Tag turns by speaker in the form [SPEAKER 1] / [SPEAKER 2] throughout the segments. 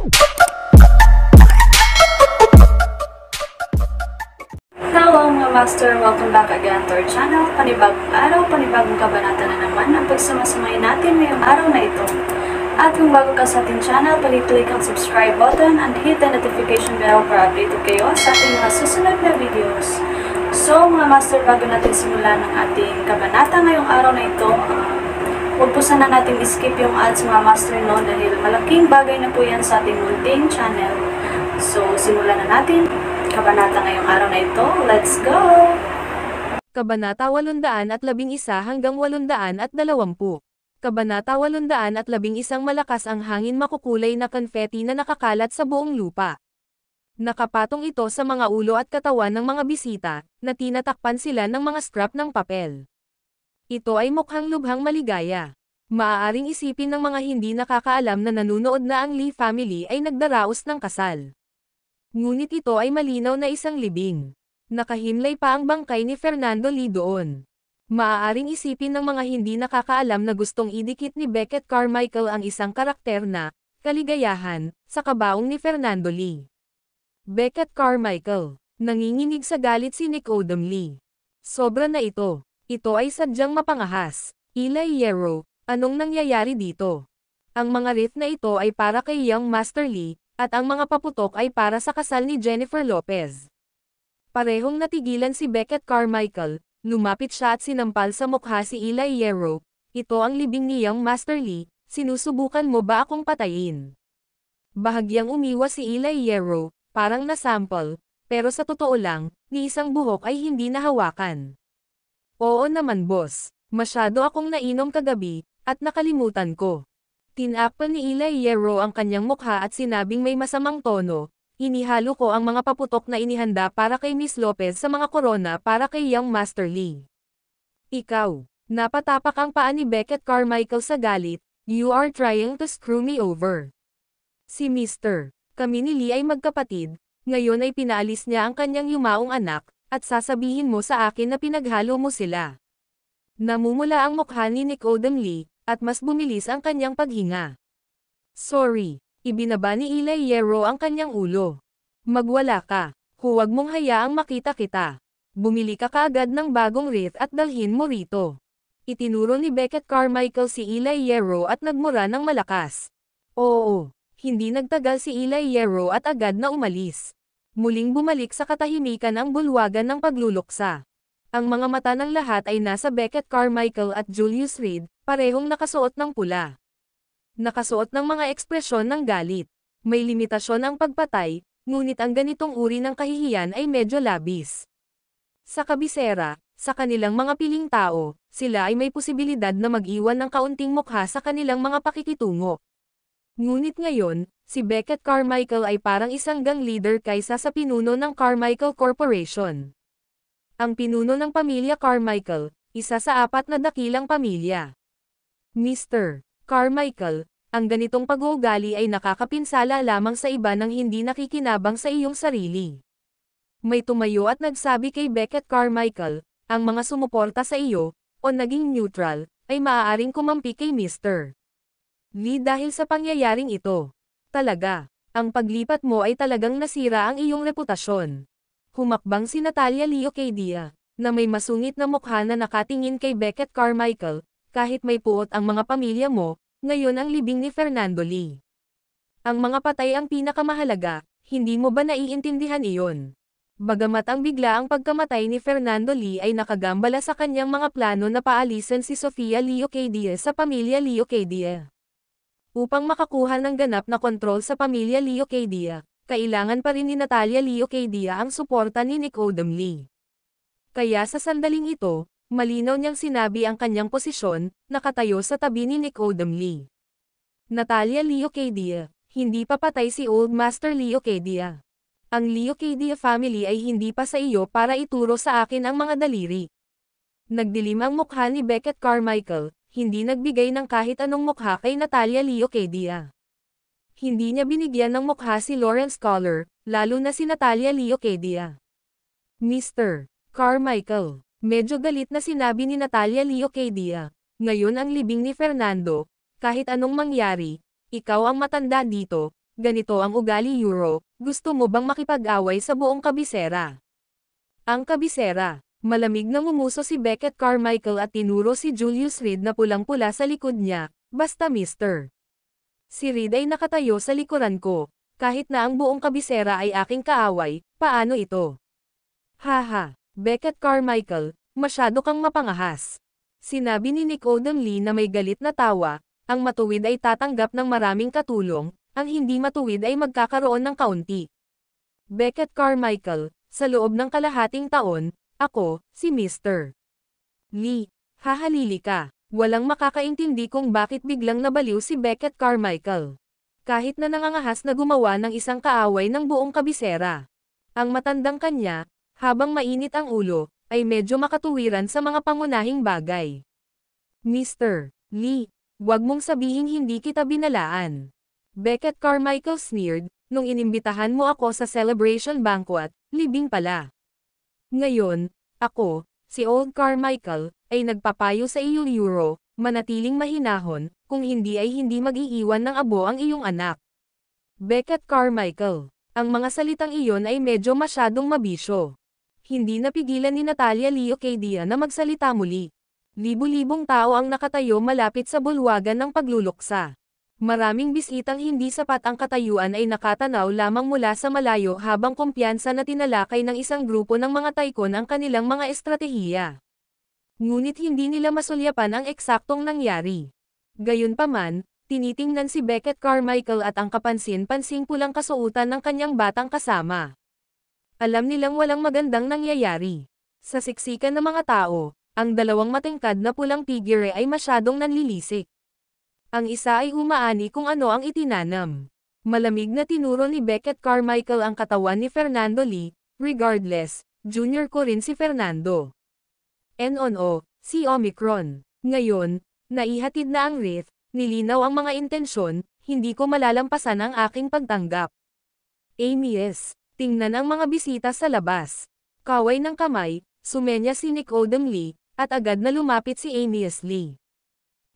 [SPEAKER 1] Hello mga master! Welcome back again to our channel. Panibagong araw, panibagong kabanata na naman ang pagsamasamayin natin ngayong araw na ito. At kung bago ka sa ating channel, pag-click ang subscribe button and hit the notification bell para updated kayo sa ating mga susunod na videos. So mga master, bago natin simulan ang ating kabanata ngayong araw na ito, huwag po sana natin skip yung ads mga master no, dahil malaking bagay na po yan sa ating munting channel. So simulan na natin kabanata ngayong araw na ito. Let's go!
[SPEAKER 2] Kabanata 811 hanggang 820. Kabanata 811 malakas ang hangin, makukulay na konfeti na nakakalat sa buong lupa. Nakapatong ito sa mga ulo at katawan ng mga bisita, na tinatakpan sila ng mga scrap ng papel. Ito ay mukhang lubhang maligaya. Maaaring isipin ng mga hindi nakakaalam na nanunood na ang Lee family ay nagdaraos ng kasal. Ngunit ito ay malinaw na isang libing. Nakahimlay pa ang bangkay ni Fernando Lee doon. Maaaring isipin ng mga hindi nakakaalam na gustong idikit ni Beckett Carmichael ang isang karakter na kaligayahan sa kabaong ni Fernando Lee. Beckett Carmichael. Nanginginig sa galit si Nicodem Lee. Sobra na ito. Ito ay sadyang mapangahas. Eli Hierro, anong nangyayari dito? Ang mga wreath na ito ay para kay Young Master Lee, at ang mga paputok ay para sa kasal ni Jennifer Lopez. Parehong natigilan si Beckett Carmichael, lumapit siya at sinampal sa mukha si Eli Hierro. Ito ang libing ni Young Master Lee, sinusubukan mo ba akong patayin? Bahagyang umiwas si Eli Hierro, parang nasample, pero sa totoo lang, ni isang buhok ay hindi nahawakan. Oo naman boss, masyado akong nainom kagabi, at nakalimutan ko. Tinakpan ni Eli Hierro ang kanyang mukha at sinabing may masamang tono, inihalo ko ang mga paputok na inihanda para kay Miss Lopez sa mga korona para kay Young Master Lee. Ikaw, napatapak ang paa ni Beckett Carmichael sa galit, you are trying to screw me over. Si Mr. Kami ni Lee ay magkapatid, ngayon ay pinaalis niya ang kanyang yumaong anak, at sasabihin mo sa akin na pinaghalo mo sila. Namumula ang mukha ni Nicodem Lee, at mas bumilis ang kanyang paghinga. Sorry, ibinaba ni Eli Hierro ang kanyang ulo. Magwala ka, huwag mong hayaang makita kita. Bumili ka kaagad ng bagong wreath at dalhin mo rito. Itinuro ni Beckett Carmichael si Eli Hierro at nagmura ng malakas. Oo, hindi nagtagal si Eli Hierro at agad na umalis. Muling bumalik sa katahimikan ang bulwagan ng pagluluksa. Ang mga mata ng lahat ay nasa Beckett Carmichael at Julius Reed, parehong nakasuot ng pula. Nakasuot ng mga ekspresyon ng galit. May limitasyon ang pagpatay, ngunit ang ganitong uri ng kahihiyan ay medyo labis. Sa kabisera, sa kanilang mga piling tao, sila ay may posibilidad na mag-iwan ng kaunting mukha sa kanilang mga pakikitungo. Ngunit ngayon, si Beckett Carmichael ay parang isang gang leader kaysa sa pinuno ng Carmichael Corporation. Ang pinuno ng pamilya Carmichael, isa sa 4 na dakilang pamilya. Mr. Carmichael, ang ganitong pag-uugali ay nakakapinsala lamang sa iba nang hindi nakikinabang sa iyong sarili. May tumayo at nagsabi kay Beckett Carmichael, ang mga sumuporta sa iyo, o naging neutral, ay maaaring kumampi kay Mr. Lee dahil sa pangyayaring ito. Talaga, ang paglipat mo ay talagang nasira ang iyong reputasyon. Humakbang si Natalia Leocadia, na may masungit na mukha na nakatingin kay Beckett Carmichael, kahit may puot ang mga pamilya mo, ngayon ang libing ni Fernando Lee. Ang mga patay ang pinakamahalaga, hindi mo ba naiintindihan iyon? Bagamat ang biglaang pagkamatay ni Fernando Lee ay nakagambala sa kanyang mga plano na paalisan si Sofia Leocadia sa pamilya Leocadia. Upang makakuha ng ganap na kontrol sa pamilya Leocadia, kailangan pa rin ni Natalia Leocadia ang suporta ni Nicodem Lee. Kaya sa sandaling ito, malinaw niyang sinabi ang kanyang posisyon, nakatayo sa tabi ni Nicodem Lee. Natalia Leocadia, hindi pa patay si Old Master Leocadia. Ang Leocadia family ay hindi pa sa iyo para ituro sa akin ang mga daliri. Nagdilim ang mukha ni Beckett Carmichael, hindi nagbigay ng kahit anong mukha kay Natalia Leocadia. Hindi niya binigyan ng mukha si Lawrence Collar, lalo na si Natalia Leocadia. Mr. Carmichael, medyo galit na sinabi ni Natalia Leocadia, ngayon ang libing ni Fernando, kahit anong mangyari, ikaw ang matanda dito, Ganito ang ugali Euro, gusto mo bang makipag-away sa buong kabisera? Ang kabisera. Malamig na ngumuso si Beckett Carmichael at tinuro si Julius Reed na pulang-pula sa likod niya, basta mister. Si Reed ay nakatayo sa likuran ko. Kahit na ang buong kabisera ay aking kaaway, paano ito? Haha, Beckett Carmichael, masyado kang mapangahas. Sinabi ni Nick Odom Lee na may galit na tawa, ang matuwid ay tatanggap ng maraming katulong, ang hindi matuwid ay magkakaroon ng kaunti. Beckett Carmichael, sa loob ng kalahating taon, ako, si Mr. Lee, hahalili ka. Walang makakaintindi kung bakit biglang nabaliw si Beckett Carmichael. Kahit na nangangahas na gumawa ng isang kaaway ng buong kabisera. Ang matandang kanya, habang mainit ang ulo, ay medyo makatuwiran sa mga pangunahing bagay. Mr. Lee, wag mong sabihing hindi kita binalaan. Beckett Carmichael sneered, nung inimbitahan mo ako sa celebration banquet, libing pala. Ngayon, ako, si Old Carmichael, ay nagpapayo sa iyo Euro, manatiling mahinahon, kung hindi ay hindi mag-iiwan ng abo ang iyong anak. Beckett Carmichael, ang mga salitang iyon ay medyo masyadong mabisyo. Hindi napigilan ni Natalia Leocadia na magsalita muli. Libu-libong tao ang nakatayo malapit sa bulwagan ng pagluluksa. Maraming bisitang hindi sapat ang katayuan ay nakatanaw lamang mula sa malayo habang kumpiyansa na tinalakay ng isang grupo ng mga taikon ang kanilang mga estratehiya. Ngunit hindi nila masulyapan ang eksaktong nangyari. Gayunpaman, tinitingnan si Beckett Carmichael at ang kapansin-pansing pulang kasuotan ng kanyang batang kasama. Alam nilang walang magandang nangyayari. Sa siksikan ng mga tao, ang dalawang matingkad na pulang tigre ay masyadong nanlilisik. Ang isa ay humaani kung ano ang itinanam. Malamig na tinuro ni Beckett Carmichael ang katawan ni Fernando Lee, regardless, junior ko rin si Fernando. NONO, si Omicron. Ngayon, naihatid na ang wreath, nilinaw ang mga intensyon, hindi ko malalampasan ang aking pagtanggap. Amy S. Tingnan ang mga bisita sa labas. Kaway ng kamay, sumenya si Nick Odom Lee, at agad na lumapit si Amy S. Lee.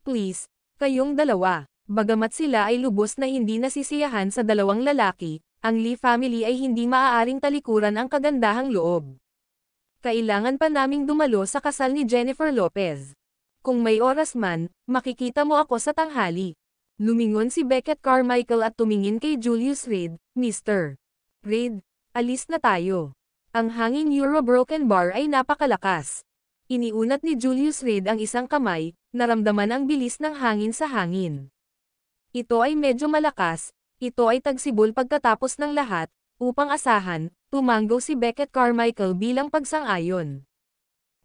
[SPEAKER 2] Please, kayong dalawa. Bagamat sila ay lubos na hindi nasisiyahan sa dalawang lalaki, ang Lee family ay hindi maaaring talikuran ang kagandahang loob. Kailangan pa naming dumalo sa kasal ni Jennifer Lopez. Kung may oras man, makikita mo ako sa tanghali. Lumingon si Beckett Carmichael at tumingin kay Julius Reed, Mr. Reed, alis na tayo. Ang hangin Euro Broken Bar ay napakalakas. Iniunat ni Julius Reed ang isang kamay, naramdaman ang bilis ng hangin sa hangin. Ito ay medyo malakas, ito ay tagsibol pagkatapos ng lahat, upang asahan, tumanggo si Beckett Carmichael bilang pagsang-ayon.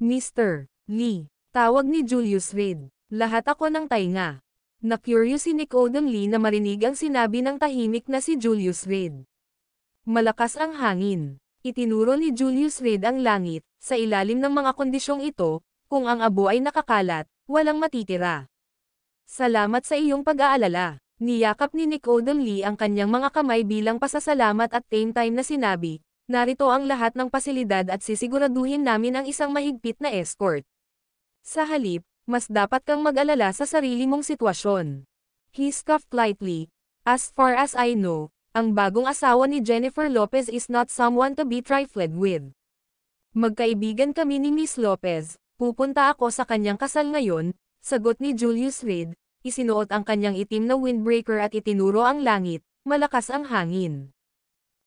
[SPEAKER 2] Mr. Lee, tawag ni Julius Reed, lahat ako ng tainga. Na-curious si Nick Odom Lee na marinig ang sinabi ng tahimik na si Julius Reed. Malakas ang hangin. Itinuro ni Julius Reed ang langit, sa ilalim ng mga kondisyong ito, kung ang abo ay nakakalat, walang matitira. Salamat sa iyong pag-aalala. Niyakap ni Nick Odom Lee ang kanyang mga kamay bilang pasasalamat at same time na sinabi, narito ang lahat ng pasilidad at sisiguraduhin namin ang isang mahigpit na escort. Sa halip, mas dapat kang mag-alala sa sarili mong sitwasyon. He scoffed lightly. As far as I know, ang bagong asawa ni Jennifer Lopez is not someone to be trifled with. Magkaibigan kami ni Miss Lopez, pupunta ako sa kanyang kasal ngayon, sagot ni Julius Reed, isinuot ang kanyang itim na windbreaker at itinuro ang langit, malakas ang hangin.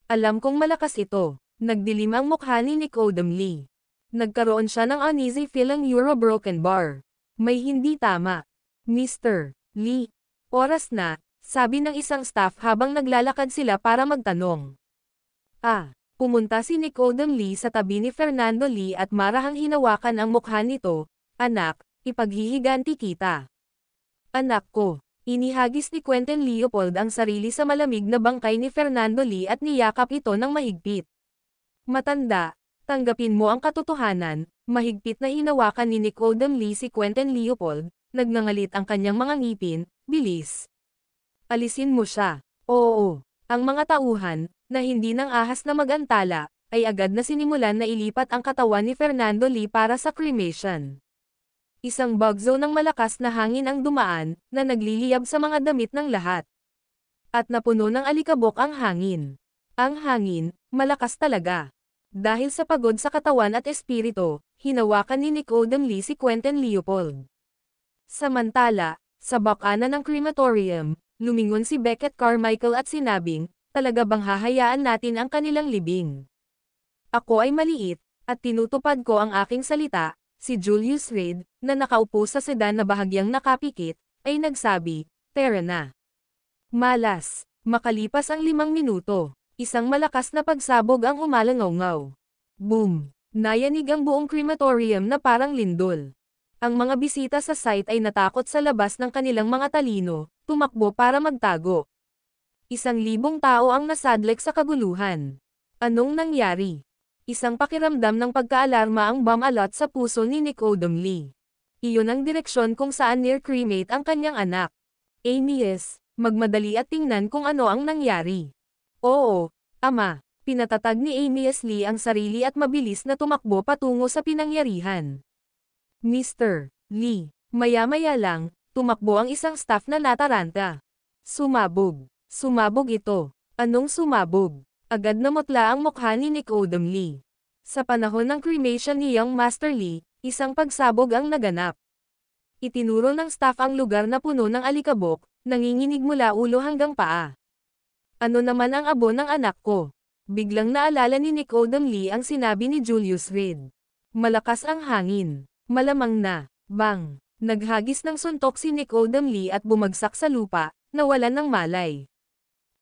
[SPEAKER 2] Alam kong malakas ito, nagdilim ang mukha ni Nick Odom Lee. Nagkaroon siya ng uneasy feeling Euro Broken Bar. May hindi tama. Mr. Lee, oras na, sabi ng isang staff habang naglalakad sila para magtanong. Pumunta si Nick Odom Lee sa tabi ni Fernando Lee at marahang hinawakan ang mukha nito, anak, ipaghihiganti kita. Anak ko, inihagis ni Quentin Leopold ang sarili sa malamig na bangkay ni Fernando Lee at niyakap ito ng mahigpit. Matanda, tanggapin mo ang katotohanan, mahigpit na hinawakan ni Nick Odom Lee si Quentin Leopold, nagngangalit ang kanyang mga ngipin, bilis. Alisin mo siya. Oo. Ang mga tauhan, na hindi nang ahas na mag-antala, ay agad na sinimulan na ilipat ang katawan ni Fernando Lee para sa cremation. Isang bagzo ng malakas na hangin ang dumaan, na nagliliyab sa mga damit ng lahat. At napuno ng alikabok ang hangin. Ang hangin, malakas talaga. Dahil sa pagod sa katawan at espiritu, hinawakan ni Nicodem Lee si Quentin Leopold. Samantala, sa bakana ng crematorium, lumingon si Beckett Carmichael at sinabing, talaga bang hahayaan natin ang kanilang libing? Ako ay maliit, at tinutupad ko ang aking salita. Si Julius Reed, na nakaupo sa sedan na bahagyang nakapikit, ay nagsabi, tara na. Malas, makalipas ang 5 minuto, isang malakas na pagsabog ang umalangaw-ngaw. Boom! Nayanig ang buong crematorium na parang lindol. Ang mga bisita sa site ay natakot sa labas ng kanilang mga talino, tumakbo para magtago. 1,000 tao ang nasadlek sa kaguluhan. Anong nangyari? Isang pakiramdam ng pagkaalarma ang bum-alot sa puso ni Nicodem Lee. Iyon ang direksyon kung saan near-cremate ang kanyang anak. Amias, magmadali at tingnan kung ano ang nangyari. Oo, ama, pinatatag ni Amias Lee ang sarili at mabilis na tumakbo patungo sa pinangyarihan. Mr. Lee, maya-maya lang, tumakbo ang isang staff na nataranta. Sumabog. Sumabog ito. Anong sumabog? Agad namutla ang mukha ni Nicodem Lee. Sa panahon ng cremation ni Young Master Lee, isang pagsabog ang naganap. Itinuro ng staff ang lugar na puno ng alikabok, nanginginig mula ulo hanggang paa. Ano naman ang abo ng anak ko? Biglang naalala ni Nicodem Lee ang sinabi ni Julius Reed. Malakas ang hangin. Malamang na, bang, naghagis ng suntok si Nicodem Lee at bumagsak sa lupa, nawalan ng malay.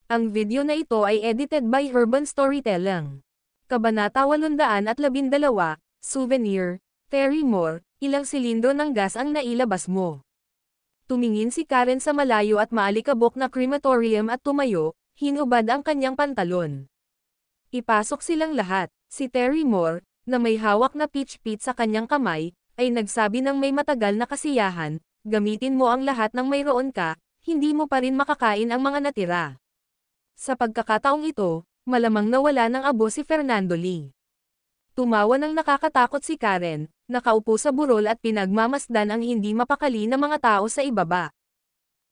[SPEAKER 2] Ang video na ito ay edited by Urban Storytelling. Kabanata 812, Souvenir, Terry Moore, ilang silindro ng gas ang nailabas mo? Tumingin si Karen sa malayo at maalikabok na crematorium at tumayo, hinubad ang kanyang pantalon. Ipasok silang lahat. Si Terry Moore, na may hawak na pitch pit sa kanyang kamay, ay nagsabi ng may matagal na kasiyahan, gamitin mo ang lahat ng mayroon ka, hindi mo pa rin makakain ang mga natira. Sa pagkakataong ito, malamang nawala ng abo si Fernando Lee. Tumawa ng nakakatakot si Karen, nakaupo sa burol at pinagmamasdan ang hindi mapakali na mga tao sa ibaba.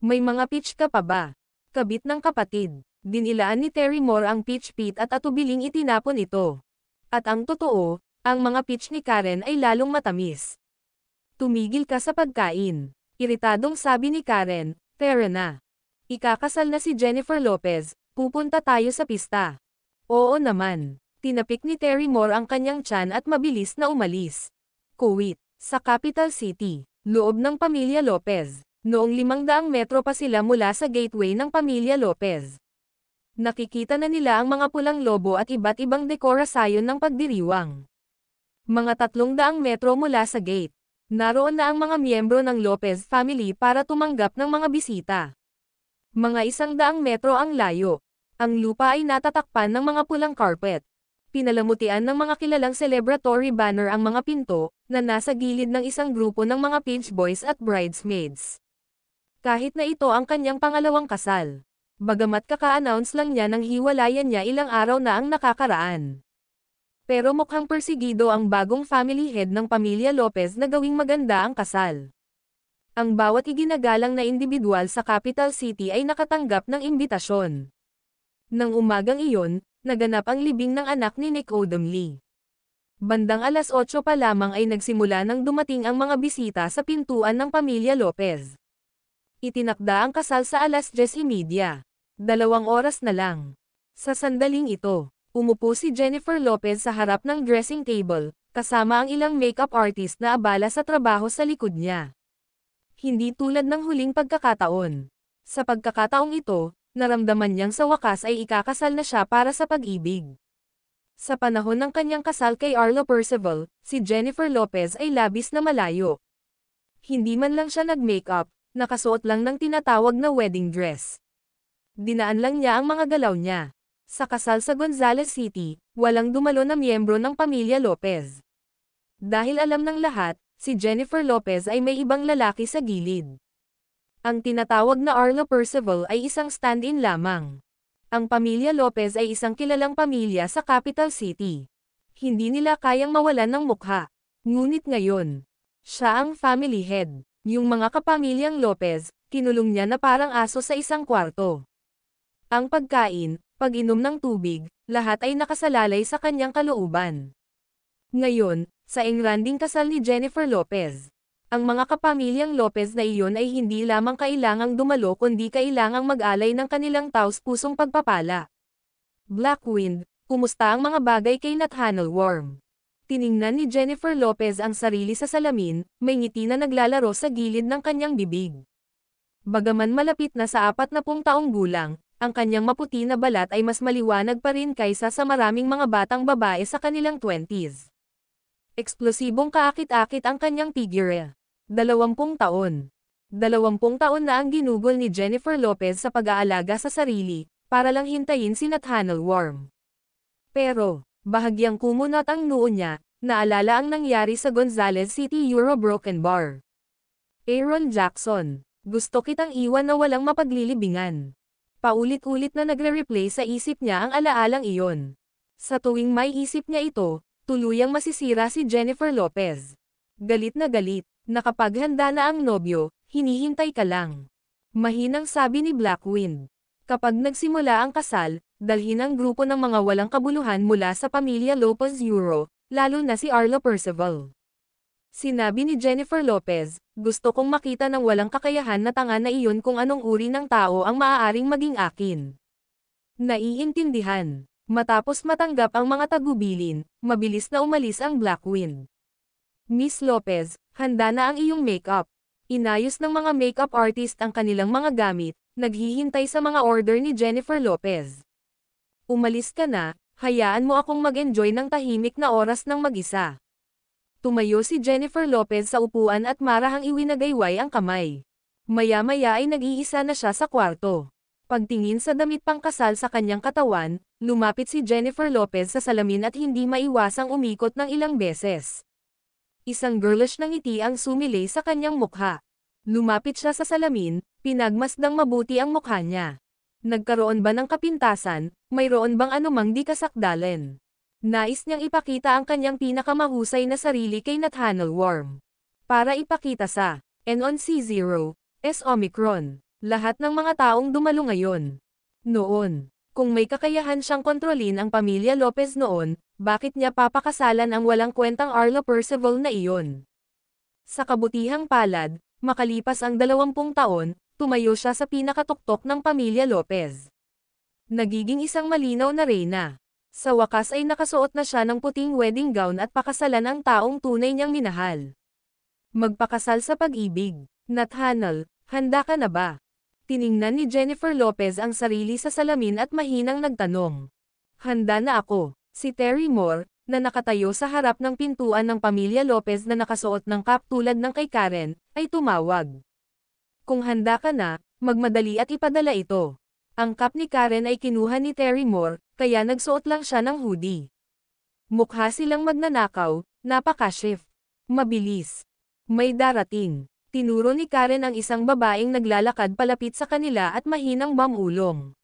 [SPEAKER 2] May mga pitch ka pa ba? Kabit ng kapatid. Dinilaan ni Terry Moore ang pitch pit at atubiling itinapon ito. At ang totoo, ang mga pitch ni Karen ay lalong matamis. Tumigil ka sa pagkain. Iritadong sabi ni Karen, tara na. Ikakasal na si Jennifer Lopez, pupunta tayo sa pista. Oo naman. Tinapik ni Terry Moore ang kanyang tiyan at mabilis na umalis. Kuwait, sa capital city, loob ng pamilya Lopez. Noong 500 metro pa sila mula sa gateway ng pamilya Lopez. Nakikita na nila ang mga pulang lobo at iba't ibang dekorasyon ng pagdiriwang. Mga 300 metro mula sa gate. Naroon na ang mga miyembro ng Lopez family para tumanggap ng mga bisita. Mga 100 metro ang layo. Ang lupa ay natatakpan ng mga pulang carpet. Pinalamutian ng mga kilalang celebratory banner ang mga pinto, na nasa gilid ng isang grupo ng mga page boys at bridesmaids. Kahit na ito ang kanyang pangalawang kasal. Bagamat kaka-announce lang niya ng hiwalayan niya ilang araw na ang nakakaraan. Pero mukhang persigido ang bagong family head ng pamilya Lopez na gawing maganda ang kasal. Ang bawat iginagalang na individual sa capital city ay nakatanggap ng imbitasyon. Nang umagang iyon, naganap ang libing ng anak ni Nicodem Lee. Bandang 8:00 pa lamang ay nagsimula nang dumating ang mga bisita sa pintuan ng pamilya Lopez. Itinakda ang kasal sa 10:30. 2 oras na lang. Sa sandaling ito, umupo si Jennifer Lopez sa harap ng dressing table, kasama ang ilang makeup artist na abala sa trabaho sa likod niya. Hindi tulad ng huling pagkakataon. Sa pagkakataong ito, naramdaman niyang sa wakas ay ikakasal na siya para sa pag-ibig. Sa panahon ng kanyang kasal kay Arlo Percival, si Jennifer Lopez ay labis na malayo. Hindi man lang siya nag-makeup, nakasuot lang ng tinatawag na wedding dress. Dinaan lang niya ang mga galaw niya. Sa kasal sa Gonzales City, walang dumalo na miyembro ng pamilya Lopez. Dahil alam ng lahat, si Jennifer Lopez ay may ibang lalaki sa gilid. Ang tinatawag na Arlo Percival ay isang stand-in lamang. Ang pamilya Lopez ay isang kilalang pamilya sa capital city. Hindi nila kayang mawalan ng mukha. Ngunit ngayon, siya ang family head. Yung mga kapamilyang Lopez, kinulong niya na parang aso sa isang kwarto. Ang pagkain, pag-inom ng tubig, lahat ay nakasalalay sa kanyang kalooban. Ngayon, sa engranding kasal ni Jennifer Lopez. Ang mga kapamilyang Lopez na iyon ay hindi lamang kailangang dumalo kundi kailangang mag-alay ng kanilang taos-pusong pagpapala. Black Wind, kumusta ang mga bagay kay Nathaniel Worm? Tiningnan ni Jennifer Lopez ang sarili sa salamin, may ngiti na naglalaro sa gilid ng kanyang bibig. Bagaman malapit na sa 40 taong gulang, ang kanyang maputi na balat ay mas maliwanag pa rin kaysa sa maraming mga batang babae sa kanilang 20s. Eksplosibong kaakit-akit ang kanyang figure. 20 taon. 20 taon na ang ginugol ni Jennifer Lopez sa pag-aalaga sa sarili, para lang hintayin si Nathaniel Worm. Pero, bahagyang kumunot ang noo niya, naalala ang nangyari sa Gonzales City Euro Broken Bar. Aaron Jackson, gusto kitang iwan na walang mapaglilibingan. Paulit-ulit na nagre-replay sa isip niya ang alaalang iyon. Sa tuwing may isip niya ito, tuluyang masisira si Jennifer Lopez. Galit na galit. Nakapaghanda na ang nobyo, hinihintay ka lang. Mahinang sabi ni Black Wind. Kapag nagsimula ang kasal, dalhin ang grupo ng mga walang kabuluhan mula sa pamilya Lopez Euro, lalo na si Arlo Percival. Sinabi ni Jennifer Lopez, gusto kong makita ng walang kakayahan na tanga na iyon kung anong uri ng tao ang maaaring maging akin. Naiintindihan. Matapos matanggap ang mga tagubilin, mabilis na umalis ang Black Wind. Miss Lopez, handa na ang iyong makeup. Inayos ng mga makeup artist ang kanilang mga gamit, naghihintay sa mga order ni Jennifer Lopez. Umalis ka na, hayaan mo akong mag-enjoy ng tahimik na oras ng mag-isa. Tumayo si Jennifer Lopez sa upuan at marahang iwinagayway ang kamay. Maya-maya ay nag-iisa na siya sa kwarto. Pagtingin sa damit pangkasal sa kanyang katawan, lumapit si Jennifer Lopez sa salamin at hindi maiwasang umikot ng ilang beses. Isang girlish na ngiti ang sumilay sa kanyang mukha. Lumapit siya sa salamin, pinagmasdang mabuti ang mukha niya. Nagkaroon ba ng kapintasan, mayroon bang anumang di kasakdalen? Nais niyang ipakita ang kanyang pinakamahusay na sarili kay Nathaniel Worm. Para ipakita sa N1C0, S Omicron, lahat ng mga taong dumalo ngayon. Noon, kung may kakayahan siyang kontrolin ang pamilya Lopez noon, bakit niya papakasalan ang walang kwentang Arlo Percival na iyon? Sa kabutihang palad, makalipas ang 20 taon, tumayo siya sa pinakatuktok ng pamilya Lopez. Nagiging isang malinaw na reyna. Sa wakas ay nakasuot na siya ng puting wedding gown at pakasalan ang taong tunay niyang minahal. Magpakasal sa pag-ibig. Nathaniel, handa ka na ba? Tiningnan ni Jennifer Lopez ang sarili sa salamin at mahinang nagtanong. Handa na ako. Si Terry Moore, na nakatayo sa harap ng pintuan ng pamilya Lopez na nakasuot ng cap tulad ng kay Karen, ay tumawag. Kung handa ka na, magmadali at ipadala ito. Ang cap ni Karen ay kinuha ni Terry Moore, kaya nagsuot lang siya ng hoodie. Mukha silang magnanakaw, napaka-shift. Mabilis. May darating. Tinuro ni Karen ang isang babaeng naglalakad palapit sa kanila at mahinang mamulong.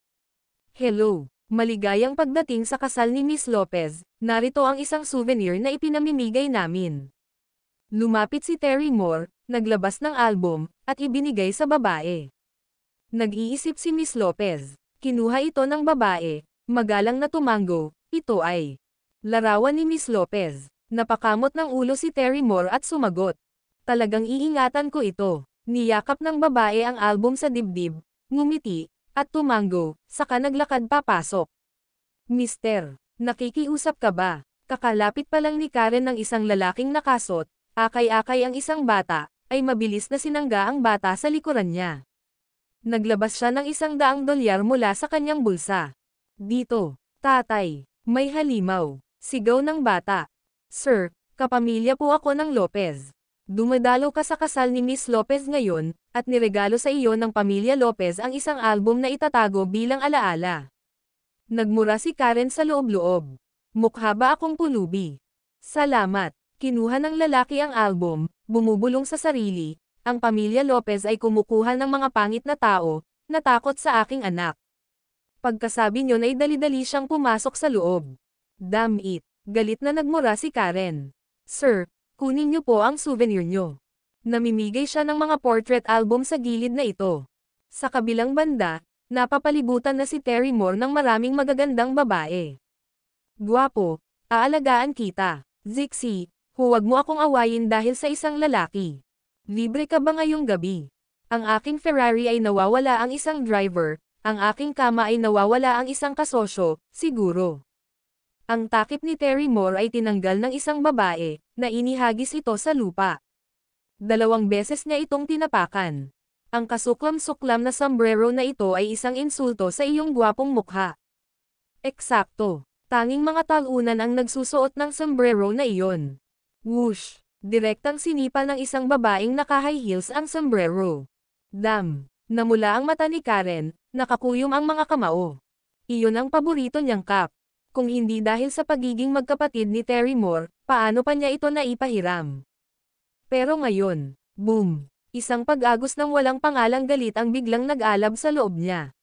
[SPEAKER 2] Hello. Maligayang pagdating sa kasal ni Miss Lopez, narito ang isang souvenir na ipinamimigay namin. Lumapit si Terry Moore, naglabas ng album, at ibinigay sa babae. Nag-iisip si Miss Lopez. Kinuha ito ng babae, magalang na tumango, ito ay larawan ni Miss Lopez. Napakamot ng ulo si Terry Moore at sumagot. Talagang iingatan ko ito. Niyakap ng babae ang album sa dibdib, ngumiti, at tumango, saka naglakad papasok. Mister, nakikiusap ka ba? Kakalapit pa lang ni Karen ng isang lalaking nakasot, akay-akay ang isang bata, ay mabilis na sinangga ang bata sa likuran niya. Naglabas siya ng $100 mula sa kanyang bulsa. Dito, tatay, may halimaw, sigaw ng bata. Sir, kapamilya po ako ng Lopez. Dumadalo ka sa kasal ni Miss Lopez ngayon, at niregalo sa iyo ng pamilya Lopez ang isang album na itatago bilang alaala. Nagmura si Karen sa loob-loob. Mukha ba akong pulubi? Salamat. Kinuha ng lalaki ang album, bumubulong sa sarili. Ang pamilya Lopez ay kumukuha ng mga pangit na tao, natakot sa aking anak. Pagkasabi niyon ay dali-dali siyang pumasok sa loob. Damn it. Galit na nagmura si Karen. Sir, kunin niyo po ang souvenir niyo. Namimigay siya ng mga portrait album sa gilid na ito. Sa kabilang banda, Napapalibutan na si Terry Moore ng maraming magagandang babae. Gwapo, aalagaan kita. Zixi, huwag mo akong awayin dahil sa isang lalaki. Libre ka ba ngayong gabi? Ang aking Ferrari ay nawawala ang isang driver, ang aking kama ay nawawala ang isang kasosyo, siguro. Ang takip ni Terry Moore ay tinanggal ng isang babae, na inihagis ito sa lupa. 2 beses niya itong tinapakan. Ang kasuklam-suklam na sombrero na ito ay isang insulto sa iyong gwapong mukha. Eksakto. Tanging mga talunan ang nagsusuot ng sombrero na iyon. Whoosh! Direktang sinipa ng isang babaeng naka-high heels ang sombrero. Dam! Namula ang mata ni Karen, nakakuyom ang mga kamao. Iyon ang paborito niyang cup. Kung hindi dahil sa pagiging magkapatid ni Terry Moore, paano pa niya ito naipahiram? Pero ngayon, boom! Isang pag-agos ng walang pangalang galit ang biglang nag-alab sa loob niya.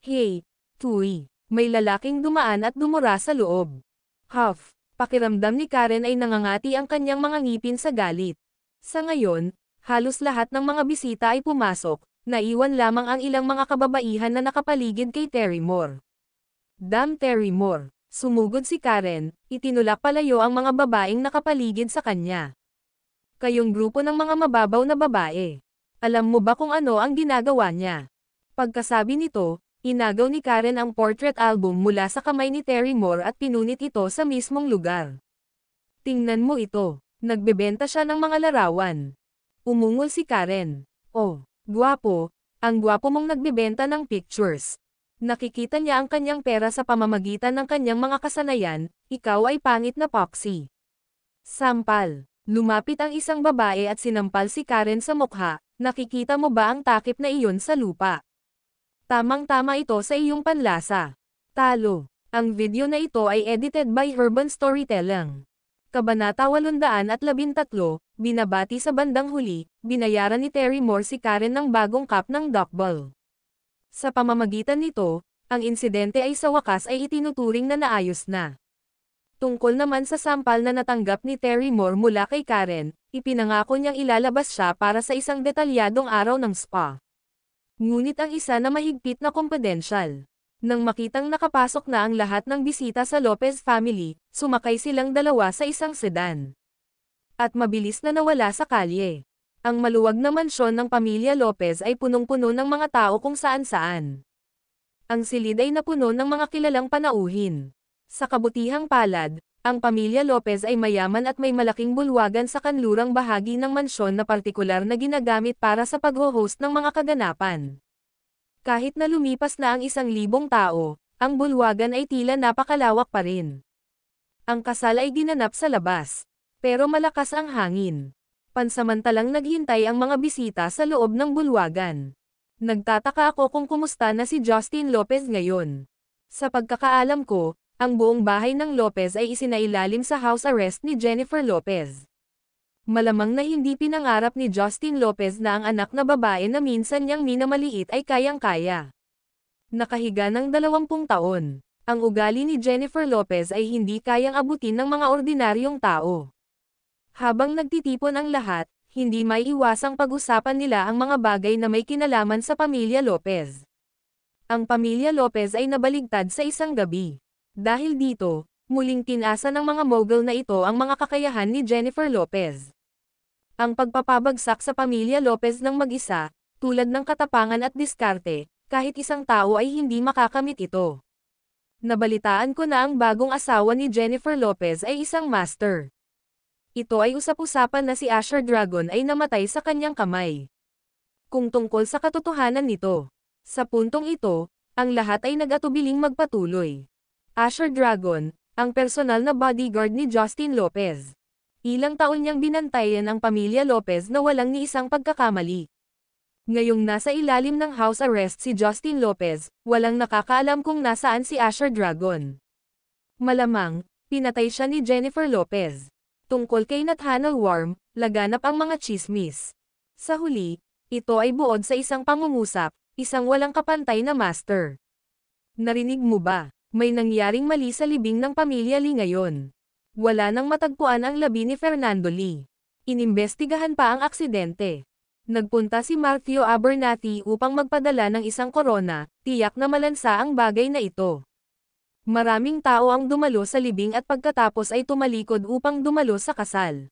[SPEAKER 2] Hey, Tuy! May lalaking dumaan at dumura sa loob. Huff! Pakiramdam ni Karen ay nangangati ang kanyang mga ngipin sa galit. Sa ngayon, halos lahat ng mga bisita ay pumasok, naiwan lamang ang ilang mga kababaihan na nakapaligid kay Terry Moore. Damn Terry Moore! Sumugod si Karen, itinulak palayo ang mga babaeng nakapaligid sa kanya. Kayong grupo ng mga mababaw na babae. Alam mo ba kung ano ang ginagawa niya? Pagkasabi nito, inagaw ni Karen ang portrait album mula sa kamay ni Terry Moore at pinunit ito sa mismong lugar. Tingnan mo ito, nagbebenta siya ng mga larawan. Umungol si Karen. Oh, gwapo, ang gwapo mong nagbebenta ng pictures. Nakikita niya ang kanyang pera sa pamamagitan ng kanyang mga kasanayan, ikaw ay pangit na Poxy. Sampal. Lumapit ang isang babae at sinampal si Karen sa mukha, nakikita mo ba ang takip na iyon sa lupa? Tamang-tama ito sa iyong panlasa. Talo. Ang video na ito ay edited by Urban Storytelling. Kabanata 813, binabati sa bandang huli, binayaran ni Terry Moore si Karen ng bagong cup ng duckball. Sa pamamagitan nito, ang insidente ay sa wakas ay itinuturing na naayos na. Tungkol naman sa sampal na natanggap ni Terry Moore mula kay Karen, ipinangako niyang ilalabas siya para sa isang detalyadong araw ng spa. Ngunit ang isa na mahigpit na kumpidensyal. Nang makitang nakapasok na ang lahat ng bisita sa Lopez family, sumakay silang dalawa sa isang sedan. At mabilis na nawala sa kalye. Ang maluwag na mansyon ng pamilya Lopez ay punong-puno ng mga tao kung saan-saan. Ang silid ay napuno ng mga kilalang panauhin. Sa kabutihang palad, ang pamilya Lopez ay mayaman at may malaking bulwagan sa kanlurang bahagi ng mansyon na partikular na ginagamit para sa pag-host ng mga kaganapan. Kahit na lumipas na ang 1,000 tao, ang bulwagan ay tila napakalawak pa rin. Ang kasal ay ginanap sa labas. Pero malakas ang hangin. Pansamantalang naghintay ang mga bisita sa loob ng bulwagan. Nagtataka ako kung kumusta na si Justin Lopez ngayon. Sa pagkakaalam ko, ang buong bahay ng Lopez ay isinailalim sa house arrest ni Jennifer Lopez. Malamang na hindi pinangarap ni Justin Lopez na ang anak na babae na minsan niyang minamaliit ay kayang-kaya. Nakahiga ng 20 taon, ang ugali ni Jennifer Lopez ay hindi kayang abutin ng mga ordinaryong tao. Habang nagtitipon ang lahat, hindi may iwasang pag-usapan nila ang mga bagay na may kinalaman sa pamilya Lopez. Ang pamilya Lopez ay nabaligtad sa isang gabi. Dahil dito, muling tinasa ng mga mogul na ito ang mga kakayahan ni Jennifer Lopez. Ang pagpapabagsak sa pamilya Lopez ng mag-isa, tulad ng katapangan at diskarte, kahit isang tao ay hindi makakamit ito. Nabalitaan ko na ang bagong asawa ni Jennifer Lopez ay isang master. Ito ay usap-usapan na si Asher Dragon ay namatay sa kanyang kamay. Kung tungkol sa katotohanan nito, sa puntong ito, ang lahat ay nag-atubiling magpatuloy. Asher Dragon, ang personal na bodyguard ni Justin Lopez. Ilang taon niyang binantayan ang pamilya Lopez na walang ni isang pagkakamali. Ngayong nasa ilalim ng house arrest si Justin Lopez, walang nakakaalam kung nasaan si Asher Dragon. Malamang, pinatay siya ni Jennifer Lopez. Tungkol kay Nathaniel Worm, laganap ang mga chismis. Sa huli, ito ay buod sa isang pangungusap, isang walang kapantay na master. Narinig mo ba? May nangyaring mali sa libing ng pamilya Lee ngayon. Wala nang matagpuan ang labi ni Fernando Lee. Inimbestigahan pa ang aksidente. Nagpunta si Matthew Abernathy upang magpadala ng isang korona, tiyak na malansa ang bagay na ito. Maraming tao ang dumalo sa libing at pagkatapos ay tumalikod upang dumalo sa kasal.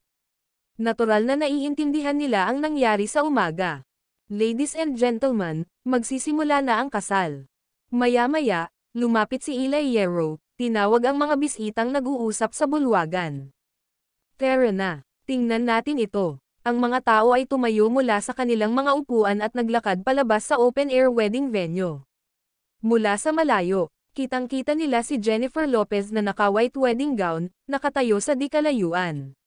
[SPEAKER 2] Natural na naiintindihan nila ang nangyari sa umaga. Ladies and gentlemen, magsisimula na ang kasal. Maya-maya, lumapit si Eli Hierro, tinawag ang mga bisitang nag-uusap sa bulwagan. Tara na, tingnan natin ito. Ang mga tao ay tumayo mula sa kanilang mga upuan at naglakad palabas sa open-air wedding venue. Mula sa malayo, kitang-kita nila si Jennifer Lopez na naka-white wedding gown, nakatayo sa di kalayuan.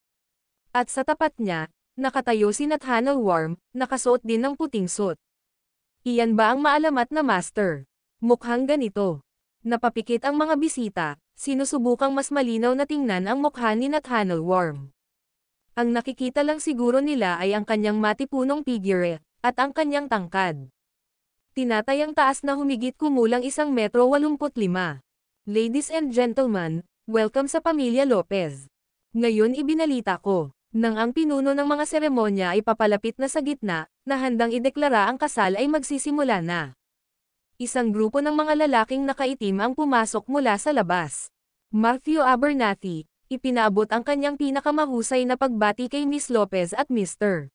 [SPEAKER 2] At sa tapat niya, nakatayo si Nathaniel Worm, nakasuot din ng puting suit. Iyan ba ang maalamat na master? Mukhang ganito. Napapikit ang mga bisita, sinusubukang mas malinaw na tingnan ang mukha ni Nathaniel Worm. Ang nakikita lang siguro nila ay ang kanyang matipunong figure, at ang kanyang tangkad. Tinatayang taas na humigit kumulang 1.85 m. Ladies and gentlemen, welcome sa Pamilya Lopez. Ngayon ibinalita ko, nang ang pinuno ng mga seremonya ay papalapit na sa gitna, na handang ideklara ang kasal ay magsisimula na. Isang grupo ng mga lalaking nakaitim ang pumasok mula sa labas. Matthew Abernathy, ipinaabot ang kanyang pinakamahusay na pagbati kay Miss Lopez at Mr.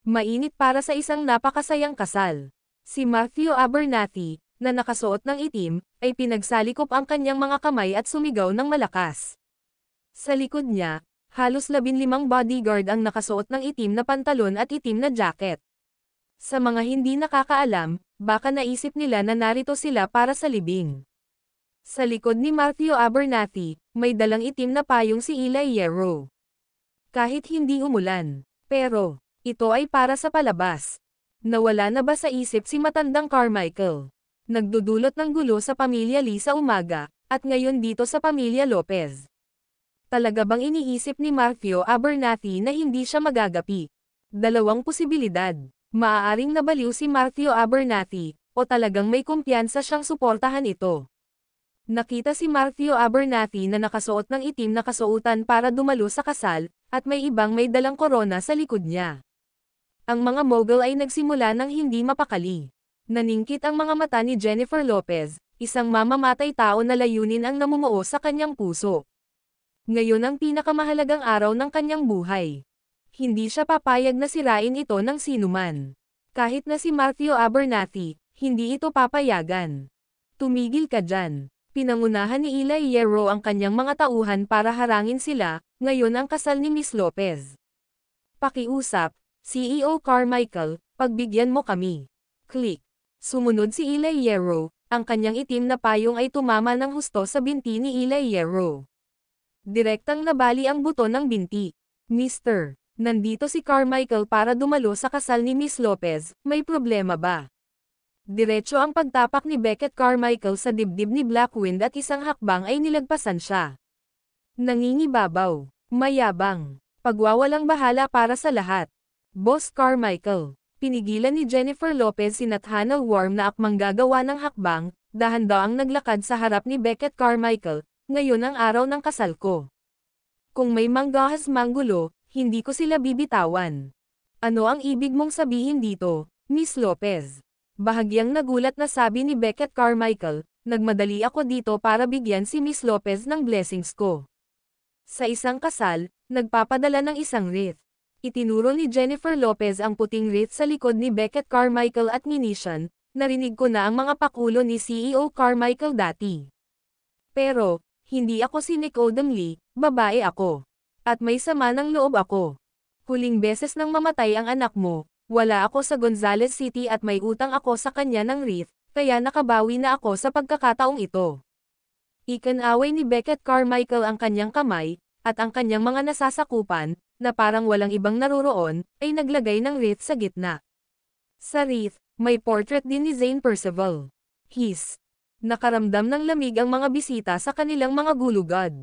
[SPEAKER 2] Mainit para sa isang napakasayang kasal. Si Matthew Abernathy, na nakasuot ng itim, ay pinagsalikop ang kanyang mga kamay at sumigaw ng malakas. Sa likod niya, halos 15 bodyguard ang nakasuot ng itim na pantalon at itim na jacket. Sa mga hindi nakakaalam, baka naisip nila na narito sila para sa libing. Sa likod ni Matthew Abernathy, may dalang itim na payong si Eli Hierro. Kahit hindi umulan, pero, ito ay para sa palabas. Nawala na ba sa isip si matandang Carmichael? Nagdudulot ng gulo sa pamilya Lee sa umaga, at ngayon dito sa pamilya Lopez. Talaga bang iniisip ni Matthew Abernathy na hindi siya magagapi? Dalawang posibilidad. Maaaring nabaliw si Matthew Abernathy, o talagang may kumpiyansa siyang suportahan ito. Nakita si Matthew Abernathy na nakasuot ng itim na kasuotan para dumalo sa kasal, at may ibang may dalang korona sa likod niya. Ang mga mogul ay nagsimula ng hindi mapakali. Naningkit ang mga mata ni Jennifer Lopez, isang mamamatay tao na layunin ang namumuo sa kanyang puso. Ngayon ang pinakamahalagang araw ng kanyang buhay. Hindi siya papayag na sirain ito ng sinuman. Kahit na si Matthew Abernathy, hindi ito papayagan. Tumigil ka dyan. Pinangunahan ni Eli Hierro ang kanyang mga tauhan para harangin sila, ngayon ang kasal ni Miss Lopez. Pakiusap, CEO Carmichael, pagbigyan mo kami. Click. Sumunod si Eli Hierro, ang kanyang itim na payong ay tumama ng husto sa binti ni Eli Hierro. Direktang nabali ang buto ng binti. Mr. Nandito si Carmichael para dumalo sa kasal ni Miss Lopez, may problema ba? Diretso ang pagtapak ni Beckett Carmichael sa dibdib ni Blackwind at isang hakbang ay nilagpasan siya. Nangingibabaw, mayabang, pagwawalang bahala para sa lahat. Boss Carmichael, pinigilan ni Jennifer Lopez si Nathaniel Worm na akmang gagawa ng hakbang, dahan-daang naglakad sa harap ni Beckett Carmichael, ngayon ang araw ng kasal ko. Kung may manggahas manggulo, hindi ko sila bibitawan. Ano ang ibig mong sabihin dito, Miss Lopez? Bahagyang nagulat na sabi ni Beckett Carmichael, nagmadali ako dito para bigyan si Miss Lopez ng blessings ko. Sa isang kasal, nagpapadala ng isang wreath. Itinuro ni Jennifer Lopez ang puting wreath sa likod ni Beckett Carmichael at Nishan, narinig ko na ang mga pakulo ni CEO Carmichael dati. Pero, hindi ako si Nicodem Lee, babae ako. At may sama ng loob ako. Huling beses nang mamatay ang anak mo, wala ako sa Gonzales City at may utang ako sa kanya ng wreath, kaya nakabawi na ako sa pagkakataong ito. Ikinaway ni Beckett Carmichael ang kanyang kamay, at ang kanyang mga nasasakupan, na parang walang ibang naroroon, ay naglagay ng wreath sa gitna. Sa wreath, may portrait din ni Zane Percival. Nakaramdam ng lamig ang mga bisita sa kanilang mga gulugad.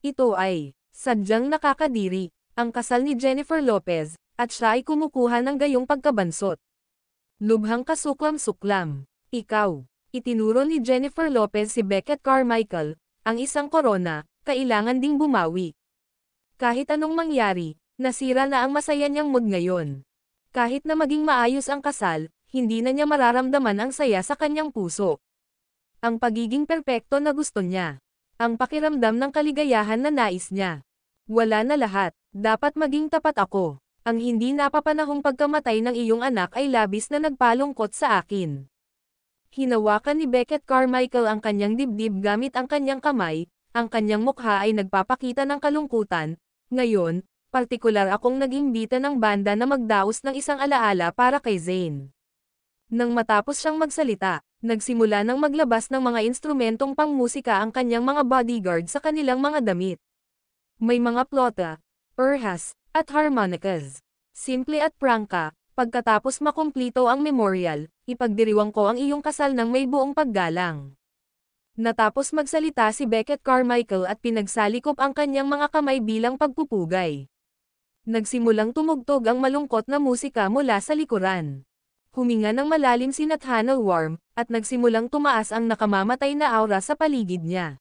[SPEAKER 2] Ito ay, sadyang nakakadiri, ang kasal ni Jennifer Lopez, at siya ay kumukuha ng gayong pagkabansot. Lubhang kasuklam-suklam. Ikaw, itinuro ni Jennifer Lopez si Beckett Carmichael, ang isang korona, kailangan ding bumawi. Kahit anong mangyari, nasira na ang masaya niyang mood ngayon. Kahit na maging maayos ang kasal, hindi na niya mararamdaman ang saya sa kanyang puso. Ang pagiging perpekto na gusto niya. Ang pakiramdam ng kaligayahan na nais niya. Wala na lahat. Dapat maging tapat ako. Ang hindi napapanahong pagkamatay ng iyong anak ay labis na nagpalungkot sa akin. Hinawakan ni Beckett Carmichael ang kanyang dibdib gamit ang kanyang kamay, ang kanyang mukha ay nagpapakita ng kalungkutan. Ngayon, partikular akong nag-imbita ng banda na magdaos ng isang alaala para kay Zane. Nang matapos siyang magsalita, nagsimula ng maglabas ng mga instrumentong pangmusika ang kanyang mga bodyguard sa kanilang mga damit. May mga plota, perhas, at harmonicas. Simple at prangka, pagkatapos makumplito ang memorial, ipagdiriwang ko ang iyong kasal ng may buong paggalang. Natapos magsalita si Beckett Carmichael at pinagsalikop ang kanyang mga kamay bilang pagpupugay. Nagsimulang tumugtog ang malungkot na musika mula sa likuran. Huminga ng malalim si Nathaniel Warm, at nagsimulang tumaas ang nakamamatay na aura sa paligid niya.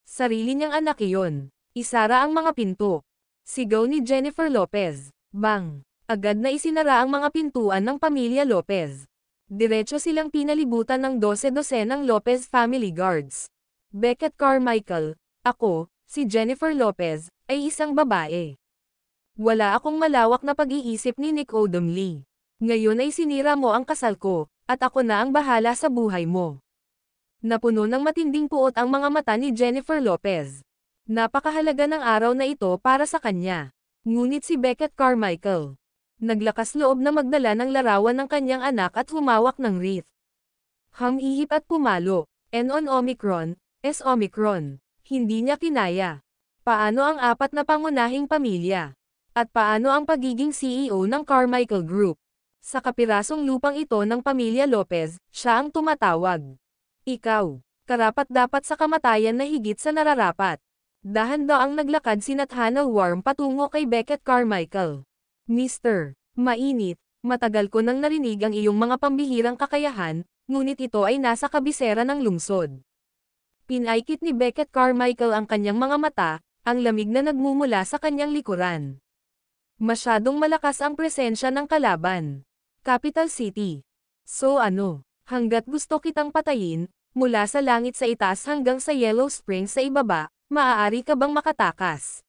[SPEAKER 2] Sarili niyang anak iyon. Isara ang mga pinto. Sigaw ni Jennifer Lopez. Bang! Agad na isinara ang mga pintuan ng pamilya Lopez. Diretso silang pinalibutan ng 12 ng Lopez Family Guards. Beckett Carmichael, ako, si Jennifer Lopez, ay isang babae. Wala akong malawak na pag-iisip ni Nick Odomley. Ngayon ay sinira mo ang kasal ko, at ako na ang bahala sa buhay mo. Napuno ng matinding puot ang mga mata ni Jennifer Lopez. Napakahalaga ng araw na ito para sa kanya. Ngunit si Beckett Carmichael, naglakas loob na magdala ng larawan ng kanyang anak at humawak ng wreath. Humihip at pumalo, N on Omicron, S Omicron. Hindi niya kinaya. Paano ang apat na pangunahing pamilya? At paano ang pagiging CEO ng Carmichael Group? Sa kapirasong lupang ito ng pamilya Lopez, siya ang tumatawag. Ikaw, karapat-dapat sa kamatayan na higit sa nararapat. Dahan-daang naglakad si Nathaniel Warm patungo kay Beckett Carmichael. Mr. Mainit, matagal ko nang narinig ang iyong mga pambihirang kakayahan, ngunit ito ay nasa kabisera ng lungsod. Pinaikit ni Beckett Carmichael ang kanyang mga mata, ang lamig na nagmumula sa kanyang likuran. Masyadong malakas ang presensya ng kalaban. Capital City. So ano, hanggat gusto kitang patayin, mula sa langit sa itaas hanggang sa Yellow Springs sa ibaba, maaari ka bang makatakas?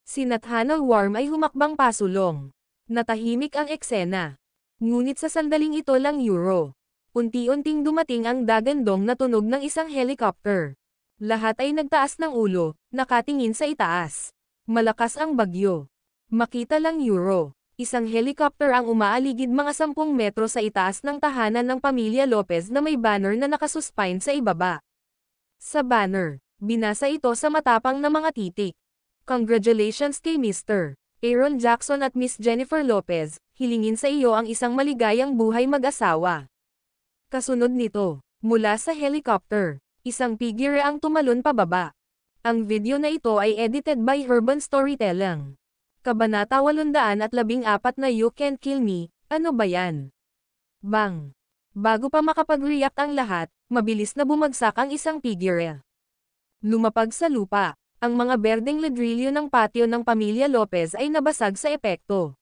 [SPEAKER 2] Si Nathaniel Warm ay humakbang pasulong. Natahimik ang eksena. Ngunit sa sandaling ito lang Euro. Unti-unting dumating ang dagandong na tunog ng isang helicopter. Lahat ay nagtaas ng ulo, nakatingin sa itaas. Malakas ang bagyo. Makita lang Euro. Isang helicopter ang umaaligid mga 10 metro sa itaas ng tahanan ng pamilya Lopez na may banner na nakasuspine sa ibaba. Sa banner, binasa ito sa matapang na mga titik. Congratulations kay Mr. Aaron Jackson at Miss Jennifer Lopez, hilingin sa iyo ang isang maligayang buhay mag-asawa. Kasunod nito, mula sa helicopter, isang figure ang tumalon pababa. Ang video na ito ay edited by Urban Storytelling. Kabanata 814 na You Can't Kill Me, ano ba yan? Bang! Bago pa makapag-react ang lahat, mabilis na bumagsak ang isang figure. Lumapag sa lupa, ang mga berdeng ladrilyo ng patio ng pamilya Lopez ay nabasag sa epekto.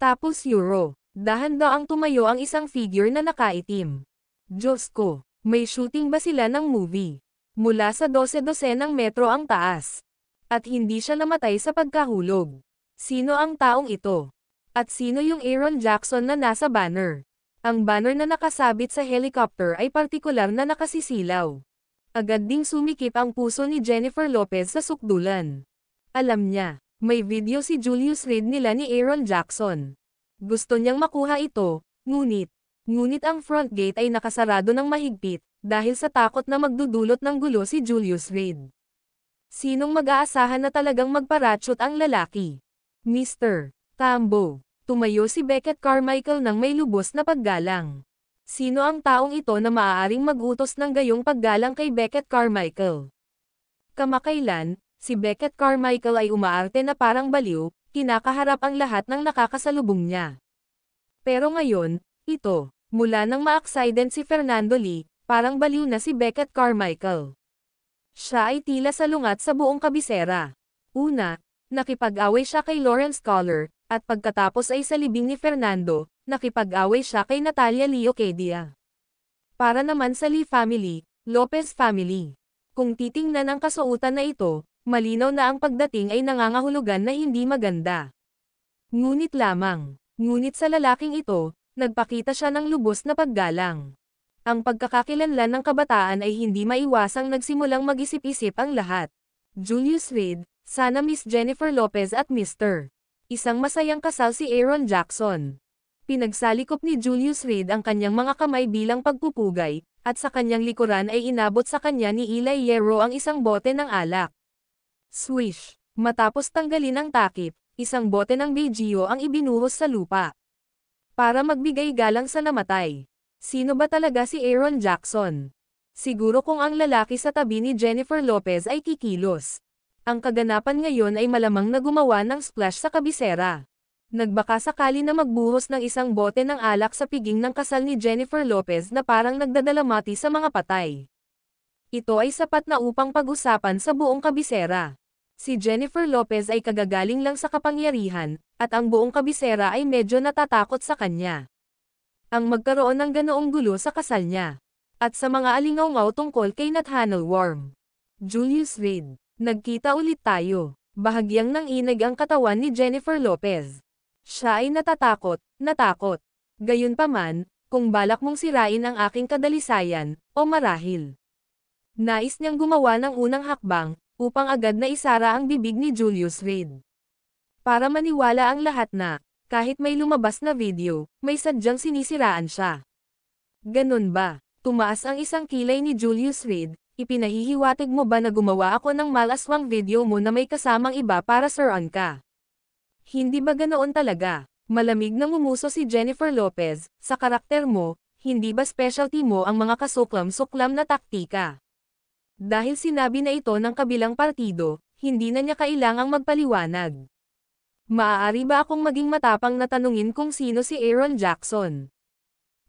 [SPEAKER 2] Tapos Euro, dahan-daang tumayo ang isang figure na nakaitim. Diyos ko, may shooting ba sila ng movie? Mula sa 12 ng metro ang taas. At hindi siya namatay sa pagkahulog. Sino ang taong ito? At sino yung Aaron Jackson na nasa banner? Ang banner na nakasabit sa helicopter ay partikular na nakasisilaw. Agad ding sumikip ang puso ni Jennifer Lopez sa sukdulan. Alam niya, may video si Julius Reed nila ni Aaron Jackson. Gusto niyang makuha ito, ngunit ang front gate ay nakasarado ng mahigpit, dahil sa takot na magdudulot ng gulo si Julius Reed. Sinong mag-aasahan na talagang magparachute ang lalaki? Mr. Tambo. Tumayo si Beckett Carmichael ng may lubos na paggalang. Sino ang taong ito na maaaring mag-utos ng gayong paggalang kay Beckett Carmichael? Kamakailan, si Beckett Carmichael ay umaarte na parang baliw, kinakaharap ang lahat ng nakakasalubong niya. Pero ngayon, ito, mula nang ma-accident si Fernando Lee, parang baliw na si Beckett Carmichael. Siya ay tila salungat sa buong kabisera. Una, nakipag-away siya kay Lawrence Collar, At pagkatapos ay sa libing ni Fernando, nakipag-away siya kay Natalia Leocadia. Para naman sa Lee family, Lopez family. Kung titingnan ang kasuotan na ito, malinaw na ang pagdating ay nangangahulugan na hindi maganda. Ngunit sa lalaking ito, nagpakita siya ng lubos na paggalang. Ang pagkakakilanlan ng kabataan ay hindi maiwasang nagsimulang mag-isip-isip ang lahat. Julius Reed, sana Miss Jennifer Lopez at Mr. Isang masayang kasal si Aaron Jackson. Pinagsalikop ni Julius Reed ang kanyang mga kamay bilang pagpupugay, at sa kanyang likuran ay inabot sa kanya ni Eli Hierro ang isang bote ng alak. Swish! Matapos tanggalin ang takip, isang bote ng Beijiyo ang ibinuhos sa lupa. Para magbigay galang sa namatay. Sino ba talaga si Aaron Jackson? Siguro kung ang lalaki sa tabi ni Jennifer Lopez ay kikilos. Ang kaganapan ngayon ay malamang na gumawa ng splash sa kabisera. Nagbaka sakali na magbuhos ng isang bote ng alak sa piging ng kasal ni Jennifer Lopez na parang nagdadalamati sa mga patay. Ito ay sapat na upang pag-usapan sa buong kabisera. Si Jennifer Lopez ay kagagaling lang sa kapangyarihan, at ang buong kabisera ay medyo natatakot sa kanya. Ang magkaroon ng ganoong gulo sa kasal niya. At sa mga alingaw-ngaw tungkol kay Nathaniel Worm. Julius Reed, nagkita ulit tayo. Bahagyang nanginig ang katawan ni Jennifer Lopez. Siya ay natakot. Gayunpaman, kung balak mong sirain ang aking kadalisayan, o marahil. Nais niyang gumawa ng unang hakbang, upang agad na isara ang bibig ni Julius Reed. Para maniwala ang lahat na, kahit may lumabas na video, may sadyang sinisiraan siya. Ganun ba? Tumaas ang isang kilay ni Julius Reed, ipinahihiwatig mo ba na gumawa ako ng malaswang video mo na may kasamang iba para suran ka? Hindi ba ganoon talaga? Malamig na ngumuso si Jennifer Lopez, sa karakter mo, hindi ba specialty mo ang mga kasuklam-suklam na taktika? Dahil sinabi na ito ng kabilang partido, hindi na niya kailangang magpaliwanag. Maaari ba akong maging matapang na tanungin kung sino si Aaron Jackson?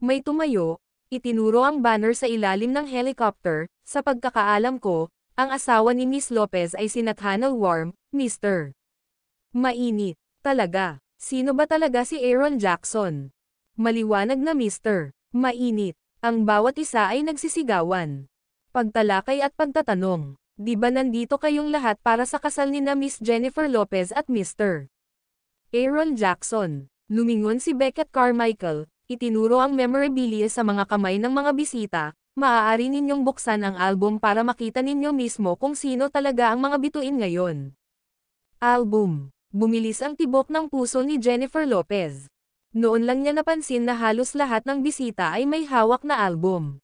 [SPEAKER 2] May tumayo, itinuro ang banner sa ilalim ng helicopter. Sa pagkakaalam ko, ang asawa ni Miss Lopez ay si Nathaniel Worm, Mr. Mainit. Talaga. Sino ba talaga si Aaron Jackson? Maliwanag na Mr. Mainit. Ang bawat isa ay nagsisigawan. Pagtalakay at pagtatanong. Di ba nandito kayong lahat para sa kasal ni na Miss Jennifer Lopez at Mr. Aaron Jackson? Lumingon si Beckett Carmichael, itinuro ang memorabilia sa mga kamay ng mga bisita. Maaari ninyong buksan ang album para makita ninyo mismo kung sino talaga ang mga bituin ngayon. Album. Bumilis ang tibok ng puso ni Jennifer Lopez. Noon lang niya napansin na halos lahat ng bisita ay may hawak na album.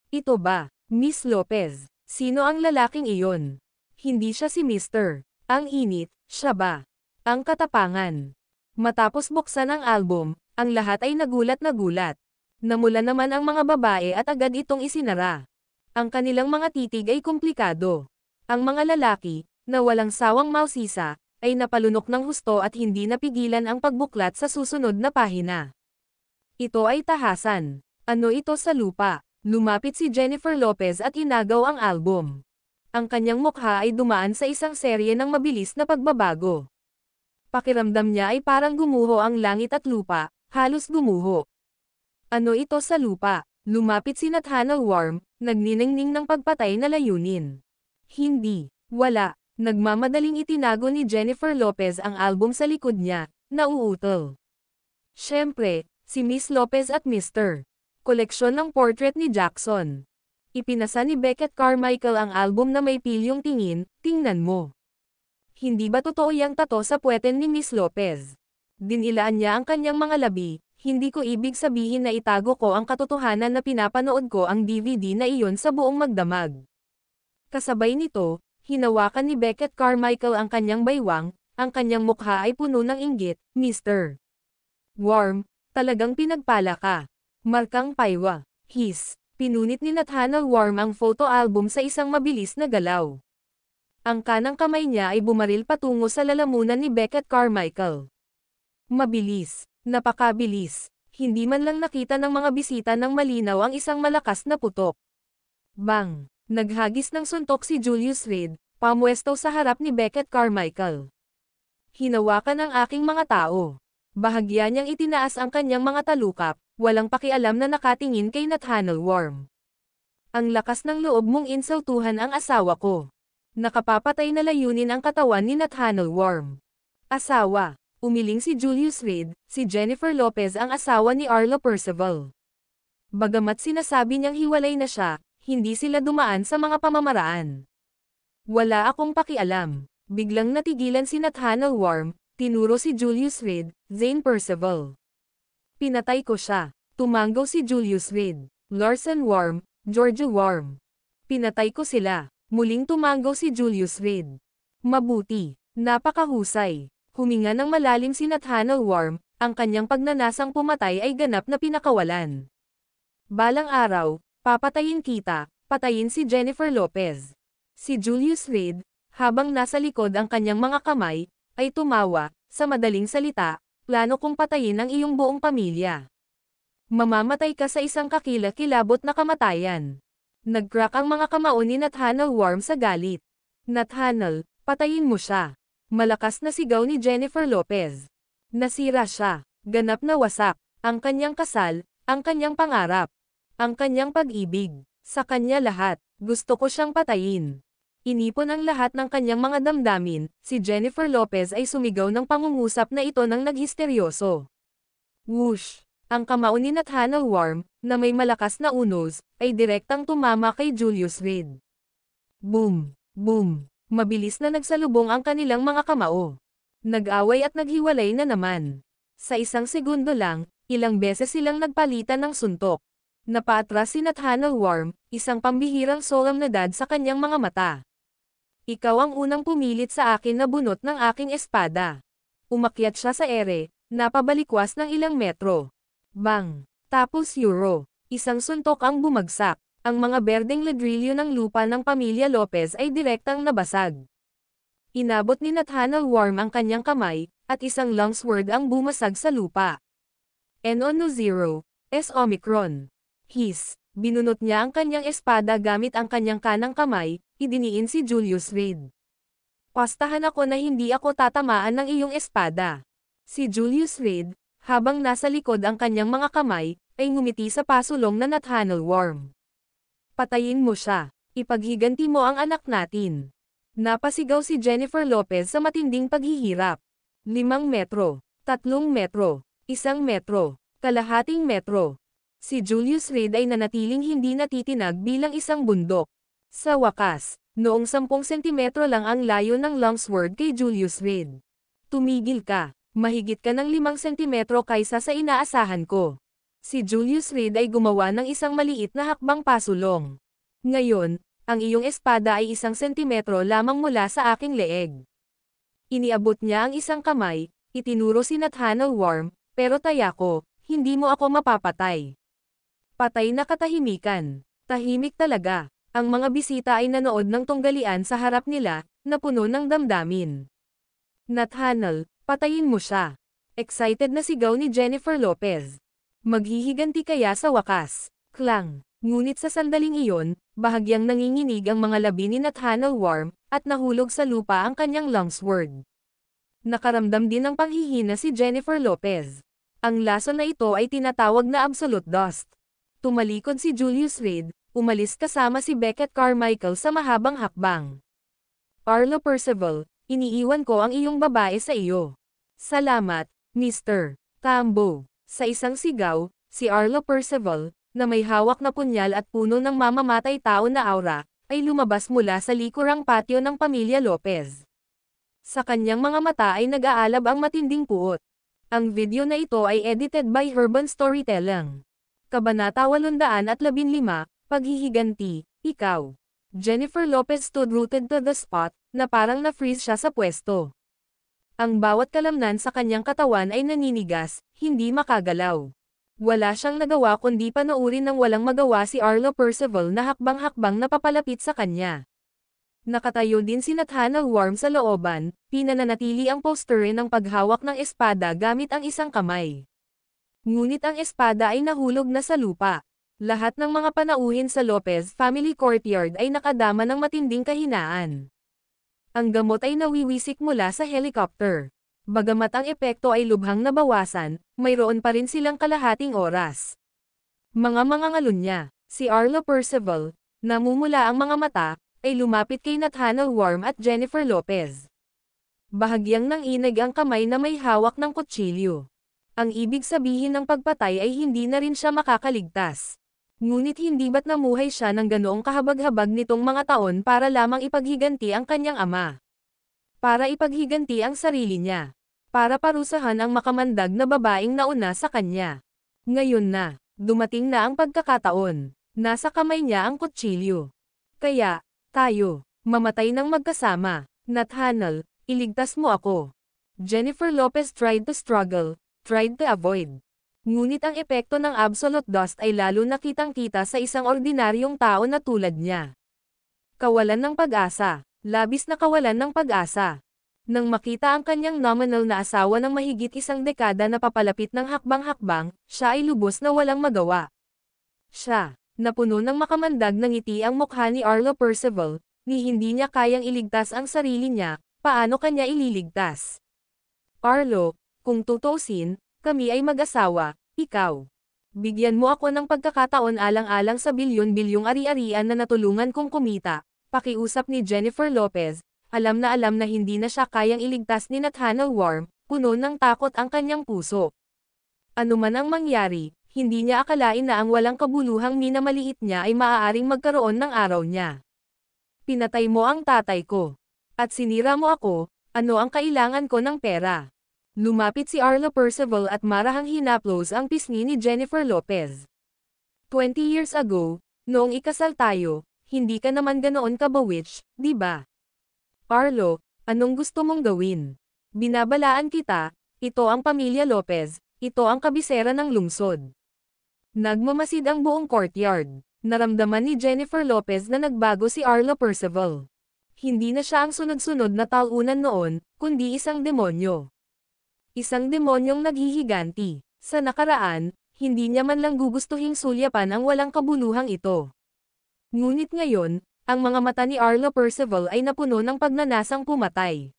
[SPEAKER 2] Ito ba, Miss Lopez? Sino ang lalaking iyon? Hindi siya si Mr. Ang init, siya ba? Ang katapangan. Matapos buksan ang album, ang lahat ay nagulat na gulat. Namula naman ang mga babae at agad itong isinara. Ang kanilang mga titig ay komplikado. Ang mga lalaki, na walang sawang mausisa, ay napalunok ng husto at hindi napigilan ang pagbuklat sa susunod na pahina. Ito ay tahasan. Ano ito sa lupa? Lumapit si Jennifer Lopez at inagaw ang album. Ang kanyang mukha ay dumaan sa isang serye ng mabilis na pagbabago. Pakiramdam niya ay parang gumuho ang langit at lupa, halos gumuho. Ano ito sa lupa? Lumapit si Nathaniel Worm, nagniningning ng pagpatay na layunin. Hindi, wala. Nagmamadaling itinago ni Jennifer Lopez ang album sa likod niya, nauutol. Siyempre, si Miss Lopez at Mr. Koleksyon ng portrait ni Jackson. Ipinasa ni Beckett Carmichael ang album na may pilyong tingin, tingnan mo. Hindi ba totoo yang tato sa puweten ni Miss Lopez? Dinilaan niya ang kanyang mga labi, hindi ko ibig sabihin na itago ko ang katotohanan na pinapanood ko ang DVD na iyon sa buong magdamag. Kasabay nito, hinawakan ni Beckett Carmichael ang kanyang baywang, ang kanyang mukha ay puno ng inggit, Mr. Worm, talagang pinagpala ka. Markang paywa. Pinunit ni Nathaniel Worm ang photo album sa isang mabilis na galaw. Ang kanang kamay niya ay bumaril patungo sa lalamunan ni Beckett Carmichael. Mabilis, napakabilis. Hindi man lang nakita ng mga bisita ng malinaw ang isang malakas na putok. Bang! Naghagis ng suntok si Julius Reed, pamwesto sa harap ni Beckett Carmichael. Hinawakan ang aking mga tao. Bahagya niyang itinaas ang kanyang mga talukap, walang pakialam na nakatingin kay Nathaniel Worm. Ang lakas ng loob mong insultuhan ang asawa ko. Nakapapatay na layunin ang katawan ni Nathaniel Worm. Asawa. Umiling si Julius Reed, si Jennifer Lopez ang asawa ni Arlo Percival. Bagamat sinasabi niyang hiwalay na siya, hindi sila dumaan sa mga pamamaraan. Wala akong pakialam. Biglang natigilan si Nathaniel Worm, tinuro si Julius Reed, Zane Percival. Pinatay ko siya. Tumanggaw si Julius Reed, Larson Worm, Georgia Worm. Pinatay ko sila. Muling tumanggaw si Julius Reed. Mabuti. Napakahusay. Huminga ng malalim si Nathaniel Worm, ang kanyang pagnanasang pumatay ay ganap na pinakawalan. Balang araw, papatayin kita, patayin si Jennifer Lopez. Si Julius Reed, habang nasa likod ang kanyang mga kamay, ay tumawa, sa madaling salita, plano kong patayin ang iyong buong pamilya. Mamamatay ka sa isang kakilakilabot na kamatayan. Nag-crack ang mga kamao ni Nathaniel Worm sa galit. Nathaniel, patayin mo siya. Malakas na sigaw ni Jennifer Lopez. Nasira siya. Ganap na wasak. Ang kanyang kasal, ang kanyang pangarap, ang kanyang pag-ibig. Sa kanya lahat, gusto ko siyang patayin. Inipon ang lahat ng kanyang mga damdamin, si Jennifer Lopez ay sumigaw ng pangungusap na ito nang naghisteryoso. Whoosh! Ang kamao ni Nathaniel Worm, na may malakas na unos, ay direktang tumama kay Julius Reed. Boom! Boom! Mabilis na nagsalubong ang kanilang mga kamao. Nag-away at naghiwalay na naman. Sa isang segundo lang, ilang beses silang nagpalitan ng suntok. Napaatras si Nathaniel Worm, isang pambihirang solemnidad sa kanyang mga mata. Ikaw ang unang pumilit sa akin na bunot ng aking espada. Umakyat siya sa ere, napabalikwas ng ilang metro. Bang! Tapos euro. Isang suntok ang bumagsak. Ang mga berdeng ladrilyo ng lupa ng pamilya Lopez ay direktang nabasag. Inabot ni Nathaniel Worm ang kanyang kamay, at isang longsword ang bumasag sa lupa. N-0, S Omicron. His. Binunot niya ang kanyang espada gamit ang kanyang kanang kamay, idiniin si Julius Reed. Pastahan ako na hindi ako tatamaan ng iyong espada. Si Julius Reed, habang nasa likod ang kanyang mga kamay, ay ngumiti sa pasulong na Nathaniel Worm. Patayin mo siya. Ipaghiganti mo ang anak natin. Napasigaw si Jennifer Lopez sa matinding paghihirap. 5 metro, 3 metro, 1 metro, kalahating metro. Si Julius Reed ay nanatiling hindi natitinag bilang isang bundok. Sa wakas, noong 10 sentimetro lang ang layo ng longsword kay Julius Reed. Tumigil ka. Mahigit ka ng 5 sentimetro kaysa sa inaasahan ko. Si Julius Reed ay gumawa ng isang maliit na hakbang pasulong. Ngayon, ang iyong espada ay 1 sentimetro lamang mula sa aking leeg. Iniabot niya ang isang kamay, itinuro si Nathaniel Worm, pero taya ko, hindi mo ako mapapatay. Patay na katahimikan. Tahimik talaga. Ang mga bisita ay nanood ng tunggalian sa harap nila, na puno ng damdamin. Nathaniel, patayin mo siya. Excited na sigaw ni Jennifer Lopez. Maghihiganti kaya sa wakas. Klang. Ngunit sa sandaling iyon, bahagyang nanginginig ang mga labi ni Nathaniel Worm, at nahulog sa lupa ang kanyang longsword. Nakaramdam din ng panghihina si Jennifer Lopez. Ang lason na ito ay tinatawag na absolute dust. Tumalikod si Julius Reed, umalis kasama si Beckett Carmichael sa mahabang hakbang. Arlo Percival, iniiwan ko ang iyong babae sa iyo. Salamat, Mr. Tambo. Sa isang sigaw, si Arlo Percival, na may hawak na punyal at puno ng mamamatay tao na aura, ay lumabas mula sa likurang patio ng pamilya Lopez. Sa kanyang mga mata ay nag-aalab ang matinding puot. Ang video na ito ay edited by Urban Storytelling. Kabanata 815, Paghihiganti, Ikaw. Jennifer Lopez stood rooted to the spot, na parang na-freeze siya sa pwesto. Ang bawat kalamnan sa kanyang katawan ay naninigas, hindi makagalaw. Wala siyang nagawa kundi panoorin ng walang magawa si Arlo Percival na hakbang-hakbang na papalapit sa kanya. Nakatayo din si Nathaniel Worm sa looban, pinananatili ang posture ng paghawak ng espada gamit ang isang kamay. Ngunit ang espada ay nahulog na sa lupa. Lahat ng mga panauhin sa Lopez family courtyard ay nakadama ng matinding kahinaan. Ang gamot ay nawiwisik mula sa helicopter. Bagamat ang epekto ay lubhang nabawasan, mayroon pa rin silang kalahating oras. Mga ngalun si Arlo Percival, namumula ang mga mata, ay lumapit kay Nathaniel Worm at Jennifer Lopez. Bahagyang nanginig ang kamay na may hawak ng kutsilyo. Ang ibig sabihin ng pagpatay ay hindi na rin siya makakaligtas. Ngunit hindi ba't namuhay siya ng ganoong kahabag-habag nitong mga taon para lamang ipaghiganti ang kanyang ama? Para ipaghiganti ang sarili niya. Para parusahan ang makamandag na babaeng nauna sa kanya. Ngayon na, dumating na ang pagkakataon. Nasa kamay niya ang kutsilyo. Kaya, tayo, mamatay ng magkasama. Nathaniel, iligtas mo ako. Jennifer Lopez tried to struggle, tried to avoid. Ngunit ang epekto ng absolute dust ay lalo na kitang-kita sa isang ordinaryong tao na tulad niya. Kawalan ng pag-asa, labis na kawalan ng pag-asa. Nang makita ang kanyang nominal na asawa ng mahigit isang dekada na papalapit ng hakbang-hakbang, siya ay lubos na walang magawa. Siya, napuno ng makamandag na ngiti ang mukha ni Arlo Percival, ni hindi niya kayang iligtas ang sarili niya, paano kanya ililigtas? Arlo, kung tutusin, kami ay mag-asawa, ikaw. Bigyan mo ako ng pagkakataon alang-alang sa bilyon-bilyong ari-arian na natulungan kong kumita, pakiusap ni Jennifer Lopez. Alam na hindi na siya kayang iligtas ni Nathaniel Worm, puno ng takot ang kanyang puso. Ano man ang mangyari, hindi niya akalain na ang walang kabuluhang minamaliit niya ay maaaring magkaroon ng araw niya. Pinatay mo ang tatay ko. At sinira mo ako, ano ang kailangan ko ng pera? Lumapit si Arlo Percival at marahang hinaplos ang pisngi ni Jennifer Lopez. 20 years ago, noong ikasal tayo, hindi ka naman ganoon kabawitch, di ba? Arlo, anong gusto mong gawin? Binabalaan kita, ito ang pamilya Lopez, ito ang kabisera ng lungsod. Nagmamasid ang buong courtyard. Naramdaman ni Jennifer Lopez na nagbago si Arlo Percival. Hindi na siya ang sunod-sunod na talunan noon, kundi isang demonyo. Isang demonyong naghihiganti. Sa nakaraan, hindi niya man lang gugustuhing sulyapan ang walang kabuluhang ito. Ngunit ngayon, ang mga mata ni Arlo Percival ay napuno ng pagnanasang pumatay.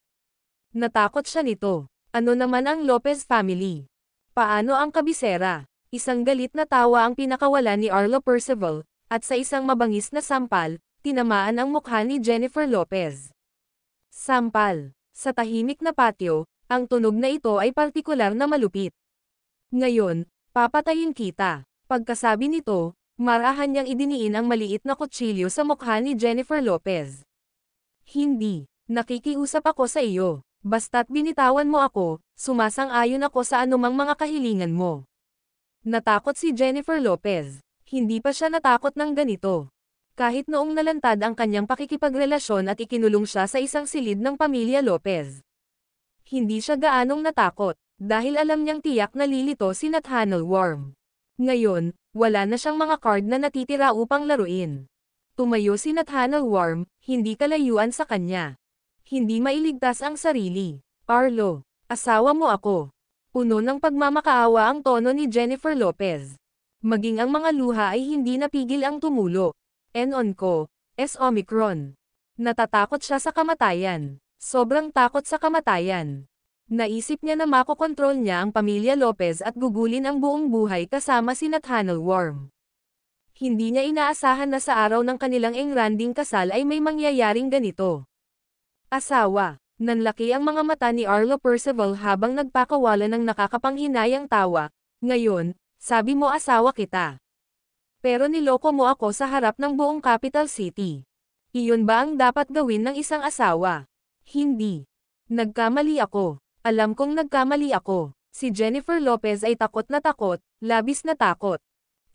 [SPEAKER 2] Natakot siya nito. Ano naman ang Lopez family? Paano ang kabisera? Isang galit na tawa ang pinakawalan ni Arlo Percival, at sa isang mabangis na sampal, tinamaan ang mukha ni Jennifer Lopez. Sampal. Sa tahimik na patio, ang tunog na ito ay partikular na malupit. Ngayon, papatayin kita. Pagkasabi nito, marahan niyang idiniin ang maliit na kutsilyo sa mukha ni Jennifer Lopez. Hindi, nakikiusap ako sa iyo. Basta't binitawan mo ako, sumasang-ayon ako sa anumang mga kahilingan mo. Natakot si Jennifer Lopez. Hindi pa siya natakot ng ganito. Kahit noong nalantad ang kanyang pakikipagrelasyon at ikinulong siya sa isang silid ng pamilya Lopez. Hindi siya gaanong natakot, dahil alam niyang tiyak na lilito si Nathaniel Worm. Ngayon, wala na siyang mga card na natitira upang laruin. Tumayo si Nathaniel Worm, hindi kalayuan sa kanya. Hindi mailigtas ang sarili. Arlo, asawa mo ako. Puno ng pagmamakaawa ang tono ni Jennifer Lopez. Maging ang mga luha ay hindi napigil ang tumulo. Enon ko, Omicron. Natatakot siya sa kamatayan. Sobrang takot sa kamatayan. Naisip niya na makokontrol niya ang pamilya Lopez at gugulin ang buong buhay kasama si Nathaniel Worm. Hindi niya inaasahan na sa araw ng kanilang engranding kasal ay may mangyayaring ganito. Asawa. Nanlaki ang mga mata ni Arlo Percival habang nagpakawala ng nakakapanghinayang tawa. Ngayon, sabi mo asawa kita. Pero niloko mo ako sa harap ng buong capital city. Iyon ba ang dapat gawin ng isang asawa? Hindi. Nagkamali ako. Alam kong nagkamali ako. Si Jennifer Lopez ay takot na takot, labis na takot.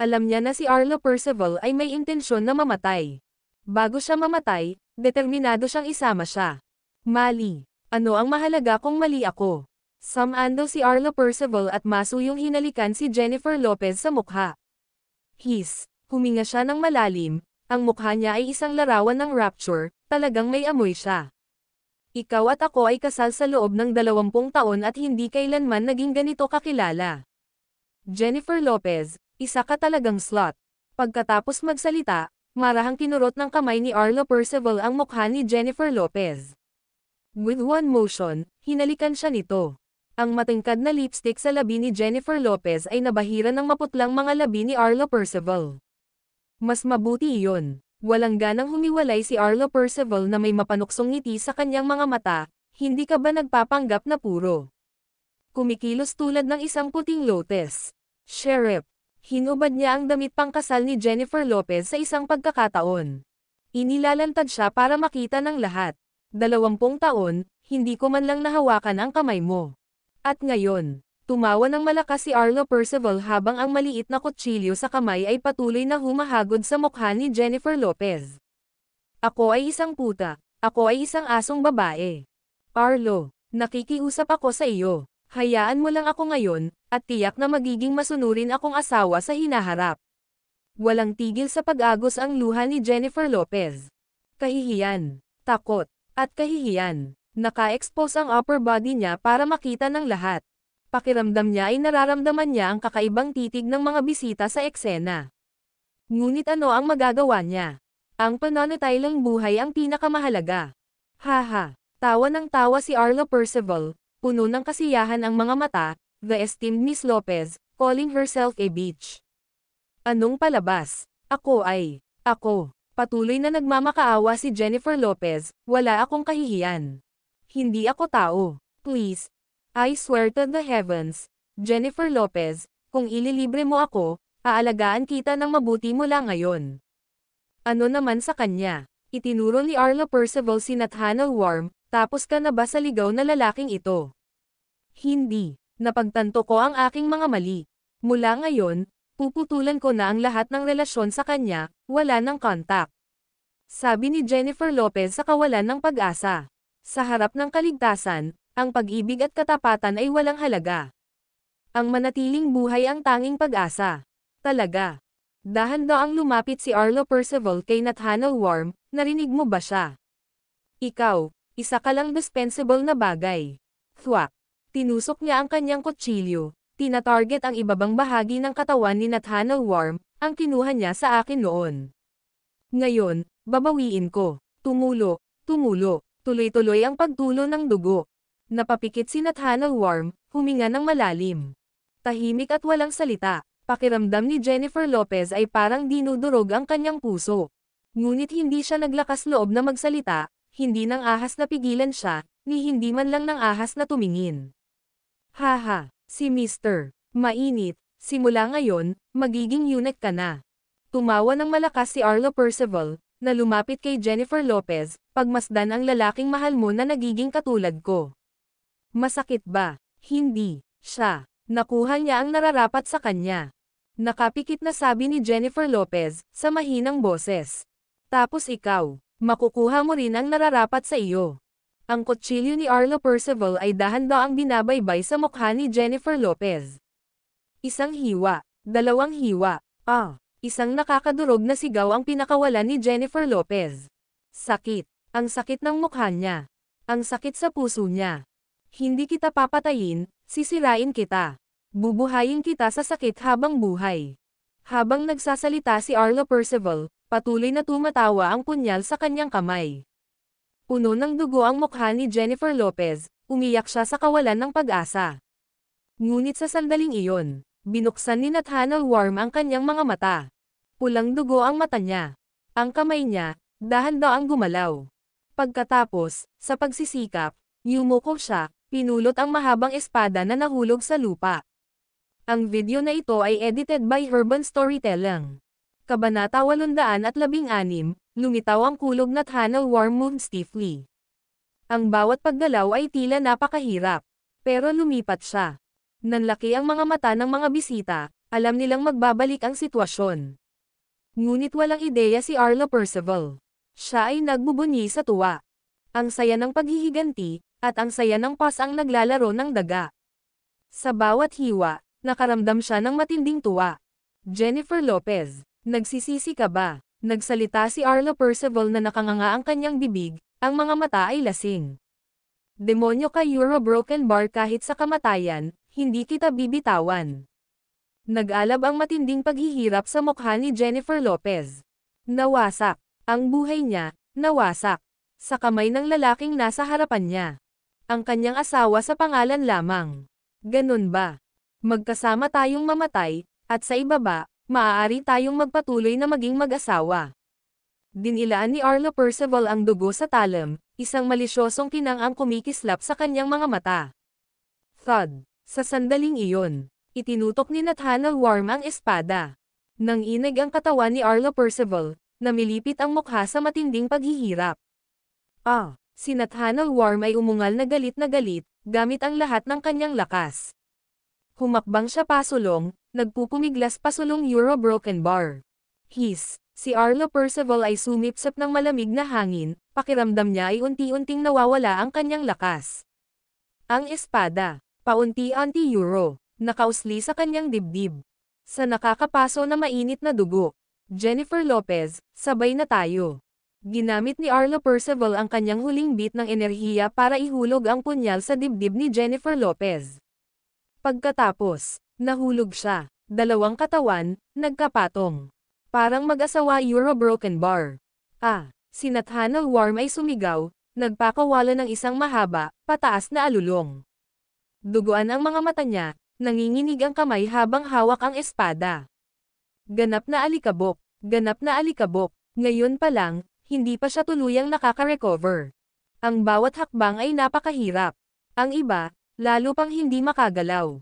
[SPEAKER 2] Alam niya na si Arlo Percival ay may intensyon na mamatay. Bago siya mamatay, determinado siyang isama siya. Mali. Ano ang mahalaga kung mali ako? Samando si Arlo Percival at masuyong hinalikan si Jennifer Lopez sa mukha. Huminga siya ng malalim, ang mukha niya ay isang larawan ng rapture, talagang may amoy siya. Ikaw at ako ay kasal sa loob ng 20 taon at hindi kailanman naging ganito kakilala. Jennifer Lopez, isa ka talagang slut. Pagkatapos magsalita, marahang kinurot ng kamay ni Arlo Percival ang mukha ni Jennifer Lopez. With one motion, hinalikan siya nito. Ang matingkad na lipstick sa labi ni Jennifer Lopez ay nabahira ng maputlang mga labi ni Arlo Percival. Mas mabuti iyon. Walang ganang humiwalay si Arlo Percival na may mapanuksong ngiti sa kanyang mga mata, hindi ka ba nagpapanggap na puro? Kumikilos tulad ng isang puting lotus. Sheriff. Hinubad niya ang damit pangkasal ni Jennifer Lopez sa isang pagkakataon. Inilalantad siya para makita ng lahat. 20 taon, hindi ko man lang nahawakan ang kamay mo. At ngayon, tumawa ng malakas si Arlo Percival habang ang maliit na kutsilyo sa kamay ay patuloy na humahagod sa mukha ni Jennifer Lopez. Ako ay isang puta. Ako ay isang asong babae. Arlo, nakikiusap ako sa iyo. Hayaan mo lang ako ngayon, at tiyak na magiging masunurin akong asawa sa hinaharap. Walang tigil sa pag-agos ang luha ni Jennifer Lopez. Kahihiyan, takot, at kahihiyan. Naka-expose ang upper body niya para makita ng lahat. Pakiramdam niya ay nararamdaman niya ang kakaibang titig ng mga bisita sa eksena. Ngunit ano ang magagawa niya? Ang pananatiling buhay ang pinakamahalaga. Haha, tawa ng tawa si Arlo Percival. Puno ng kasiyahan ang mga mata, the esteemed Miss Lopez, calling herself a bitch. Anong palabas? Ako. Patuloy na nagmamakaawa si Jennifer Lopez, wala akong kahihiyan. Hindi ako tao. Please. I swear to the heavens, Jennifer Lopez, kung ililibre mo ako, aalagaan kita ng mabuti mula ngayon. Ano naman sa kanya? Itinuro ni Arlo Percival si Nathaniel Worm. Tapos ka na ba sa ligaw na lalaking ito? Hindi. Napagtanto ko ang aking mga mali. Mula ngayon, puputulan ko na ang lahat ng relasyon sa kanya, wala ng kontak. Sabi ni Jennifer Lopez sa kawalan ng pag-asa. Sa harap ng kaligtasan, ang pag-ibig at katapatan ay walang halaga. Ang manatiling buhay ang tanging pag-asa. Talaga. Dahan-daang lumapit si Arlo Percival kay Nathaniel Worm, narinig mo ba siya? Ikaw. Isa ka lang dispensable na bagay. Thwak. Tinusok niya ang kanyang kutsilyo. Tina-target ang ibabang bahagi ng katawan ni Nathaniel Worm, ang kinuha niya sa akin noon. Ngayon, babawiin ko. Tumulo. Tuloy-tuloy ang pagtulo ng dugo. Napapikit si Nathaniel Worm, huminga ng malalim. Tahimik at walang salita. Pakiramdam ni Jennifer Lopez ay parang dinudurog ang kanyang puso. Ngunit hindi siya naglakas loob na magsalita. Hindi ng ahas na pigilan siya, ni hindi man lang ng ahas na tumingin. Haha, si Mr. Mainit, simula ngayon, magiging eunuch ka na. Tumawa ng malakas si Arlo Percival, na lumapit kay Jennifer Lopez, pagmasdan ang lalaking mahal mo na nagiging katulad ko. Masakit ba? Hindi. Siya. Nakuha niya ang nararapat sa kanya. Nakapikit na sabi ni Jennifer Lopez, sa mahinang boses. Tapos ikaw. Makukuha mo rin ang nararapat sa iyo. Ang kutsilyo ni Arlo Percival ay dahan-daang binabaybay sa mukha ni Jennifer Lopez. Isang hiwa, dalawang hiwa, isang nakakadurog na sigaw ang pinakawalan ni Jennifer Lopez. Sakit, ang sakit ng mukha niya. Ang sakit sa puso niya. Hindi kita papatayin, sisirain kita. Bubuhayin kita sa sakit habang buhay. Habang nagsasalita si Arlo Percival, patuloy na tumatawa ang punyal sa kanyang kamay. Puno ng dugo ang mukha ni Jennifer Lopez, umiyak siya sa kawalan ng pag-asa. Ngunit sa sandaling iyon, binuksan ni Nathaniel Worm ang kanyang mga mata. Pulang dugo ang mata niya. Ang kamay niya, dahan-daang gumalaw. Pagkatapos, sa pagsisikap, yumuko siya, pinulot ang mahabang espada na nahulog sa lupa. Ang video na ito ay edited by Urban Storytelling. Kabanata 816, lumitaw ang kulog Nathaniel Worm moved stiffly. Ang bawat paggalaw ay tila napakahirap. Pero lumipat siya. Nanlaki ang mga mata ng mga bisita, alam nilang magbabalik ang sitwasyon. Ngunit walang ideya si Arlo Percival. Siya ay nagbubunyi sa tuwa. Ang saya ng paghihiganti, at ang saya ng pas ang naglalaro ng daga. Sa bawat hiwa, nakaramdam siya ng matinding tuwa. Jennifer Lopez. Nagsisisi ka ba? Nagsalita si Arlo Percival na nakanganga ang kanyang bibig, ang mga mata ay lasing. Demonyo ka Euro broken bar kahit sa kamatayan, hindi kita bibitawan. Nag-alab ang matinding paghihirap sa mukha ni Jennifer Lopez. Nawasak. Ang buhay niya, nawasak. Sa kamay ng lalaking nasa harapan niya. Ang kanyang asawa sa pangalan lamang. Ganun ba? Magkasama tayong mamatay, at sa ibaba, maaari tayong magpatuloy na maging mag-asawa. Dinilaan ni Arlo Percival ang dugo sa talam, isang malisyosong kinang ang kumikislap sa kanyang mga mata. Thud. Sa sandaling iyon, itinutok ni Nathaniel Worm ang espada. Nang inig ang katawan ni Arlo Percival, namilipit ang mukha sa matinding paghihirap. Si Nathaniel Worm ay umungal na galit, gamit ang lahat ng kanyang lakas. Humakbang siya pasulong, nagpupumiglas pasulong Euro Broken Bar. Si Arlo Percival ay sumipsip ng malamig na hangin, pakiramdam niya ay unti-unting nawawala ang kanyang lakas. Ang espada, paunti-unti nakausli sa kanyang dibdib. Sa nakakapaso na mainit na dugo, Jennifer Lopez, sabay na tayo. Ginamit ni Arlo Percival ang kanyang huling bit ng enerhiya para ihulog ang punyal sa dibdib ni Jennifer Lopez. Pagkatapos, nahulog siya, dalawang katawan, nagkapatong. Parang mag-asawa Euro Broken Bar. Si Nathaniel Worm ay sumigaw, nagpakawala ng isang mahaba, pataas na alulong. Duguan ang mga mata niya, nanginginig ang kamay habang hawak ang espada. Ganap na alikabok, ngayon pa lang, hindi pa siya tuluyang nakaka-recover. Ang bawat hakbang ay napakahirap. Ang iba, lalo pang hindi makagalaw.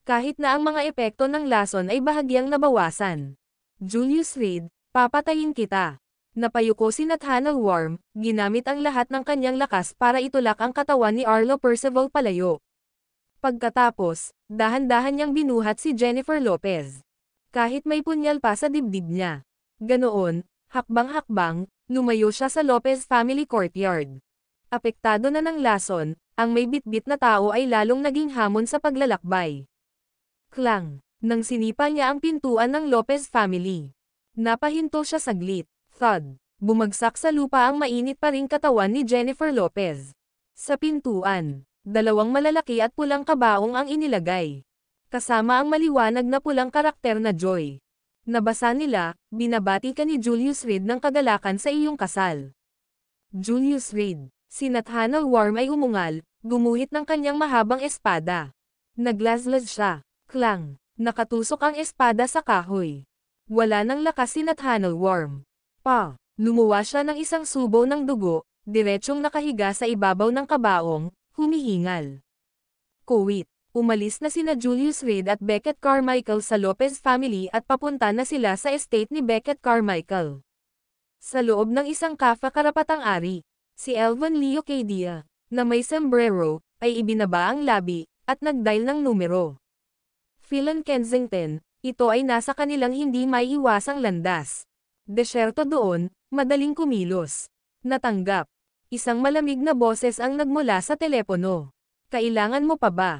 [SPEAKER 2] Kahit na ang mga epekto ng lason ay bahagyang nabawasan. Julius Reed, papatayin kita. Napayuko si Nathaniel Worm, ginamit ang lahat ng kanyang lakas para itulak ang katawan ni Arlo Percival palayo. Pagkatapos, dahan-dahan niyang binuhat si Jennifer Lopez. Kahit may punyal pa sa dibdib niya. Ganoon, hakbang-hakbang, lumayo siya sa Lopez family courtyard. Apektado na ng lason, ang may bitbit na tao ay lalong naging hamon sa paglalakbay. Klang! Nang sinipa niya ang pintuan ng Lopez family. Napahinto siya saglit. Thud! Bumagsak sa lupa ang mainit pa ring katawan ni Jennifer Lopez. Sa pintuan, dalawang malalaki at pulang kabaong ang inilagay. Kasama ang maliwanag na pulang karakter na Joy. Nabasa nila, binabati ka ni Julius Reed ng kagalakan sa iyong kasal. Julius Reed. Si Nathaniel Worm ay umungal, gumuhit ng kanyang mahabang espada. Naglazlaz siya. Klang! Nakatusok ang espada sa kahoy. Wala nang lakas si Nathaniel Worm. Lumuwa siya ng isang subo ng dugo, diretsyong nakahiga sa ibabaw ng kabaong, humihingal. Kuwit. Umalis na sina Julius Reed at Beckett Carmichael sa Lopez family at papunta na sila sa estate ni Beckett Carmichael. Sa loob ng isang kafa karapatang-ari, si Elvin Leo Cadia, na may sombrero, ay ibinaba ang labi, at nag-dial ng numero. Philan Kensington, ito ay nasa kanilang hindi maiiwasang landas. Desyerto doon, madaling kumilos. Natanggap. Isang malamig na boses ang nagmula sa telepono. Kailangan mo pa ba?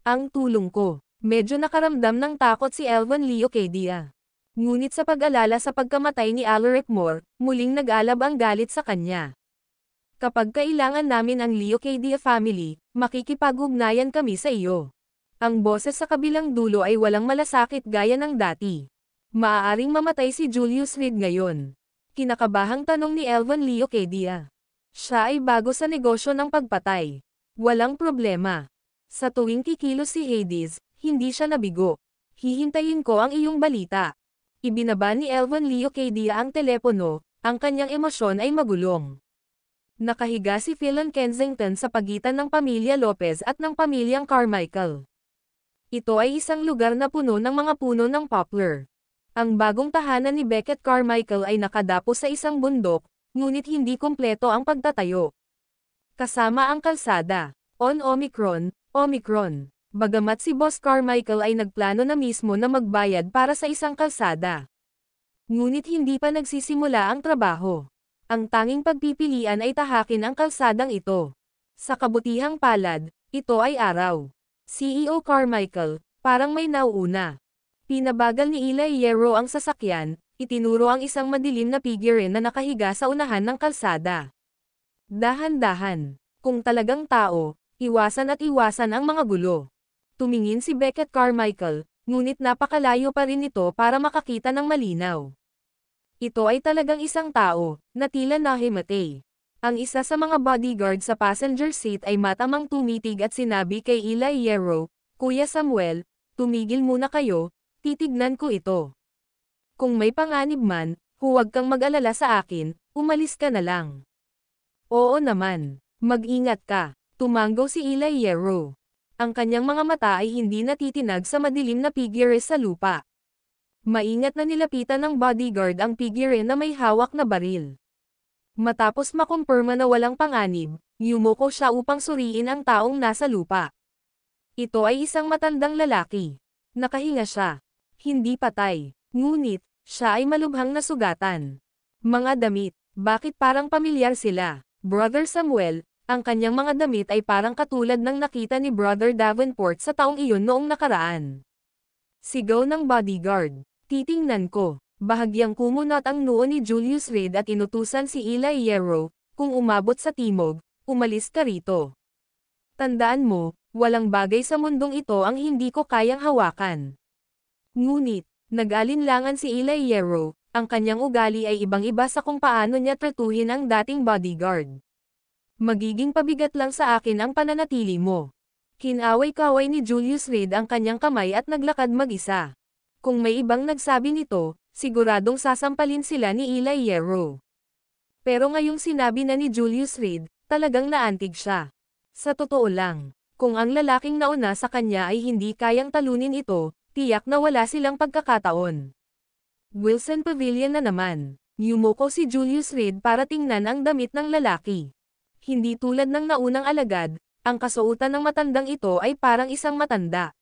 [SPEAKER 2] Ang tulong ko. Medyo nakaramdam ng takot si Elvin Leo Cadia. Ngunit sa pag-alala sa pagkamatay ni Alaric Moore, muling nag-alab ang galit sa kanya. Kapag kailangan namin ang Leo Cadia family, makikipag-ugnayan kami sa iyo. Ang boses sa kabilang dulo ay walang malasakit gaya ng dati. Maaaring mamatay si Julius Reed ngayon. Kinakabahang tanong ni Elvin Leo Cadia. Siya ay bago sa negosyo ng pagpatay. Walang problema. Sa tuwing kikilos si Hades, hindi siya nabigo. Hihintayin ko ang iyong balita. Ibinaba ni Elvin Leo Cadia ang telepono, ang kanyang emosyon ay magulong. Nakahiga si Philan Kensington sa pagitan ng pamilya Lopez at ng pamilyang Carmichael. Ito ay isang lugar na puno ng mga puno ng poplar. Ang bagong tahanan ni Beckett Carmichael ay nakadapo sa isang bundok, ngunit hindi kumpleto ang pagtatayo. Kasama ang kalsada. Omicron. Bagamat si Boss Carmichael ay nagplano na mismo na magbayad para sa isang kalsada. Ngunit hindi pa nagsisimula ang trabaho. Ang tanging pagpipilian ay tahakin ang kalsadang ito. Sa kabutihang palad, ito ay araw. CEO Carmichael, parang may nauuna. Pinabagal ni Eli Hierro ang sasakyan, itinuro ang isang madilim na figure na nakahiga sa unahan ng kalsada. Dahan-dahan. Kung talagang tao, iwasan ang mga gulo. Tumingin si Beckett Carmichael, ngunit napakalayo pa rin ito para makakita ng malinaw. Ito ay talagang isang tao, na tila nahimatay. Ang isa sa mga bodyguard sa passenger seat ay matamang tumitig at sinabi kay Eli Hierro, "Kuya Samuel, tumigil muna kayo, titignan ko ito. Kung may panganib man, huwag kang mag-alala sa akin, umalis ka na lang." "Oo naman, mag-ingat ka," tumanggaw si Eli Hierro. Ang kanyang mga mata ay hindi natitinag sa madilim na figure sa lupa. Maingat na nilapitan ng bodyguard ang figure na may hawak na baril. Matapos makumpirma na walang panganib, yumuko siya upang suriin ang taong nasa lupa. Ito ay isang matandang lalaki. Nakahinga siya. Hindi patay. Ngunit, siya ay malubhang nasugatan. Mga damit, bakit parang pamilyar sila? Brother Samuel, ang kanyang mga damit ay parang katulad ng nakita ni Brother Davenport sa taong iyon noong nakaraan. Sigaw ng bodyguard. Titingnan ko. Bahagyang kumunot ang noo ni Julius Reed at inutusan si Eli Hierro, "Kung umabot sa timog, umalis ka rito. Tandaan mo, walang bagay sa mundong ito ang hindi ko kayang hawakan." Ngunit, nag-alinlangan si Eli Hierro, ang kanyang ugali ay ibang-iba sa kung paano niya tratuhin ang dating bodyguard. "Magiging pabigat lang sa akin ang pananatili mo." Kinaway-kaway ni Julius Reed ang kanyang kamay at naglakad mag-isa. Kung may ibang nagsabi nito, siguradong sasampalin sila ni Eli Hierro. Pero ngayong sinabi na ni Julius Reed, talagang naantig siya. Sa totoo lang, kung ang lalaking nauna sa kanya ay hindi kayang talunin ito, tiyak na wala silang pagkakataon. Wilson Pavilion na naman. Yumuko si Julius Reed para tingnan ang damit ng lalaki. Hindi tulad ng naunang alagad, ang kasuotan ng matandang ito ay parang isang matanda.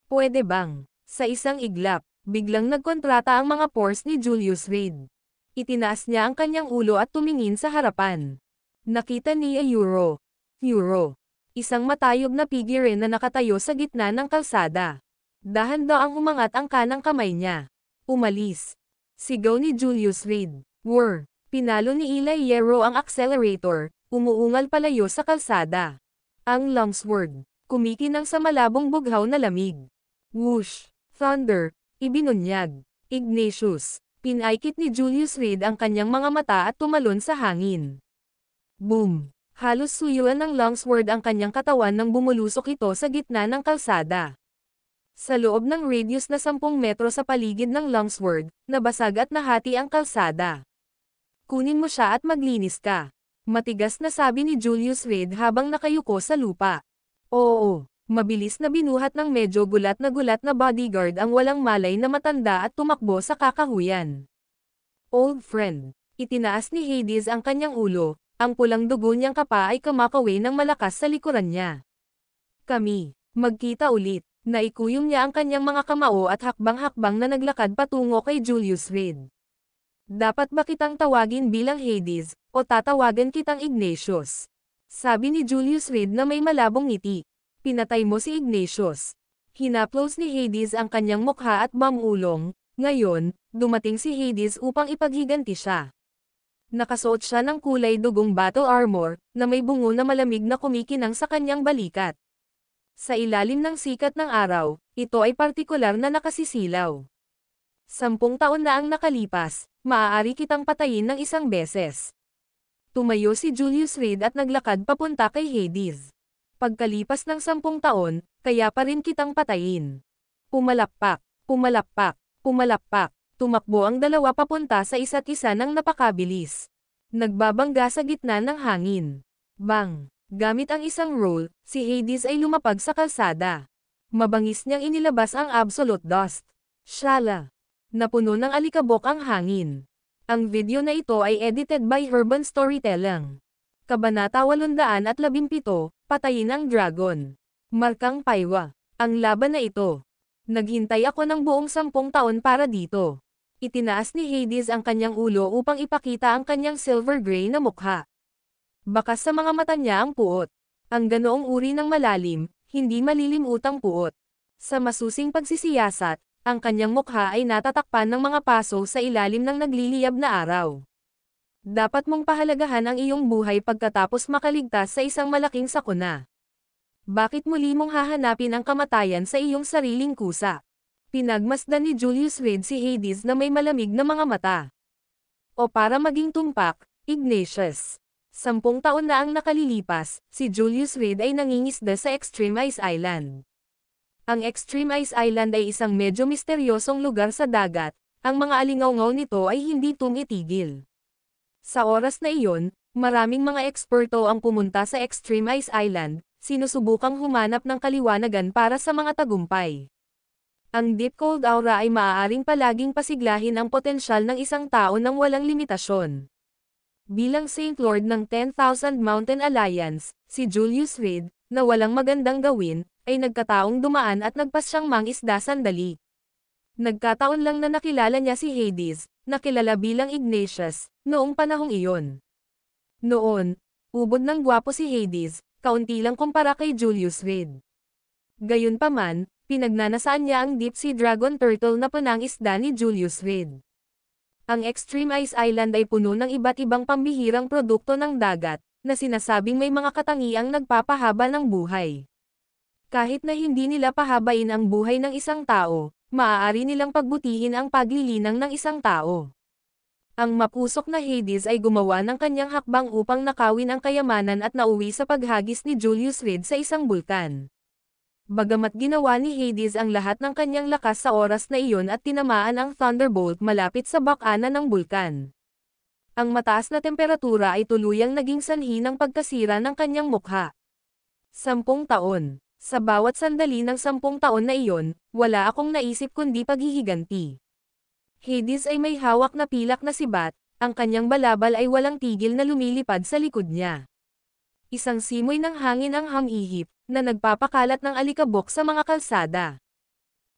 [SPEAKER 2] Pwede bang, sa isang iglap, biglang nagkontrata ang mga pores ni Julius Reed. Itinaas niya ang kanyang ulo at tumingin sa harapan. Nakita niya Hierro. Isang matayog na figure na nakatayo sa gitna ng kalsada. Dahan-daang umangat ang kanang kamay niya. "Umalis!" Sigaw ni Julius Reed. Pinalo ni Eli Hierro ang accelerator, umuungal palayo sa kalsada. Ang longsword, kumikinang sa malabong bughaw na lamig. Whoosh! Thunder! Ibinunyag. Ignatius. Pinaikit ni Julius Reed ang kanyang mga mata at tumalon sa hangin. Boom! Halos suyuan ng longsword ang kanyang katawan nang bumulusok ito sa gitna ng kalsada. Sa loob ng radius na 10 metro sa paligid ng longsword, nabasag at nahati ang kalsada. "Kunin mo siya at maglinis ka," matigas na sabi ni Julius Reed habang nakayuko sa lupa. "Oo." Mabilis na binuhat ng medyo gulat na bodyguard ang walang malay na matanda at tumakbo sa kakahuyan. "Old friend." Itinaas ni Hades ang kanyang ulo, ang pulang dugo niyang kapa ay kumakaway ng malakas sa likuran niya. "Kami, magkita ulit." Naikuyom niya ang kanyang mga kamao at hakbang-hakbang na naglakad patungo kay Julius Reed. "Dapat ba kitang tawagin bilang Hades, o tatawagan kitang Ignatius?" Sabi ni Julius Reed na may malabong ngiti. "Pinatay mo si Ignatius." Hinaplos ni Hades ang kanyang mukha at mamulong. Ngayon, dumating si Hades upang ipaghiganti siya. Nakasuot siya ng kulay dugong battle armor, na may bungo na malamig na kumikinang sa kanyang balikat. Sa ilalim ng sikat ng araw, ito ay partikular na nakasisilaw. 10 taon na ang nakalipas, maaari kitang patayin ng isang beses. Tumayo si Julius Reed at naglakad papunta kay Hades. "Pagkalipas ng 10 taon, kaya pa rin kitang patayin." Pumalakpak, pumalakpak, pumalakpak. Tumakbo ang dalawa papunta sa isa't isa ng napakabilis. Nagbabangga sa gitna ng hangin. Bang! Gamit ang isang roll, si Hades ay lumapag sa kalsada. Mabangis niyang inilabas ang absolute dust. Shala! Napuno ng alikabok ang hangin. Ang video na ito ay edited by Urban Storytelling. Kabanata 817, Patayin ang Dragon. Markang Paywa. Ang laban na ito. Naghintay ako ng buong 10 taon para dito. Itinaas ni Hades ang kanyang ulo upang ipakita ang kanyang silver gray na mukha. Bakas sa mga mata niya ang puot. Ang ganoong uri ng malalim, hindi malilimutang puot. Sa masusing pagsisiyasat, ang kanyang mukha ay natatakpan ng mga paso sa ilalim ng nagliliyab na araw. Dapat mong pahalagahan ang iyong buhay pagkatapos makaligtas sa isang malaking sakuna. Bakit muli mong hahanapin ang kamatayan sa iyong sariling kusa? Pinagmasdan ni Julius Reed si Hades na may malamig na mga mata. "O para maging tumpak, Ignatius," 10 taon na ang nakalilipas, si Julius Reed ay nangingisda sa Extreme Ice Island. Ang Extreme Ice Island ay isang medyo misteryosong lugar sa dagat, ang mga alingawngaw nito ay hindi tumitigil. Sa oras na iyon, maraming mga eksperto ang pumunta sa Extreme Ice Island, sinusubukang humanap ng kaliwanagan para sa mga tagumpay. Ang deep cold aura ay maaaring palaging pasiglahin ang potensyal ng isang tao nang walang limitasyon. Bilang Saint Lord ng 10,000 Mountain Alliance, si Julius Reed, na walang magandang gawin, ay nagkataong dumaan at nagpasyang mangisda sandali. Nagkataon lang na nakilala niya si Hades, na kilala bilang Ignatius, noong panahong iyon. Noon, ubod ng gwapo si Hades, kaunti lang kumpara kay Julius Reed. Gayunpaman, pinagnanasaan niya ang deep sea dragon turtle na panangisda ni Julius Reed. Ang Extreme Ice Island ay puno ng iba't ibang pambihirang produkto ng dagat, na sinasabing may mga katangiang nagpapahaba ng buhay. Kahit na hindi nila pahabain ang buhay ng isang tao, maaari nilang pagbutihin ang paglilinang ng isang tao. Ang mapusok na Hades ay gumawa ng kanyang hakbang upang nakawin ang kayamanan at nauwi sa paghagis ni Julius Reed sa isang bulkan. Bagamat ginawa ni Hades ang lahat ng kanyang lakas sa oras na iyon at tinamaan ang Thunderbolt malapit sa bakana ng bulkan. Ang mataas na temperatura ay tuluyang naging sanhi ng pagkasira ng kanyang mukha. 10 taon. Sa bawat sandali ng 10 taon na iyon, wala akong naisip kundi paghihiganti. Hades ay may hawak na pilak na sibat, ang kanyang balabal ay walang tigil na lumilipad sa likod niya. Isang simoy ng hangin ang hamihip, na nagpapakalat ng alikabok sa mga kalsada.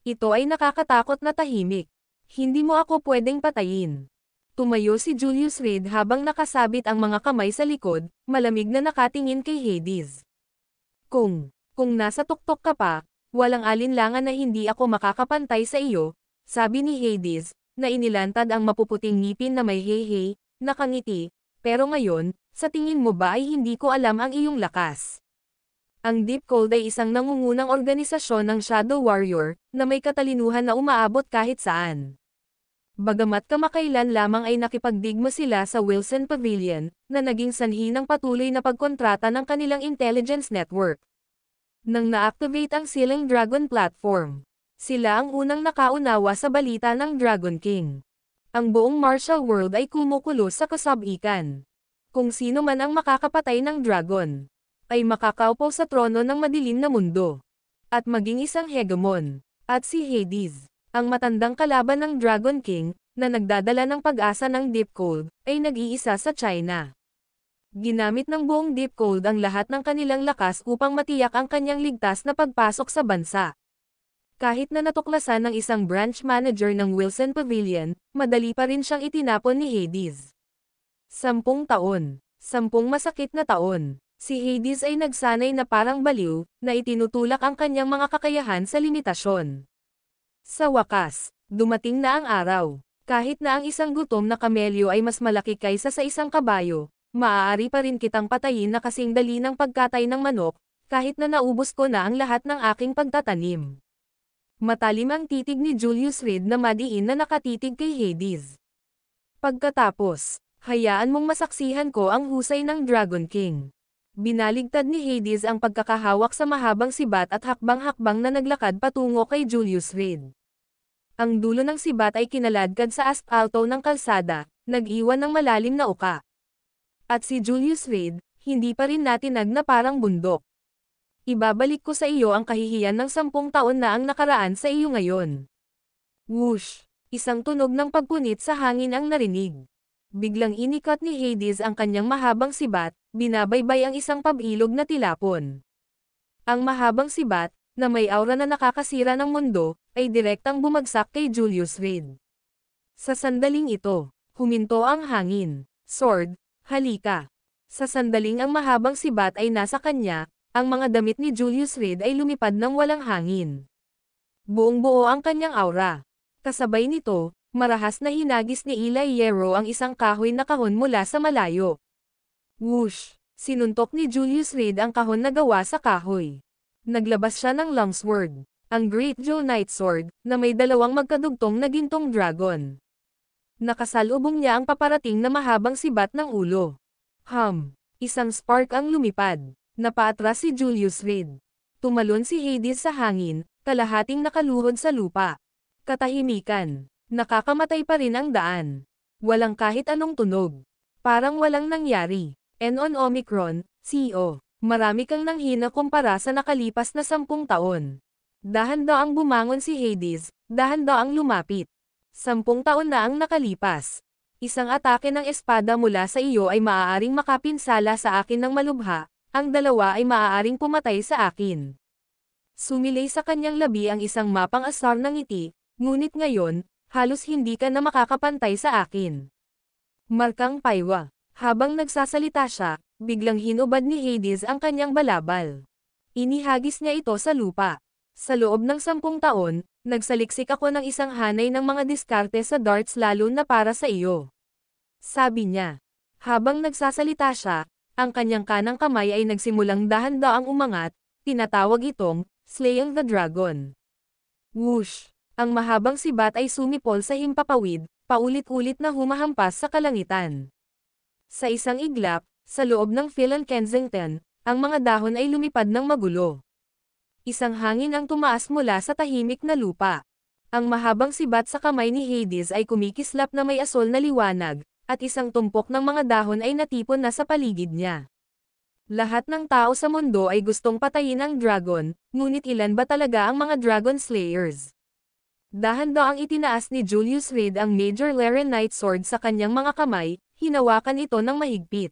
[SPEAKER 2] Ito ay nakakatakot na tahimik. Hindi mo ako pwedeng patayin. Tumayo si Julius Reed habang nakasabit ang mga kamay sa likod, malamig na nakatingin kay Hades. Kung nasa tuktok ka pa, walang alinlangan na hindi ako makakapantay sa iyo, sabi ni Hades, na inilantad ang mapuputing ngipin na may hey-hey, nakangiti, pero ngayon, sa tingin mo ba ay hindi ko alam ang iyong lakas? Ang Deep Cold ay isang nangungunang organisasyon ng Shadow Warrior, na may katalinuhan na umaabot kahit saan. Bagamat kamakailan lamang ay nakipagdigma sila sa Wilson Pavilion, na naging sanhi ng patuloy na pagkontrata ng kanilang intelligence network. Nang na-activate ang Sealing Dragon Platform, sila ang unang nakaunawa sa balita ng Dragon King. Ang buong martial world ay kumukulo sa kasabikan. Kung sino man ang makakapatay ng dragon, ay makakaupo sa trono ng madilim na mundo. At maging isang hegemon. At si Hades, ang matandang kalaban ng Dragon King, na nagdadala ng pag-asa ng Deep Cold, ay nag-iisa sa China. Ginamit ng buong Deep Cold ang lahat ng kanilang lakas upang matiyak ang kanyang ligtas na pagpasok sa bansa. Kahit na natuklasan ng isang branch manager ng Wilson Pavilion, madali pa rin siyang itinapon ni Hades. 10 taon. 10 masakit na taon. Si Hades ay nagsanay na parang baliw, na itinutulak ang kanyang mga kakayahan sa limitasyon. Sa wakas, dumating na ang araw. Kahit na ang isang gutom na kamelyo ay mas malaki kaysa sa isang kabayo, maaari pa rin kitang patayin na kasing dali ng pagkatay ng manok, kahit na naubos ko na ang lahat ng aking pagtatanim. Matalim ang titig ni Julius Reed na madiin na nakatitig kay Hades. Pagkatapos, hayaan mong masaksihan ko ang husay ng Dragon King. Binaligtad ni Hades ang pagkakahawak sa mahabang sibat at hakbang-hakbang na naglakad patungo kay Julius Reed. Ang dulo ng sibat ay kinaladkad sa aspalto ng kalsada, nag-iwan ng malalim na uka. At si Julius Reed, hindi pa rin natinag na parang bundok. Ibabalik ko sa iyo ang kahihiyan ng 10 taon na ang nakaraan sa iyo ngayon. Whoosh! Isang tunog ng pagpunit sa hangin ang narinig. Biglang inikat ni Hades ang kanyang mahabang sibat, binabaybay ang isang pabilog na tilapon. Ang mahabang sibat, na may aura na nakakasira ng mundo, ay direktang bumagsak kay Julius Reed. Sa sandaling ito, huminto ang hangin. Sword, halika. Sa sandaling ang mahabang sibat ay nasa kanya, ang mga damit ni Julius Reed ay lumipad ng walang hangin. Buong-buo ang kanyang aura. Kasabay nito, marahas na hinagis ni Eli Hierro ang isang kahoy na kahon mula sa malayo. Whoosh! Sinuntok ni Julius Reed ang kahon na gawa sa kahoy. Naglabas siya ng longsword, ang Great Joe Knight Sword, na may dalawang magkadugtong na gintong dragon. Nakasalubong niya ang paparating na mahabang sibat ng ulo. Isang spark ang lumipad. Napaatras si Julius Reed. Tumalon si Hades sa hangin, kalahating nakaluhod sa lupa. Katahimikan. Nakakamatay pa rin ang daan. Walang kahit anong tunog. Parang walang nangyari. On Omicron, CO. Marami kang nanghina kumpara sa nakalipas na 10 taon. Dahan daw ang bumangon si Hades, dahan daw ang lumapit. 10 taon na ang nakalipas. Isang atake ng espada mula sa iyo ay maaaring makapinsala sa akin ng malubha, ang dalawa ay maaaring pumatay sa akin. Sumilay sa kanyang labi ang isang mapang asar ng ngiti, ngunit ngayon, halos hindi ka na makakapantay sa akin. Markang paywa. Habang nagsasalita siya, biglang hinubad ni Hades ang kanyang balabal. Inihagis niya ito sa lupa. Sa loob ng 10 taon, nagsaliksik ako ng isang hanay ng mga diskarte sa darts lalo na para sa iyo. Sabi niya. Habang nagsasalita siya, ang kanyang kanang kamay ay nagsimulang dahan-daang umangat, tinatawag itong, Slaying the Dragon. Whoosh! Ang mahabang sibat ay sumipol sa himpapawid, paulit-ulit na humahampas sa kalangitan. Sa isang iglap, sa loob ng Philan Kensington, ang mga dahon ay lumipad ng magulo. Isang hangin ang tumaas mula sa tahimik na lupa. Ang mahabang sibat sa kamay ni Hades ay kumikislap na may asol na liwanag, at isang tumpok ng mga dahon ay natipon na sa paligid niya. Lahat ng tao sa mundo ay gustong patayin ang dragon, ngunit ilan ba talaga ang mga Dragon Slayers? Dahan daw ang itinaas ni Julius Reed ang Major Larenite Sword sa kanyang mga kamay, hinawakan ito ng mahigpit.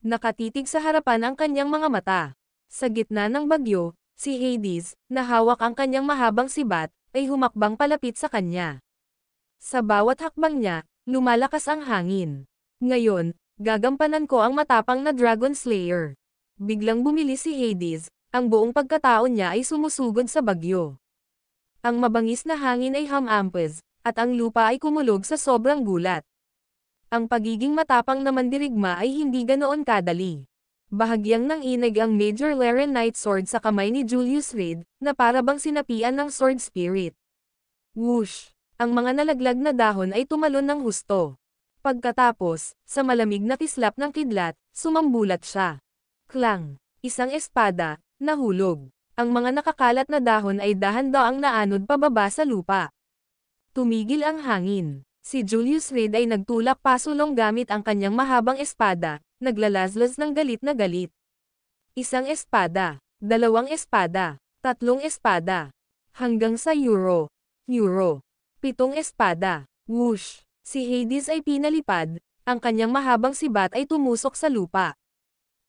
[SPEAKER 2] Nakatitig sa harapan ang kanyang mga mata. Sa gitna ng bagyo, si Hades, na hawak ang kanyang mahabang sibat, ay humakbang palapit sa kanya. Sa bawat hakbang niya, lumalakas ang hangin. Ngayon, gagampanan ko ang matapang na Dragon Slayer. Biglang bumili si Hades, ang buong pagkatao niya ay sumusugod sa bagyo. Ang mabangis na hangin ay hamampes, at ang lupa ay kumulog sa sobrang gulat. Ang pagiging matapang na mandirigma ay hindi ganoon kadali. Bahagyang nanginig ang Major Larenite Sword sa kamay ni Julius Reed, na para bang sinapian ng Sword Spirit. Whoosh! Ang mga nalaglag na dahon ay tumalon ng husto. Pagkatapos, sa malamig na kislap ng kidlat, sumambulat siya. Klang! Isang espada, nahulog. Ang mga nakakalat na dahon ay dahan-daang naanod pababa sa lupa. Tumigil ang hangin. Si Julius Reed ay nagtulak pasulong gamit ang kanyang mahabang espada, naglalazlas ng galit na galit. Isang espada, 2 espada, 3 espada, hanggang sa euro, 7 espada. Whoosh! Si Hades ay pinalipad, ang kanyang mahabang sibat ay tumusok sa lupa.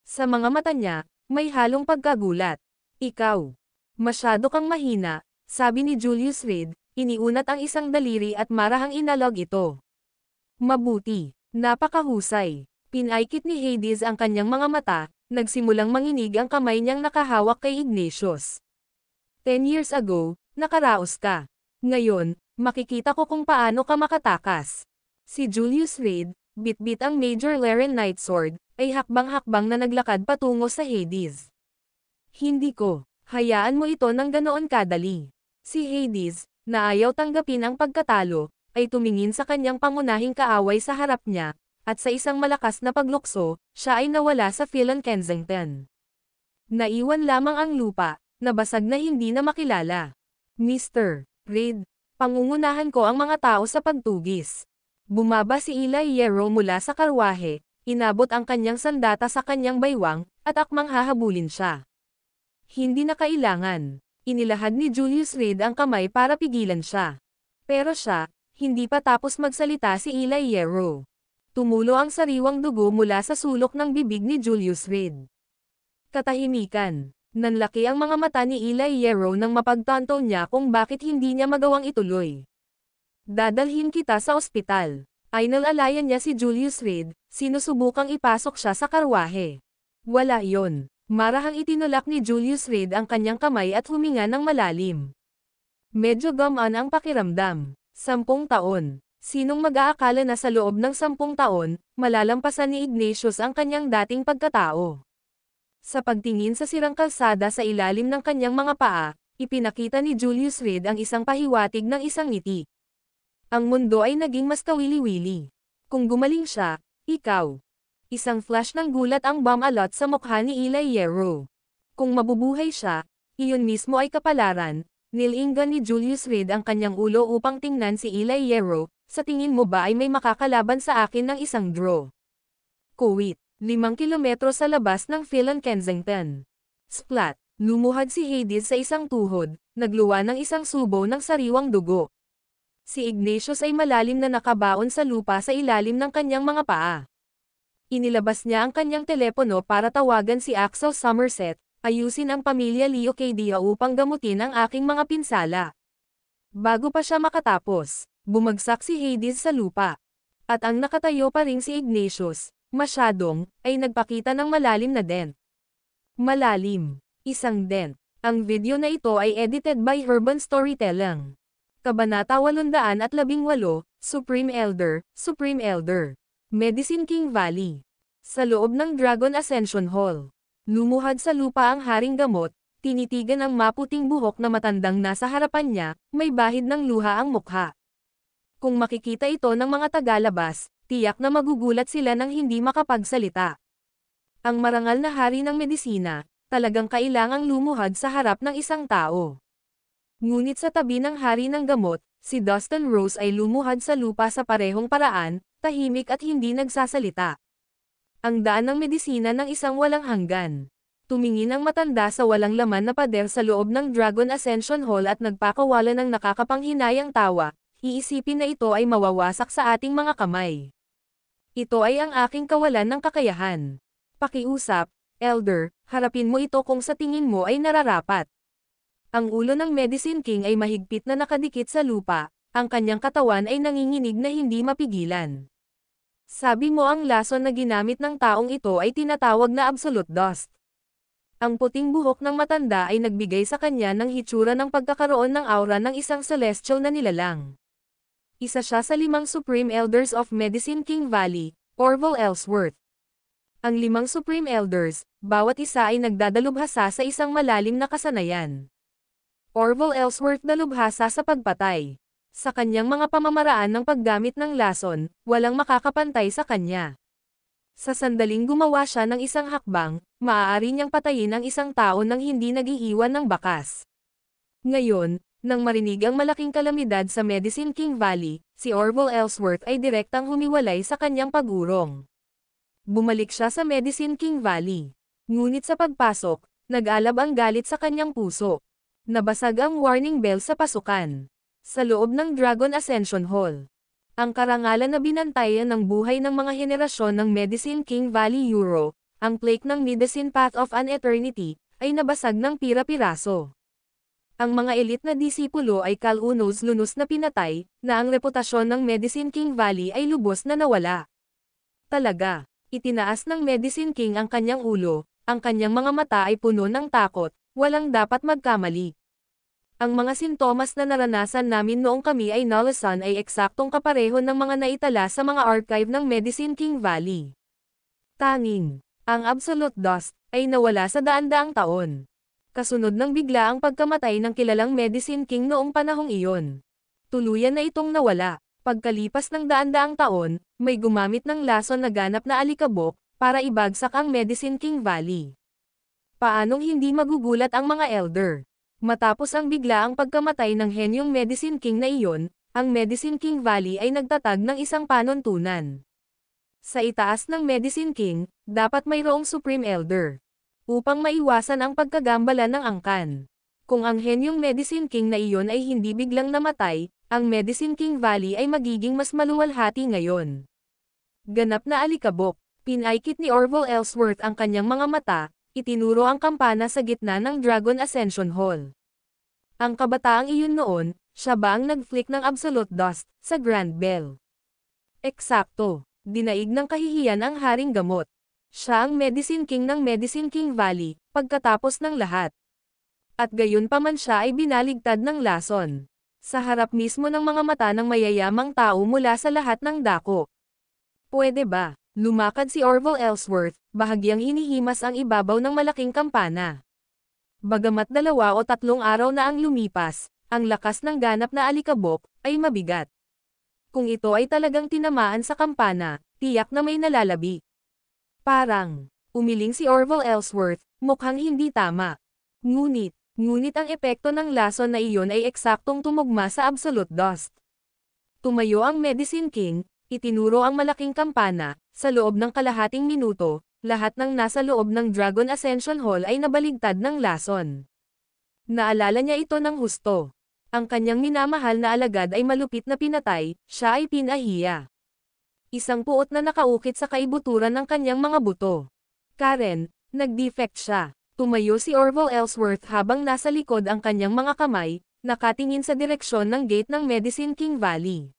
[SPEAKER 2] Sa mga mata niya, may halong pagkagulat. Ikaw, masyado kang mahina, sabi ni Julius Reed, iniunat ang isang daliri at marahang inalog ito. Mabuti, napakahusay. Pinaikit ni Hades ang kanyang mga mata, nagsimulang manginig ang kamay niyang nakahawak kay Ignatius. 10 years ago, nakaraos ka. Ngayon, makikita ko kung paano ka makatakas. Si Julius Reed, bitbit ang Major Larenite Sword, ay hakbang-hakbang na naglakad patungo sa Hades. Hindi ko, hayaan mo ito ng ganoon kadali. Si Hades, na ayaw tanggapin ang pagkatalo, ay tumingin sa kanyang pangunahing kaaway sa harap niya, at sa isang malakas na paglukso, siya ay nawala sa Philan Kensington. Naiwan lamang ang lupa, nabasag na hindi na makilala. Mr. Reed, pangungunahan ko ang mga tao sa pagtugis. Bumaba si Eli Hierro mula sa karwahe, inabot ang kanyang sandata sa kanyang baywang, at akmang hahabulin siya. Hindi na kailangan. Inilahad ni Julius Reed ang kamay para pigilan siya. Pero siya, hindi pa tapos magsalita si Eli Hierro. Tumulo ang sariwang dugo mula sa sulok ng bibig ni Julius Reed. Katahimikan. Nanlaki ang mga mata ni Eli Hierro nang mapagtanto niya kung bakit hindi niya magawang ituloy. Dadalhin kita sa ospital. Inalalayan niya si Julius Reed, sinusubukang ipasok siya sa karwahe. Wala yon. Marahang itinulak ni Julius Reed ang kanyang kamay at huminga ng malalim. Medyo gamaan ang pakiramdam. 10 taon. Sinong mag-aakala na sa loob ng 10 taon, malalampasan ni Ignatius ang kanyang dating pagkatao. Sa pagtingin sa sirang kalsada sa ilalim ng kanyang mga paa, ipinakita ni Julius Reed ang isang pahiwatig ng isang ngiti. Ang mundo ay naging mas kawili-wili. Kung gumaling siya, ikaw. Isang flash ng gulat ang bumalot sa mukha ni Eli Hierro. Kung mabubuhay siya, iyon mismo ay kapalaran. Nilingan ni Julius Reed ang kanyang ulo upang tingnan si Eli Hierro. Sa tingin mo ba ay may makakalaban sa akin ng isang draw? Kuwait, 5 kilometro sa labas ng Philon Kensington. Splat, lumuhad si Hades sa isang tuhod, nagluwa ng isang subo ng sariwang dugo. Si Ignatius ay malalim na nakabaon sa lupa sa ilalim ng kanyang mga paa. Inilabas niya ang kanyang telepono para tawagan si Axel Somerset, ayusin ang pamilya Leocadia upang gamutin ang aking mga pinsala. Bago pa siya makatapos, bumagsak si Hades sa lupa. At ang nakatayo pa ring si Ignatius, masyadong, ay nagpakita ng malalim na dent. Malalim, isang dent. Ang video na ito ay edited by Urban Storytelling. Kabanata 818, Supreme Elder, Medicine King Valley. Sa loob ng Dragon Ascension Hall. Lumuhad sa lupa ang haring gamot, tinitigan ang maputing buhok na matandang nasa harapan niya, may bahid ng luha ang mukha. Kung makikita ito ng mga tagalabas, tiyak na magugulat sila nang hindi makapagsalita. Ang marangal na hari ng medisina, talagang kailangang lumuhad sa harap ng isang tao. Ngunit sa tabi ng hari ng gamot, si Dustin Rose ay lumuhad sa lupa sa parehong paraan, tahimik at hindi nagsasalita. Ang daan ng medisina ng isang walang hanggan. Tumingin ang matanda sa walang laman na pader sa loob ng Dragon Ascension Hall at nagpakawala ng nakakapanghinayang tawa, iisipin na ito ay mawawasak sa ating mga kamay. Ito ay ang aking kawalan ng kakayahan. Pakiusap, Elder, harapin mo ito kung sa tingin mo ay nararapat. Ang ulo ng Medicine King ay mahigpit na nakadikit sa lupa, ang kanyang katawan ay nanginginig na hindi mapigilan. Sabi mo ang lason na ginamit ng taong ito ay tinatawag na absolute dust. Ang puting buhok ng matanda ay nagbigay sa kanya ng hitsura ng pagkakaroon ng aura ng isang celestial na nilalang. Isa siya sa 5 Supreme Elders of Medicine King Valley, Orville Ellsworth. Ang 5 Supreme Elders, bawat isa ay nagdadalubhasa sa isang malalim na kasanayan. Orville Ellsworth dalubhasa sa pagpatay. Sa kanyang mga pamamaraan ng paggamit ng lason, walang makakapantay sa kanya. Sa sandaling gumawa siya ng isang hakbang, maaari niyang patayin ang isang tao nang hindi nag-iiwan ng bakas. Ngayon, nang marinig ang malaking kalamidad sa Medicine King Valley, si Orville Ellsworth ay direktang humiwalay sa kanyang pag-urong. Bumalik siya sa Medicine King Valley. Ngunit sa pagpasok, nag-alab ang galit sa kanyang puso. Nabasag ang warning bell sa pasukan. Sa loob ng Dragon Ascension Hall. Ang karangalan na binantayan ng buhay ng mga henerasyon ng Medicine King Valley Euro, ang plaque ng Medicine Path of an Eternity, ay nabasag ng pira-piraso. Ang mga elite na disipulo ay kalunos-lunos na pinatay, na ang reputasyon ng Medicine King Valley ay lubos na nawala. Talaga, itinaas ng Medicine King ang kanyang ulo, ang kanyang mga mata ay puno ng takot. Walang dapat magkamali. Ang mga sintomas na naranasan namin noong kami ay nalasan ay eksaktong kapareho ng mga naitala sa mga archive ng Medicine King Valley. Tanging, ang absolute dust, ay nawala sa daan-daang taon. Kasunod ng bigla ang pagkamatay ng kilalang Medicine King noong panahong iyon. Tuluyan na itong nawala. Pagkalipas ng daan-daang taon, may gumamit ng lason na ganap na alikabok, para ibagsak ang Medicine King Valley. Paanong hindi magugulat ang mga elder? Matapos ang biglaang pagkamatay ng henyong Medicine King na iyon, ang Medicine King Valley ay nagtatag ng isang panuntunan. Sa itaas ng Medicine King, dapat mayroong Supreme Elder. Upang maiwasan ang pagkagambala ng angkan. Kung ang henyong Medicine King na iyon ay hindi biglang namatay, ang Medicine King Valley ay magiging mas maluwalhati ngayon. Ganap na alikabok, pinaikit ni Orville Ellsworth ang kanyang mga mata, itinuro ang kampana sa gitna ng Dragon Ascension Hall. Ang kabataang iyon noon, siya ba ang nag-flick ng absolute dust sa Grand Bell? Eksakto, dinaig ng kahihiyan ang haring gamot. Siya ang Medicine King ng Medicine King Valley, pagkatapos ng lahat. At gayon pa man siya ay binaligtad ng lason. Sa harap mismo ng mga mata ng mayayamang tao mula sa lahat ng dako. Pwede ba? Lumakad si Orville Ellsworth, bahagyang hinihimas ang ibabaw ng malaking kampana. Bagamat 2 o 3 araw na ang lumipas, ang lakas ng ganap na alikabok, ay mabigat. Kung ito ay talagang tinamaan sa kampana, tiyak na may nalalabi. Parang, umiling si Orville Ellsworth, mukhang hindi tama. Ngunit ang epekto ng lason na iyon ay eksaktong tumugma sa Absolute Dust. Tumayo ang Medicine King, itinuro ang malaking kampana, sa loob ng kalahating minuto, lahat ng nasa loob ng Dragon Ascension Hall ay nabaligtad ng lason. Naalala niya ito ng husto. Ang kanyang minamahal na alagad ay malupit na pinatay, siya ay pinahiya. Isang puot na nakaukit sa kaibuturan ng kanyang mga buto. Karen, nag-defect siya. Tumayo si Orville Ellsworth habang nasa likod ang kanyang mga kamay, nakatingin sa direksyon ng gate ng Medicine King Valley.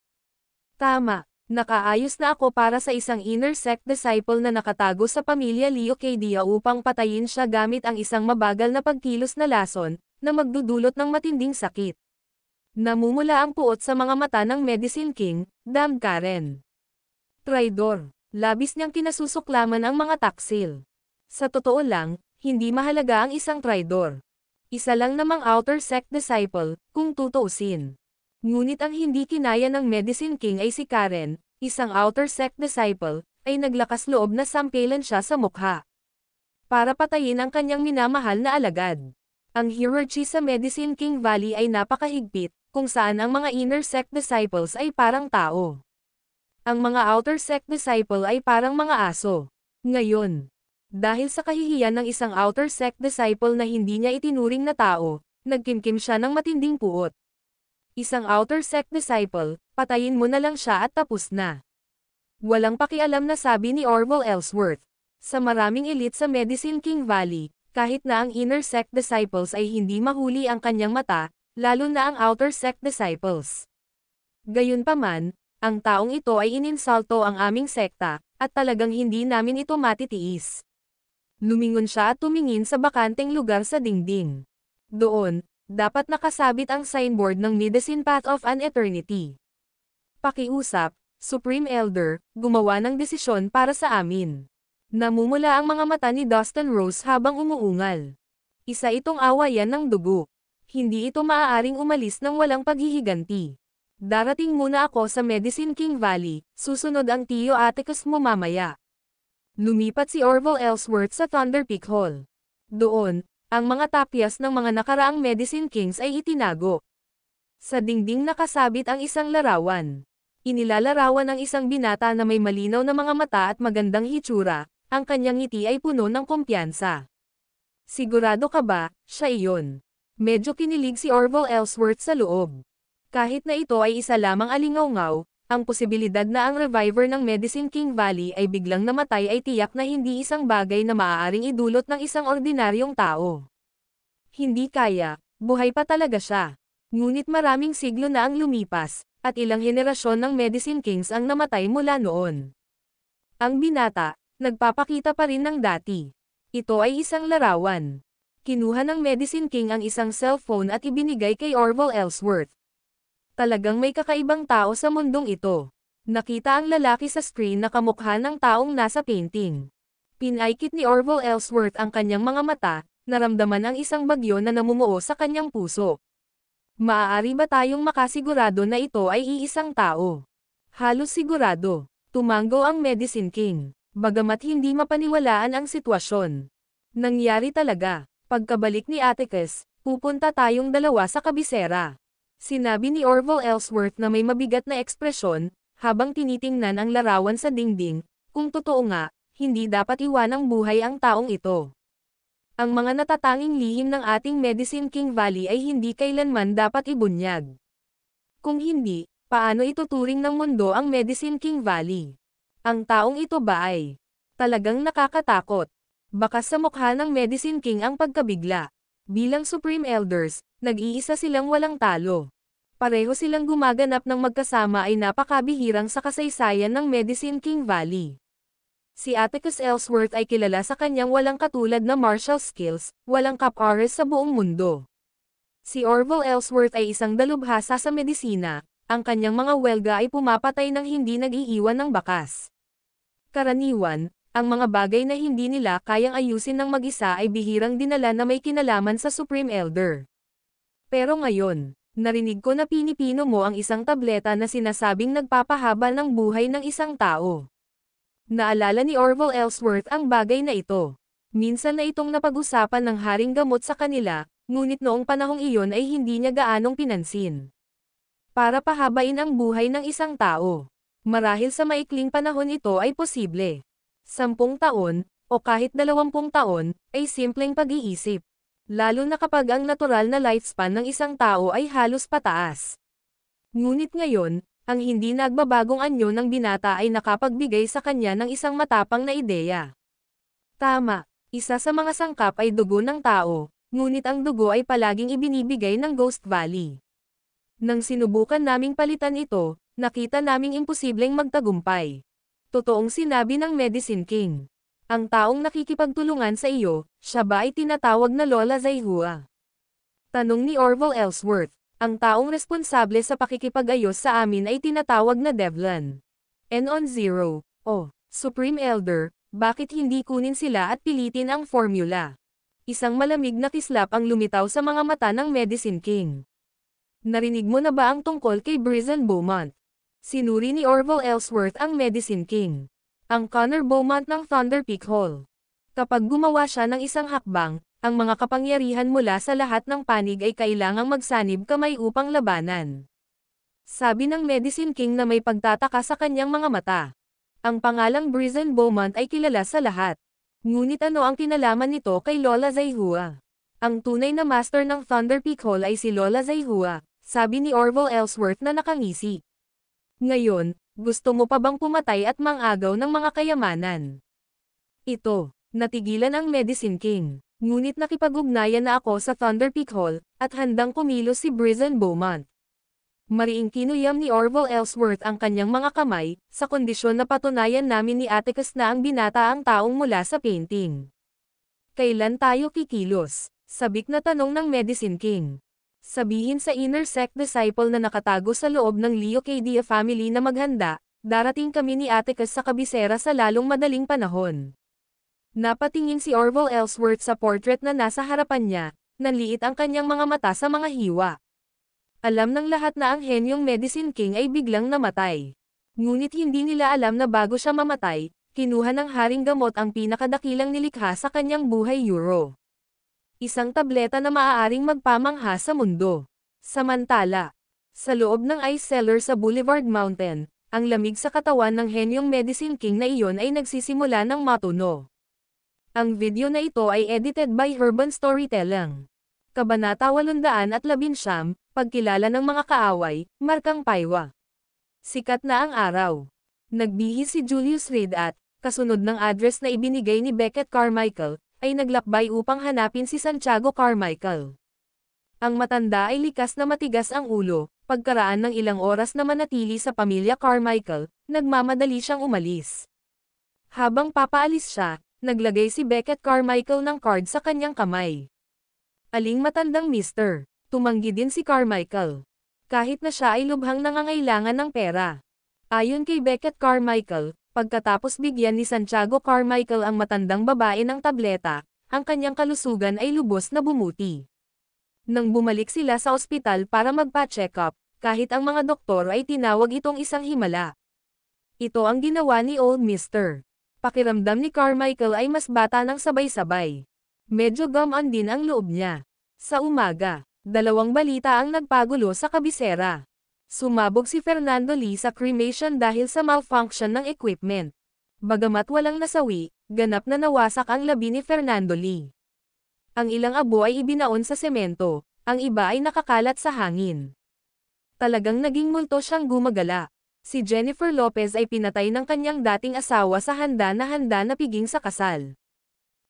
[SPEAKER 2] Tama, nakaayos na ako para sa isang inner sect disciple na nakatago sa pamilya Leocadia upang patayin siya gamit ang isang mabagal na pagkilos na lason, na magdudulot ng matinding sakit. Namumula ang puot sa mga mata ng Medicine King, damned Karen. Traidor, labis niyang kinasusuklaman ang mga taksil. Sa totoo lang, hindi mahalaga ang isang traidor. Isa lang namang outer sect disciple, kung tutuusin. Ngunit ang hindi kinaya ng Medicine King ay si Karen, isang outer sect disciple, ay naglakas loob na sampilan siya sa mukha. Para patayin ang kanyang minamahal na alagad. Ang hierarchy sa Medicine King Valley ay napakahigpit, kung saan ang mga inner sect disciples ay parang tao. Ang mga outer sect disciple ay parang mga aso. Ngayon, dahil sa kahihiyan ng isang outer sect disciple na hindi niya itinuring na tao, nagkimkim siya ng matinding puot. Isang outer sect disciple, patayin mo na lang siya at tapos na. Walang pakialam na sabi ni Orville Ellsworth. Sa maraming elite sa Medicine King Valley, kahit na ang inner sect disciples ay hindi mahuli ang kanyang mata, lalo na ang outer sect disciples. Gayunpaman, ang taong ito ay ininsulto ang aming sekta, at talagang hindi namin ito matitiis. Lumingon siya at tumingin sa bakanteng lugar sa dingding. Doon, dapat nakasabit ang signboard ng Medicine Path of an Eternity. Pakiusap, Supreme Elder, gumawa ng desisyon para sa amin. Namumula ang mga mata ni Dustin Rose habang umuungal. Isa itong awayan ng dugo. Hindi ito maaaring umalis ng walang paghihiganti. Darating muna ako sa Medicine King Valley, susunod ang Tio Atticus mo mamaya. Lumipat si Orville Ellsworth sa Thunder Peak Hall. Doon, ang mga tapyas ng mga nakaraang Medicine Kings ay itinago. Sa dingding nakasabit ang isang larawan. Inilalarawan ng isang binata na may malinaw na mga mata at magandang hitsura, ang kanyang ngiti ay puno ng kumpiyansa. Sigurado ka ba, siya iyon? Medyo kinilig si Orville Ellsworth sa loob. Kahit na ito ay isa lamang alingawngaw, ang posibilidad na ang reviver ng Medicine King Valley ay biglang namatay ay tiyak na hindi isang bagay na maaaring idulot ng isang ordinaryong tao. Hindi kaya, buhay pa talaga siya. Ngunit maraming siglo na ang lumipas, at ilang henerasyon ng Medicine Kings ang namatay mula noon. Ang binata, nagpapakita pa rin ng dati. Ito ay isang larawan. Kinuha ng Medicine King ang isang cellphone at ibinigay kay Orville Ellsworth. Talagang may kakaibang tao sa mundong ito. Nakita ang lalaki sa screen na kamukha ng taong nasa painting. Pinaikit ni Orville Ellsworth ang kanyang mga mata, naramdaman ang isang bagyo na namumuo sa kanyang puso. Maaari ba tayong makasigurado na ito ay iisang tao? Halos sigurado. Tumango ang Medicine King. Bagamat hindi mapaniwalaan ang sitwasyon. Nangyari talaga. Pagkabalik ni Atticus, pupunta tayong dalawa sa kabisera. Sinabi ni Orville Ellsworth na may mabigat na ekspresyon, habang tinitingnan ang larawan sa dingding, kung totoo nga, hindi dapat iwanang buhay ang taong ito. Ang mga natatanging lihim ng ating Medicine King Valley ay hindi kailanman dapat ibunyag. Kung hindi, paano ituturing ng mundo ang Medicine King Valley? Ang taong ito ba ay talagang nakakatakot? Baka sa mukha ng Medicine King ang pagkabigla. Bilang Supreme Elders, nag-iisa silang walang talo. Pareho silang gumaganap ng magkasama ay napakabihirang sa kasaysayan ng Medicine King Valley. Si Atticus Ellsworth ay kilala sa kanyang walang katulad na martial skills, walang kapares sa buong mundo. Si Orville Ellsworth ay isang dalubhasa sa medisina, ang kanyang mga welga ay pumapatay ng hindi nag-iiwan ng bakas. Karaniwan, ang mga bagay na hindi nila kayang ayusin ng mag-isa ay bihirang dinala na may kinalaman sa Supreme Elder. Pero ngayon, narinig ko na pinipino mo ang isang tableta na sinasabing nagpapahaba ng buhay ng isang tao. Naalala ni Orville Ellsworth ang bagay na ito. Minsan na itong napag-usapan ng Haring Gamot sa kanila, ngunit noong panahong iyon ay hindi niya gaanong pinansin. Para pahabain ang buhay ng isang tao. Marahil sa maikling panahon ito ay posible. 10 taon, o kahit 20 taon, ay simpleng pag-iisip. Lalo na kapag ang natural na lifespan ng isang tao ay halos pataas. Ngunit ngayon, ang hindi nagbabagong anyo ng binata ay nakapagbigay sa kanya ng isang matapang na ideya. Tama, isa sa mga sangkap ay dugo ng tao, ngunit ang dugo ay palaging ibinibigay ng Ghost Valley. Nang sinubukan naming palitan ito, nakita naming imposibleng magtagumpay. Totoong sinabi ng Medicine King. Ang taong nakikipagtulungan sa iyo, siya ba ay tinatawag na Lola Zaihua? Tanong ni Orville Ellsworth. Ang taong responsable sa pakikipag-ayos sa amin ay tinatawag na Devlin. N-on-0. O, Supreme Elder, bakit hindi kunin sila at pilitin ang formula? Isang malamig na kislap ang lumitaw sa mga mata ng Medicine King. Narinig mo na ba ang tungkol kay Brazen Beaumont? Sinuri ni Orville Ellsworth ang Medicine King. Ang Connor Beaumont ng Thunder Peak Hall. Kapag gumawa siya ng isang hakbang, ang mga kapangyarihan mula sa lahat ng panig ay kailangang magsanib kamay upang labanan. Sabi ng Medicine King na may pagtataka sa kanyang mga mata. Ang pangalang Brazen Beaumont ay kilala sa lahat. Ngunit ano ang kinalaman nito kay Lola Zaihua? Ang tunay na master ng Thunder Peak Hall ay si Lola Zaihua, sabi ni Orville Ellsworth na nakangisi. Ngayon, gusto mo pa bang pumatay at mangagaw ng mga kayamanan? Ito, natigilan ang Medicine King. Ngunit nakipag-ugnayan na ako sa Thunder Peak Hall, at handang kumilos si Brazen Beaumont. Mariing kinuyam ni Orville Ellsworth ang kanyang mga kamay, sa kondisyon na patunayan namin ni Atticus na ang binata ang taong mula sa painting. Kailan tayo kikilos? Sabik na tanong ng Medicine King. Sabihin sa inner sect disciple na nakatago sa loob ng Leocadia family na maghanda, darating kami ni Atticus sa kabisera sa lalong madaling panahon. Napatingin si Orville Ellsworth sa portrait na nasa harapan niya, nanliit ang kanyang mga mata sa mga hiwa. Alam ng lahat na ang henyong Medicine King ay biglang namatay. Ngunit hindi nila alam na bago siya mamatay, kinuha ng Haring Gamot ang pinakadakilang nilikha sa kanyang buhay euro. Isang tableta na maaaring magpamangha sa mundo. Samantala, sa loob ng ice cellar sa Boulevard Mountain, ang lamig sa katawan ng henyong Medicine King na iyon ay nagsisimula ng matuno. Ang video na ito ay edited by Urban Storytelling. Kabanata 819, Pagkilala ng mga kaaway, Markang Paywa. Sikat na ang araw. Nagbihis si Julius Reed at, kasunod ng address na ibinigay ni Beckett Carmichael, ay naglakbay upang hanapin si Santiago Carmichael. Ang matanda ay likas na matigas ang ulo, pagkaraan ng ilang oras na manatili sa pamilya Carmichael, nagmamadali siyang umalis. Habang papaalis siya, naglagay si Beckett Carmichael ng card sa kanyang kamay. Aling matandang mister, tumanggi din si Carmichael. Kahit na siya ay lubhang nangangailangan ng pera. Ayon kay Beckett Carmichael, pagkatapos bigyan ni Santiago Carmichael ang matandang babae ng tableta, ang kanyang kalusugan ay lubos na bumuti. Nang bumalik sila sa ospital para magpa-check up, kahit ang mga doktor ay tinawag itong isang himala. Ito ang ginawa ni Old Mister. Pakiramdam ni Carmichael ay mas bata ng sabay-sabay. Medyo gumaan din ang loob niya. Sa umaga, 2 balita ang nagpagulo sa kabisera. Sumabog si Fernando Lee sa cremation dahil sa malfunction ng equipment. Bagamat walang nasawi, ganap na nawasak ang labi ni Fernando Lee. Ang ilang abo ay ibinaon sa semento, ang iba ay nakakalat sa hangin. Talagang naging multo siyang gumagala. Si Jennifer Lopez ay pinatay ng kanyang dating asawa sa handa na piging sa kasal.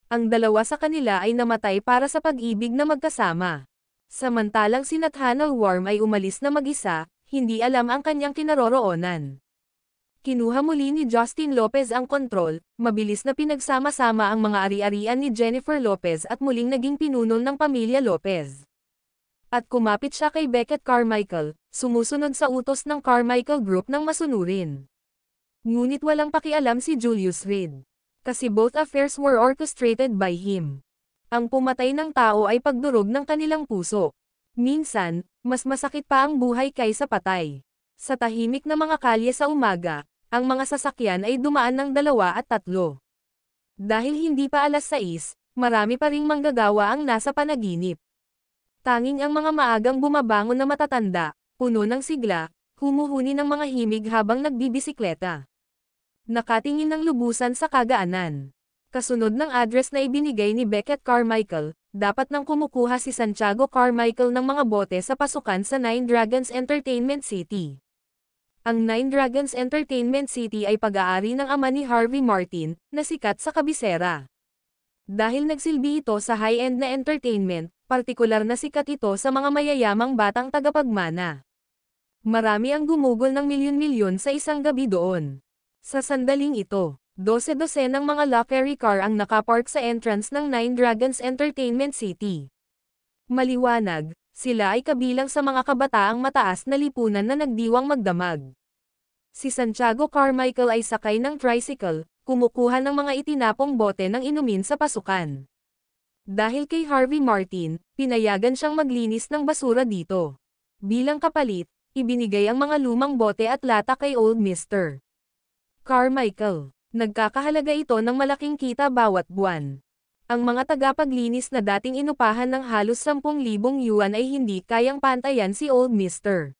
[SPEAKER 2] Ang dalawa sa kanila ay namatay para sa pag-ibig na magkasama. Samantalang si Nathaniel Worm ay umalis na mag-isa, hindi alam ang kanyang kinaroroonan. Kinuha muli ni Justin Lopez ang kontrol, mabilis na pinagsama-sama ang mga ari-arian ni Jennifer Lopez at muling naging pinuno ng pamilya Lopez. At kumapit siya kay Beckett Carmichael, sumusunod sa utos ng Carmichael Group ng masunurin. Ngunit walang pakialam si Julius Reed. Kasi both affairs were orchestrated by him. Ang pumatay ng tao ay pagdurog ng kanilang puso. Minsan, mas masakit pa ang buhay kaysa patay. Sa tahimik na mga kalye sa umaga, Ang mga sasakyan ay dumaan ng 2 at 3. Dahil hindi pa alas 6, marami pa ring manggagawa ang nasa panaginip. Tanging ang mga maagang bumabangon na matatanda, puno ng sigla, humuhuni ng mga himig habang nagbibisikleta. Nakatingin ng lubusan sa kagaanan. Kasunod ng address na ibinigay ni Beckett Carmichael, dapat nang kumukuha si Santiago Carmichael ng mga bote sa pasukan sa Nine Dragons Entertainment City. Ang Nine Dragons Entertainment City ay pag-aari ng ama ni Harvey Martin, na sikat sa kabisera. Dahil nagsilbi ito sa high-end na entertainment, partikular na sikat ito sa mga mayayamang batang tagapagmana. Marami ang gumugol ng milyon-milyon sa isang gabi doon. Sa sandaling ito, 12 ng mga luxury car ang nakapark sa entrance ng Nine Dragons Entertainment City. Maliwanag, sila ay kabilang sa mga kabataang mataas na lipunan na nagdiwang magdamag. Si Santiago Carmichael ay sakay ng tricycle, kumukuha ng mga itinapong bote ng inumin sa pasukan. Dahil kay Harvey Martin, pinayagan siyang maglinis ng basura dito. Bilang kapalit, ibinigay ang mga lumang bote at lata kay Old Mr. Carmichael. Nagkakahalaga ito ng malaking kita bawat buwan. Ang mga tagapaglinis na dating inupahan ng halos 10,000 yuan ay hindi kayang pantayan si Old Mr.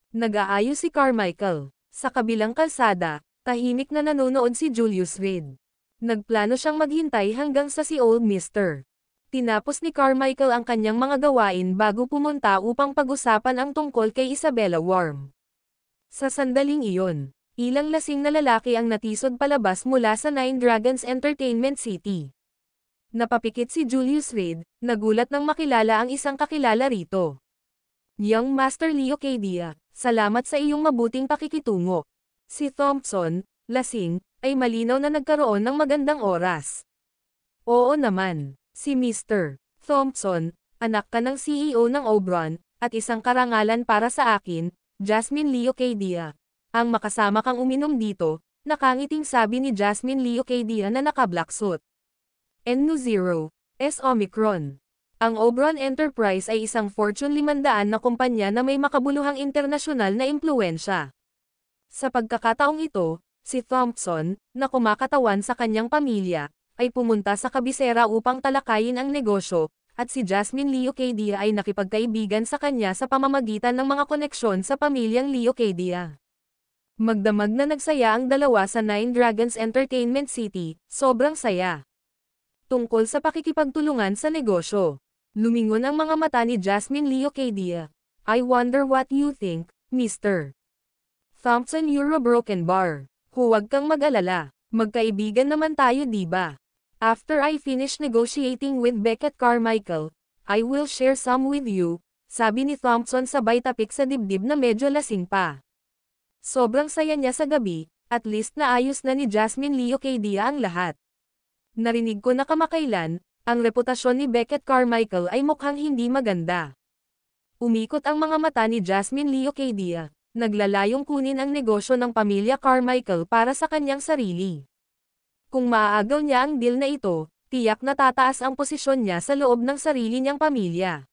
[SPEAKER 2] Nag-aayos si Carmichael. Sa kabilang kalsada, tahimik na nanonood si Julius Reed. Nagplano siyang maghintay hanggang sa si Old Mr. Tinapos ni Carmichael ang kanyang mga gawain bago pumunta upang pag-usapan ang tungkol kay Isabella Worm. Sa sandaling iyon, ilang lasing na lalaki ang natisod palabas mula sa Nine Dragons Entertainment City. Napapikit si Julius Reed, nagulat nang makilala ang isang kakilala rito. Young Master Leo Cadia, salamat sa iyong mabuting pakikitungo. Si Thompson, lasing, ay malinaw na nagkaroon ng magandang oras. Oo naman, si Mr. Thompson, anak ka ng CEO ng Obron, at isang karangalan para sa akin, Jasmine Leo Cadia. Ang makasama kang uminom dito, nakangiting sabi ni Jasmine Leo Cadia na naka-black suit. N0, S Omicron. Ang Obron Enterprise ay isang Fortune 500 na kumpanya na may makabuluhang internasyonal na impluwensya. Sa pagkakataong ito, si Thompson, na kumakatawan sa kanyang pamilya, ay pumunta sa kabisera upang talakayin ang negosyo, at si Jasmine Leo Cadia ay nakipagkaibigan sa kanya sa pamamagitan ng mga koneksyon sa pamilyang Leo Cadia. Magdamag na nagsaya ang dalawa sa Nine Dragons Entertainment City, sobrang saya. Tungkol sa pakikipagtulungan sa negosyo, lumingon ang mga mata ni Jasmine Leo Cadia. I wonder what you think, Mr. Thompson. You're a broken bar. Huwag kang mag-alala, magkaibigan naman tayo diba? After I finish negotiating with Beckett Carmichael, I will share some with you, sabi ni Thompson sabay tapik sa dibdib na medyo lasing pa. Sobrang saya niya sa gabi, at least naayos na ni Jasmine Leo Cadia ang lahat. Narinig ko na kamakailan, ang reputasyon ni Beckett Carmichael ay mukhang hindi maganda. Umikot ang mga mata ni Jasmine Leo Cadia, naglalayong kunin ang negosyo ng pamilya Carmichael para sa kanyang sarili. Kung maaagaw niya ang deal na ito, tiyak na tataas ang posisyon niya sa loob ng sarili niyang pamilya.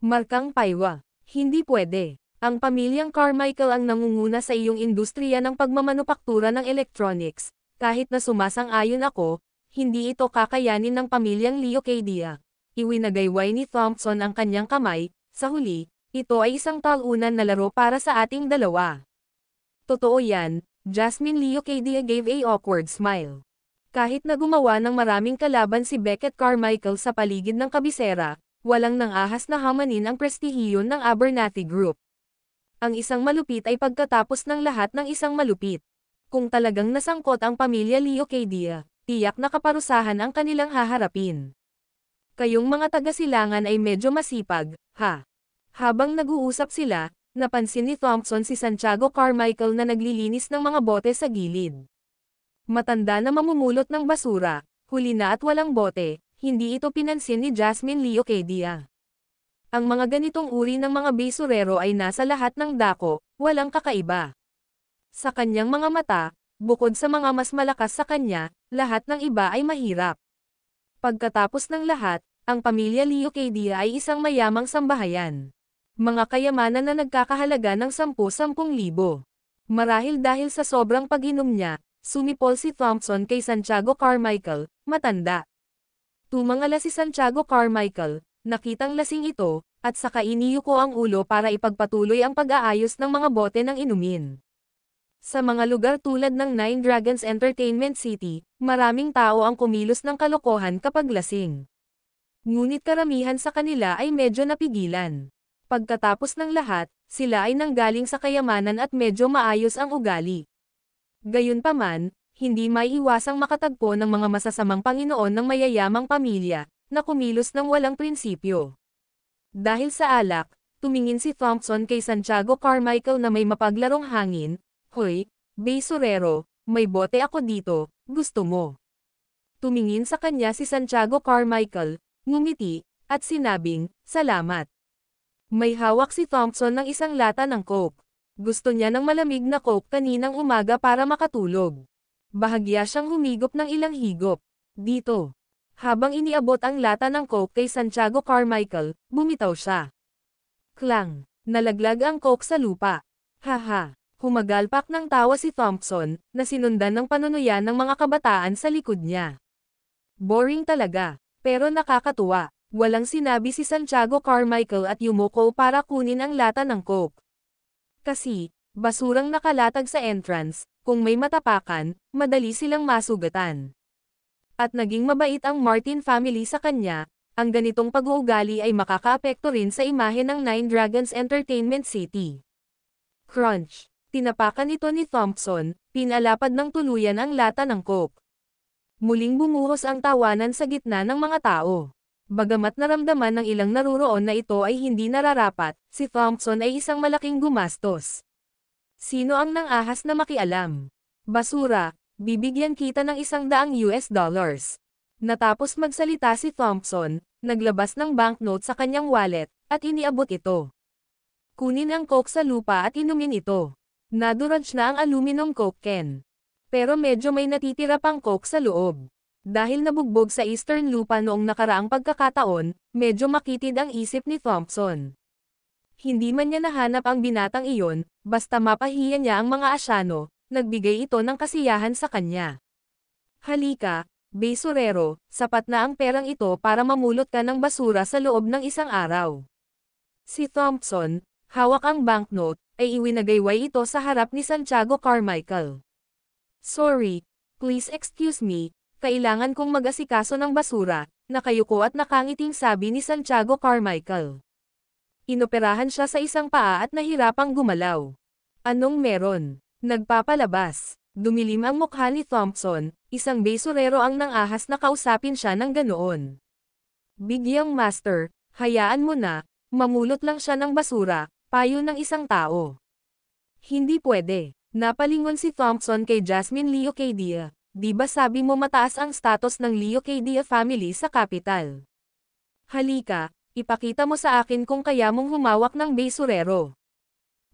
[SPEAKER 2] Markang paywa, hindi pwede. Ang pamilyang Carmichael ang nangunguna sa iyong industriya ng pagmamanupaktura ng electronics. Kahit na sumasang-ayon ako, hindi ito kakayanin ng pamilyang Leo Cadia. Iwinagayway ni Thompson ang kanyang kamay. Sa huli, ito ay isang talunan na laro para sa ating dalawa. Totoo yan, Jasmine Leo Cadia gave a awkward smile. Kahit na gumawa ng maraming kalaban si Beckett Carmichael sa paligid ng kabisera, walang nang-ahas na hamanin ang prestihiyo ng Abernathy Group. Ang isang malupit ay pagkatapos ng lahat ng isang malupit. Kung talagang nasangkot ang pamilya Leo Cadia, tiyak na kaparusahan ang kanilang haharapin. Kayong mga taga-silangan ay medyo masipag, ha? Habang nag-uusap sila, napansin ni Thompson si Santiago Carmichael na naglilinis ng mga bote sa gilid. Matanda na mamumulot ng basura, huli na at walang bote, hindi ito pinansin ni Jasmine Leo Cadia. Ang mga ganitong uri ng mga basurero ay nasa lahat ng dako, walang kakaiba. Sa kanyang mga mata, bukod sa mga mas malakas sa kanya, lahat ng iba ay mahirap. Pagkatapos ng lahat, ang pamilya Leo Cadia ay isang mayamang sambahayan. Mga kayamanan na nagkakahalaga ng 10,000. Marahil dahil sa sobrang pag-inom niya, sumipol si Thompson kay Santiago Carmichael, matanda. Tumangala si Santiago Carmichael, nakitang lasing ito, at saka iniyuko ang ulo para ipagpatuloy ang pag-aayos ng mga bote ng inumin. Sa mga lugar tulad ng Nine Dragons Entertainment City, maraming tao ang kumilos ng kalokohan kapag lasing. Ngunit karamihan sa kanila ay medyo napigilan. Pagkatapos ng lahat, sila ay nanggaling sa kayamanan at medyo maayos ang ugali. Gayunpaman, hindi maiiwasang makatagpo ng mga masasamang Panginoon ng mayayamang pamilya, na kumilos ng walang prinsipyo. Dahil sa alak, tumingin si Thompson kay Santiago Carmichael na may mapaglarong hangin. "Hoy, Besurero, may bote ako dito, gusto mo?" Tumingin sa kanya si Santiago Carmichael, ngumiti, at sinabing, "Salamat." May hawak si Thompson ng isang lata ng Coke. Gusto niya ng malamig na Coke kaninang umaga para makatulog. Bahagya siyang humigop ng ilang higop. Dito. Habang iniabot ang lata ng Coke kay Santiago Carmichael, bumitaw siya. Klang! Nalaglag ang Coke sa lupa. Haha! Humagalpak ng tawa si Thompson, na sinundan ng panunuyan ng mga kabataan sa likod niya. Boring talaga, pero nakakatuwa. Walang sinabi si Santiago Carmichael at yumuko para kunin ang lata ng Coke. Kasi, basurang nakalatag sa entrance, kung may matapakan, madali silang masugatan. At naging mabait ang Martin family sa kanya, ang ganitong pag-uugali ay makakaapekto rin sa imahe ng Nine Dragons Entertainment City. Crunch! Tinapakan ito ni Thompson, pinalapad ng tuluyan ang lata ng Coke. Muling bumuhos ang tawanan sa gitna ng mga tao. Bagamat naramdaman ng ilang naruroon na ito ay hindi nararapat, si Thompson ay isang malaking gumastos. Sino ang nang-ahas na makialam? Basura, bibigyan kita ng $100. Natapos magsalita si Thompson, naglabas ng banknote sa kanyang wallet, at iniabot ito. Kunin ang Coke sa lupa at inumin ito. Nadurage na ang aluminum Coke can. Pero medyo may natitira pang Coke sa loob. Dahil nabugbog sa Eastern lupa noong nakaraang pagkakataon, medyo makitid ang isip ni Thompson. Hindi man niya nahanap ang binatang iyon, basta mapahiya niya ang mga Asyano, nagbigay ito ng kasiyahan sa kanya. Halika, Besurero, sapat na ang perang ito para mamulot ka ng basura sa loob ng isang araw. Si Thompson, hawak ang banknote, ay iwinagayway ito sa harap ni Santiago Carmichael. "Sorry, please excuse me, kailangan kong mag-asikaso ng basura," nakayuko at nakangiting sabi ni Santiago Carmichael. Inoperahan siya sa isang paa at nahirapang gumalaw. "Anong meron?" Nagpapalabas. Dumilim ang mukha ni Thompson, isang besurero ang nang-ahas na kausapin siya ng ganoon. "Bigyang master, hayaan mo na, mamulot lang siya ng basura," payo ng isang tao. "Hindi pwede." Napalingon si Thompson kay Jasmine Leocadia. "Di ba sabi mo mataas ang status ng Leocadia family sa capital? Halika, ipakita mo sa akin kung kaya mong humawak ng besurero."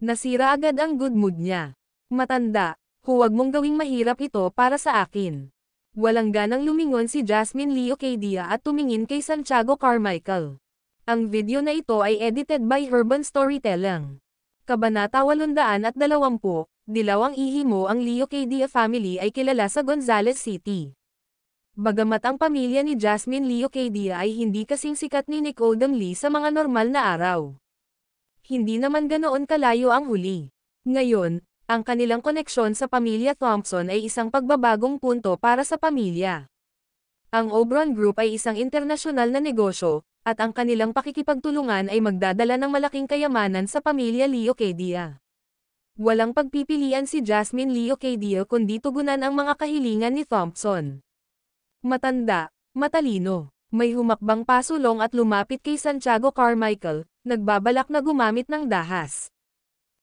[SPEAKER 2] Nasira agad ang good mood niya. "Matanda, huwag mong gawing mahirap ito para sa akin." Walang ganang lumingon si Jasmine Leocadia at tumingin kay Santiago Carmichael. Ang video na ito ay edited by Urban Storytelling. Kabanata 820, Dilaw ang ihi mo. Ang Leocadia family ay kilala sa Gonzales City. Bagamat ang pamilya ni Jasmine Leocadia ay hindi kasing sikat ni Nicodem Lee sa mga normal na araw. Hindi naman ganoon kalayo ang huli. Ngayon, ang kanilang koneksyon sa pamilya Thompson ay isang pagbabagong punto para sa pamilya. Ang Obron Group ay isang internasyonal na negosyo, at ang kanilang pakikipagtulungan ay magdadala ng malaking kayamanan sa pamilya Leocadia. Walang pagpipilian si Jasmine Leocadia kundi tugunan ang mga kahilingan ni Thompson. Matanda, matalino, may humakbang pasulong at lumapit kay Santiago Carmichael, nagbabalak na gumamit ng dahas.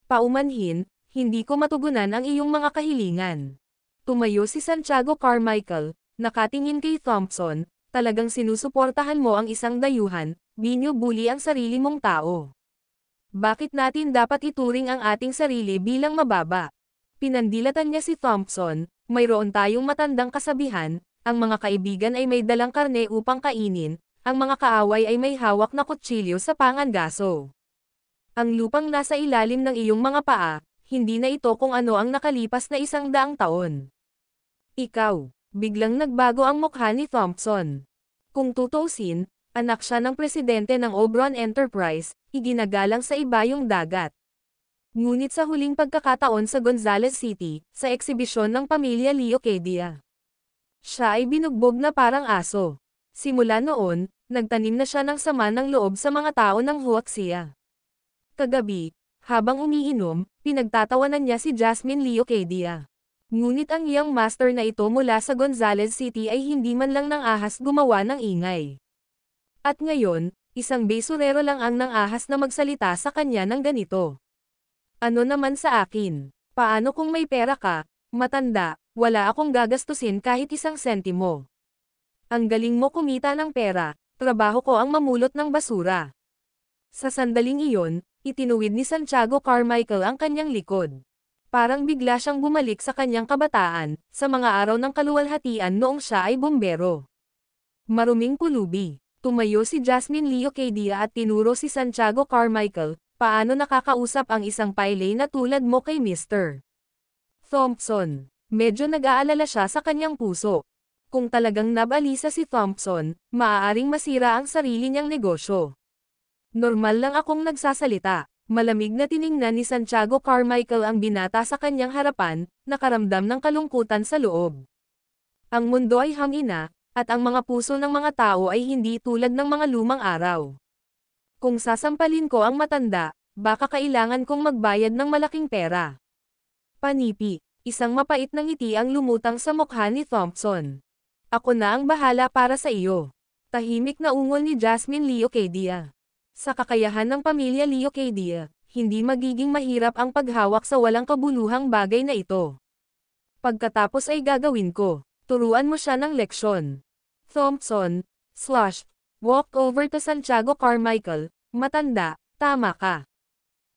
[SPEAKER 2] "Paumanhin, hindi ko matugunan ang iyong mga kahilingan." Tumayo si Santiago Carmichael, nakatingin kay Thompson. "Talagang sinusuportahan mo ang isang dayuhan, binubuli ang sarili mong tao. Bakit natin dapat ituring ang ating sarili bilang mababa?" Pinandilatan niya si Thompson. "Mayroon tayong matandang kasabihan, ang mga kaibigan ay may dalang karne upang kainin, ang mga kaaway ay may hawak na kutsilyo sa pangangaso. Ang lupang nasa ilalim ng iyong mga paa, hindi na ito kung ano ang nakalipas na 100 taon. Ikaw, biglang nagbago ang mukha ni Thompson. Kung tutuusin, anak siya ng presidente ng Oberon Enterprise, iginagalang sa iba yung dagat. Ngunit sa huling pagkakataon sa Gonzales City, sa eksibisyon ng pamilya Leocadia, siya ay binugbog na parang aso. Simula noon, nagtanim na siya ng sama ng loob sa mga tao ng Huaxia. Kagabi, habang umiinom, pinagtatawanan niya si Jasmine Leocadia. Ngunit ang young master na ito mula sa Gonzales City ay hindi man lang ng ahas gumawa ng ingay. At ngayon, isang basurero lang ang nang-ahas na magsalita sa kanya ng ganito. Ano naman sa akin? Paano kung may pera ka, matanda, wala akong gagastusin kahit 1 sentimo. Ang galing mo kumita ng pera, trabaho ko ang mamulot ng basura. Sa sandaling iyon, itinuwid ni Santiago Carmichael ang kanyang likod. Parang bigla siyang bumalik sa kanyang kabataan, sa mga araw ng kaluwalhatian noong siya ay bumbero. Maruming pulubi. Tumayo si Jasmine Leocadia at tinuro si Santiago Carmichael, paano nakakausap ang isang pailay na tulad mo kay Mr. Thompson. Medyo nag-aalala siya sa kanyang puso. Kung talagang nabalisa si Thompson, maaaring masira ang sarili niyang negosyo. Normal lang akong nagsasalita. Malamig na tiningnan ni Santiago Carmichael ang binata sa kanyang harapan, nakaramdam ng kalungkutan sa loob. Ang mundo ay hangina, at ang mga puso ng mga tao ay hindi tulad ng mga lumang araw. Kung sasampalin ko ang matanda, baka kailangan kong magbayad ng malaking pera. Panipi, isang mapait na ngiti ang lumutang sa mukha ni Thompson. Ako na ang bahala para sa iyo. Tahimik na ungol ni Jasmine Leocadia. Sa kakayahan ng pamilya Leocadia, hindi magiging mahirap ang paghawak sa walang kabuluhang bagay na ito. Pagkatapos ay gagawin ko. Turuan mo siya ng leksyon. Thompson, walk over to Santiago Carmichael, matanda, tama ka.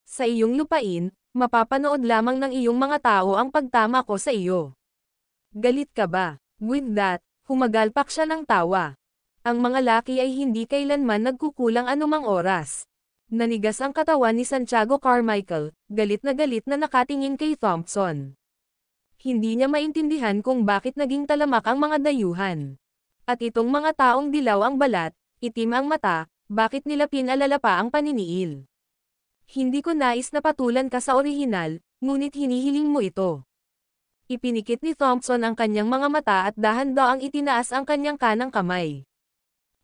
[SPEAKER 2] Sa iyong lupain, mapapanood lamang ng iyong mga tao ang pagtama ko sa iyo. Galit ka ba? With that, humagalpak siya ng tawa. Ang mga laki ay hindi kailanman nagkukulang anumang oras. Nanigas ang katawan ni Santiago Carmichael, galit na nakatingin kay Thompson. Hindi niya maintindihan kung bakit naging talamak ang mga dayuhan. At itong mga taong dilaw ang balat, itim ang mata, bakit nila pinalala pa ang paniniil? Hindi ko nais na patulan ka sa orihinal, ngunit hinihiling mo ito. Ipinikit ni Thompson ang kanyang mga mata at dahan-daang itinaas ang kanyang kanang kamay.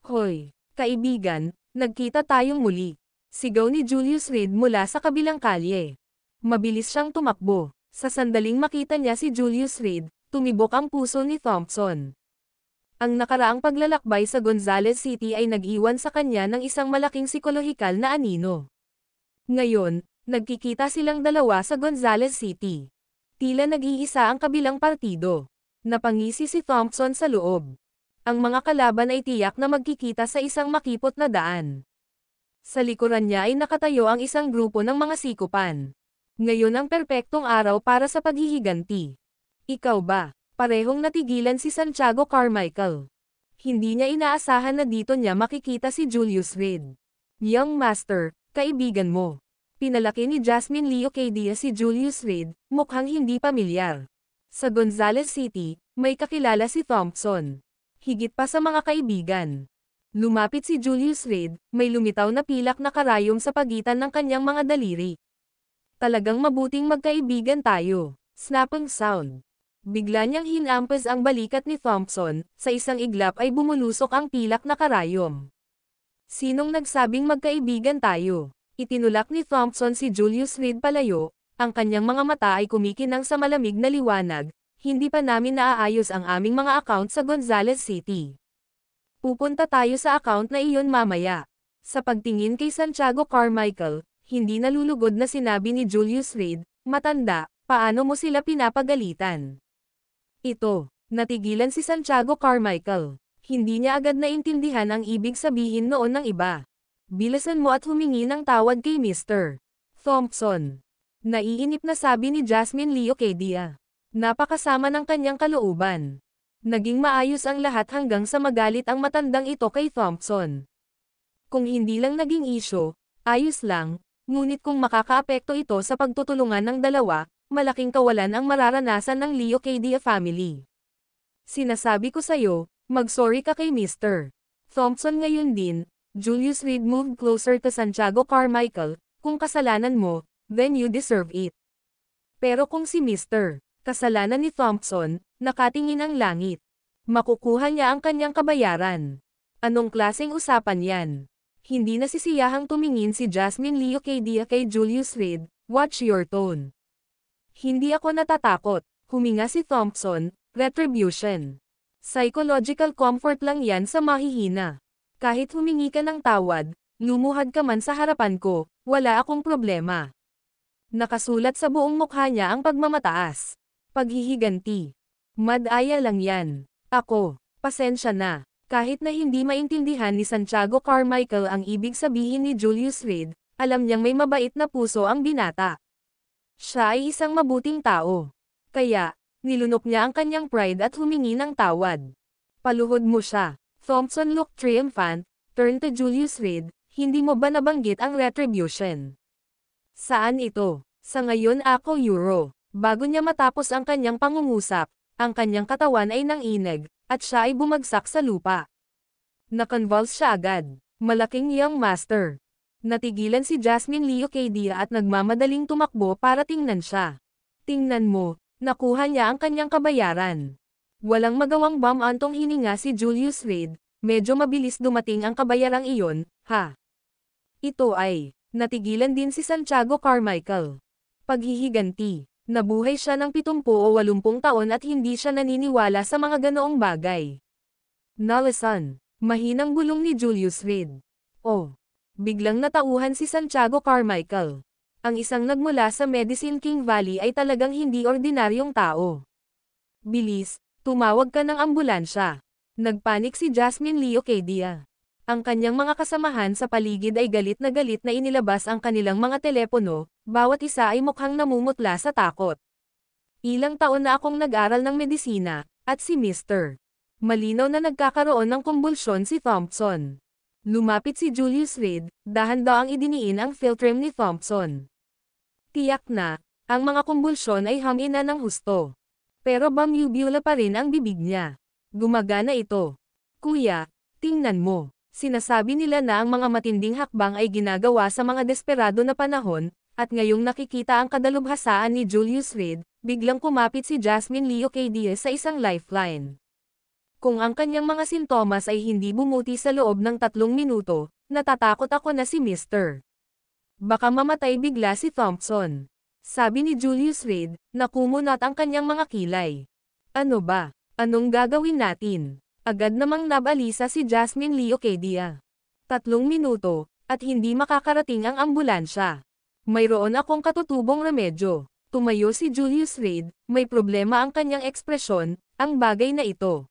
[SPEAKER 2] Hoy, kaibigan, nagkita tayong muli. Sigaw ni Julius Reed mula sa kabilang kalye. Mabilis siyang tumakbo. Sa sandaling makita niya si Julius Reed, tumibok ang puso ni Thompson. Ang nakaraang paglalakbay sa Gonzales City ay nag-iwan sa kanya ng isang malaking psikolohikal na anino. Ngayon, nagkikita silang dalawa sa Gonzales City. Tila nag-iisa ang kabilang partido. Napangisi si Thompson sa loob. Ang mga kalaban ay tiyak na magkikita sa isang makipot na daan. Sa likuran niya ay nakatayo ang isang grupo ng mga sikupan. Ngayon ang perpektong araw para sa paghihiganti. Ikaw ba? Parehong natigilan si Santiago Carmichael. Hindi niya inaasahan na dito niya makikita si Julius Reed. Young Master, kaibigan mo. Pinalaki ni Jasmine Leocadia si Julius Reed, mukhang hindi pamilyar. Sa Gonzales City, may kakilala si Thompson. Higit pa sa mga kaibigan. Lumapit si Julius Reed, may lumitaw na pilak na karayom sa pagitan ng kanyang mga daliri. Talagang mabuting magkaibigan tayo. Snapping sound. Bigla niyang hinampas ang balikat ni Thompson, sa isang iglap ay bumulusok ang pilak na karayom. Sinong nagsabing magkaibigan tayo? Itinulak ni Thompson si Julius Reed palayo, ang kanyang mga mata ay kumikinang sa malamig na liwanag, hindi pa namin naaayos ang aming mga account sa Gonzales City. Pupunta tayo sa account na iyon mamaya. Sa pagtingin kay Santiago Carmichael, hindi nalulugod na sinabi ni Julius Reed, matanda, paano mo sila pinapagalitan? Ito, natigilan si Santiago Carmichael. Hindi niya agad naintindihan ang ibig sabihin noon ng iba. Bilasan mo at humingi ng tawad kay Mr. Thompson. Naiinip na sabi ni Jasmine Leocadia. Napakasama ng kanyang kalooban. Naging maayos ang lahat hanggang sa magalit ang matandang ito kay Thompson. Kung hindi lang naging isyo, ayos lang, Ngunit kung makakaapekto ito sa pagtutulungan ng dalawa, malaking kawalan ang mararanasan ng Leocadia family. Sinasabi ko sa'yo, mag-sorry ka kay Mr. Thompson ngayon din. Julius Reed moved closer to Santiago Carmichael. Kung kasalanan mo, then you deserve it. Pero kung si Mr. Kasalanan ni Thompson, nakatingin ang langit. Makukuha niya ang kanyang kabayaran. Anong klaseng usapan yan? Hindi nasisiyahang tumingin si Jasmine Leocadia kay Julius Reed. Watch your tone. Hindi ako natatakot, huminga si Thompson. Retribution. Psychological comfort lang yan sa mahihina. Kahit humingi ka ng tawad, lumuhad ka man sa harapan ko, wala akong problema. Nakasulat sa buong mukha niya ang pagmamataas. Paghihiganti. Madaya lang yan. Ako, pasensya na. Kahit na hindi maintindihan ni Santiago Carmichael ang ibig sabihin ni Julius Reed, alam niyang may mabait na puso ang binata. Siya ay isang mabuting tao. Kaya, nilunok niya ang kanyang pride at humingi ng tawad. Paluhod mo siya. Thompson looked triumphant, turned to Julius Reed. Hindi mo ba nabanggit ang retribution? Saan ito? Sa ngayon ako Euro. Bago niya matapos ang kanyang pangungusap, ang kanyang katawan ay nangineg, at siya ay bumagsak sa lupa. Nakonvulse siya agad. Malaking young master. Natigilan si Jasmine Leocadia at nagmamadaling tumakbo para tingnan siya. Tingnan mo. Nakuha niya ang kanyang kabayaran. Walang magawang bumantong hininga si Julius Reed, medyo mabilis dumating ang kabayarang iyon, ha? Ito ay, natigilan din si Santiago Carmichael. Paghihiganti, nabuhay siya ng 70 o 80 taon at hindi siya naniniwala sa mga ganoong bagay. Nalasan, mahinang bulong ni Julius Reed. Oh, biglang natauhan si Santiago Carmichael. Ang isang nagmula sa Medicine King Valley ay talagang hindi ordinaryong tao. Bilis, tumawag ka ng ambulansya. Nagpanik si Jasmine Leocadia. Ang kanyang mga kasamahan sa paligid ay galit na inilabas ang kanilang mga telepono, bawat isa ay mukhang namumutla sa takot. Ilang taon na akong nag-aral ng medisina, at si Mr. Malinaw na nagkakaroon ng kumbulsyon si Thompson. Lumapit si Julius Reed, dahan-daang idiniin ang philtrum ni Thompson. Tiyak na, ang mga kumbulsyon ay hamina ng husto. Pero bumubula pa rin ang bibig niya. Gumagana ito. Kuya, tingnan mo. Sinasabi nila na ang mga matinding hakbang ay ginagawa sa mga desperado na panahon, at ngayong nakikita ang kadalubhasaan ni Julius Reed, biglang kumapit si Jasmine Leocadia sa isang lifeline. Kung ang kanyang mga sintomas ay hindi bumuti sa loob ng 3 minuto, natatakot ako na si Mr. Baka mamatay bigla si Thompson. Sabi ni Julius Reed, na kumunat ang kanyang mga kilay. Ano ba? Anong gagawin natin? Agad namang nabalisa si Jasmine Leocadia. 3 minuto, at hindi makakarating ang ambulansya. Mayroon akong katutubong remedyo. Tumayo si Julius Reed, may problema ang kanyang ekspresyon, ang bagay na ito.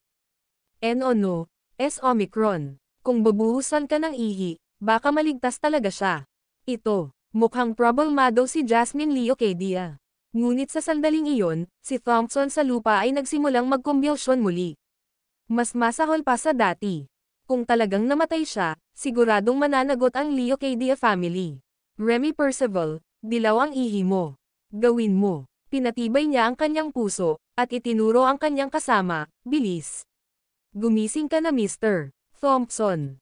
[SPEAKER 2] No, Omicron. Kung babuhusan ka ng ihi, baka maligtas talaga siya. Ito, mukhang problemado si Jasmine Leocadia. Ngunit sa sandaling iyon, si Thompson sa lupa ay nagsimulang magkumbulsyon muli. Mas masahol pa sa dati. Kung talagang namatay siya, siguradong mananagot ang Leocadia family. Remy Percival, dilaw ang ihi mo. Gawin mo. Pinatibay niya ang kanyang puso, at itinuro ang kanyang kasama, bilis. Gumising ka na Mr. Thompson.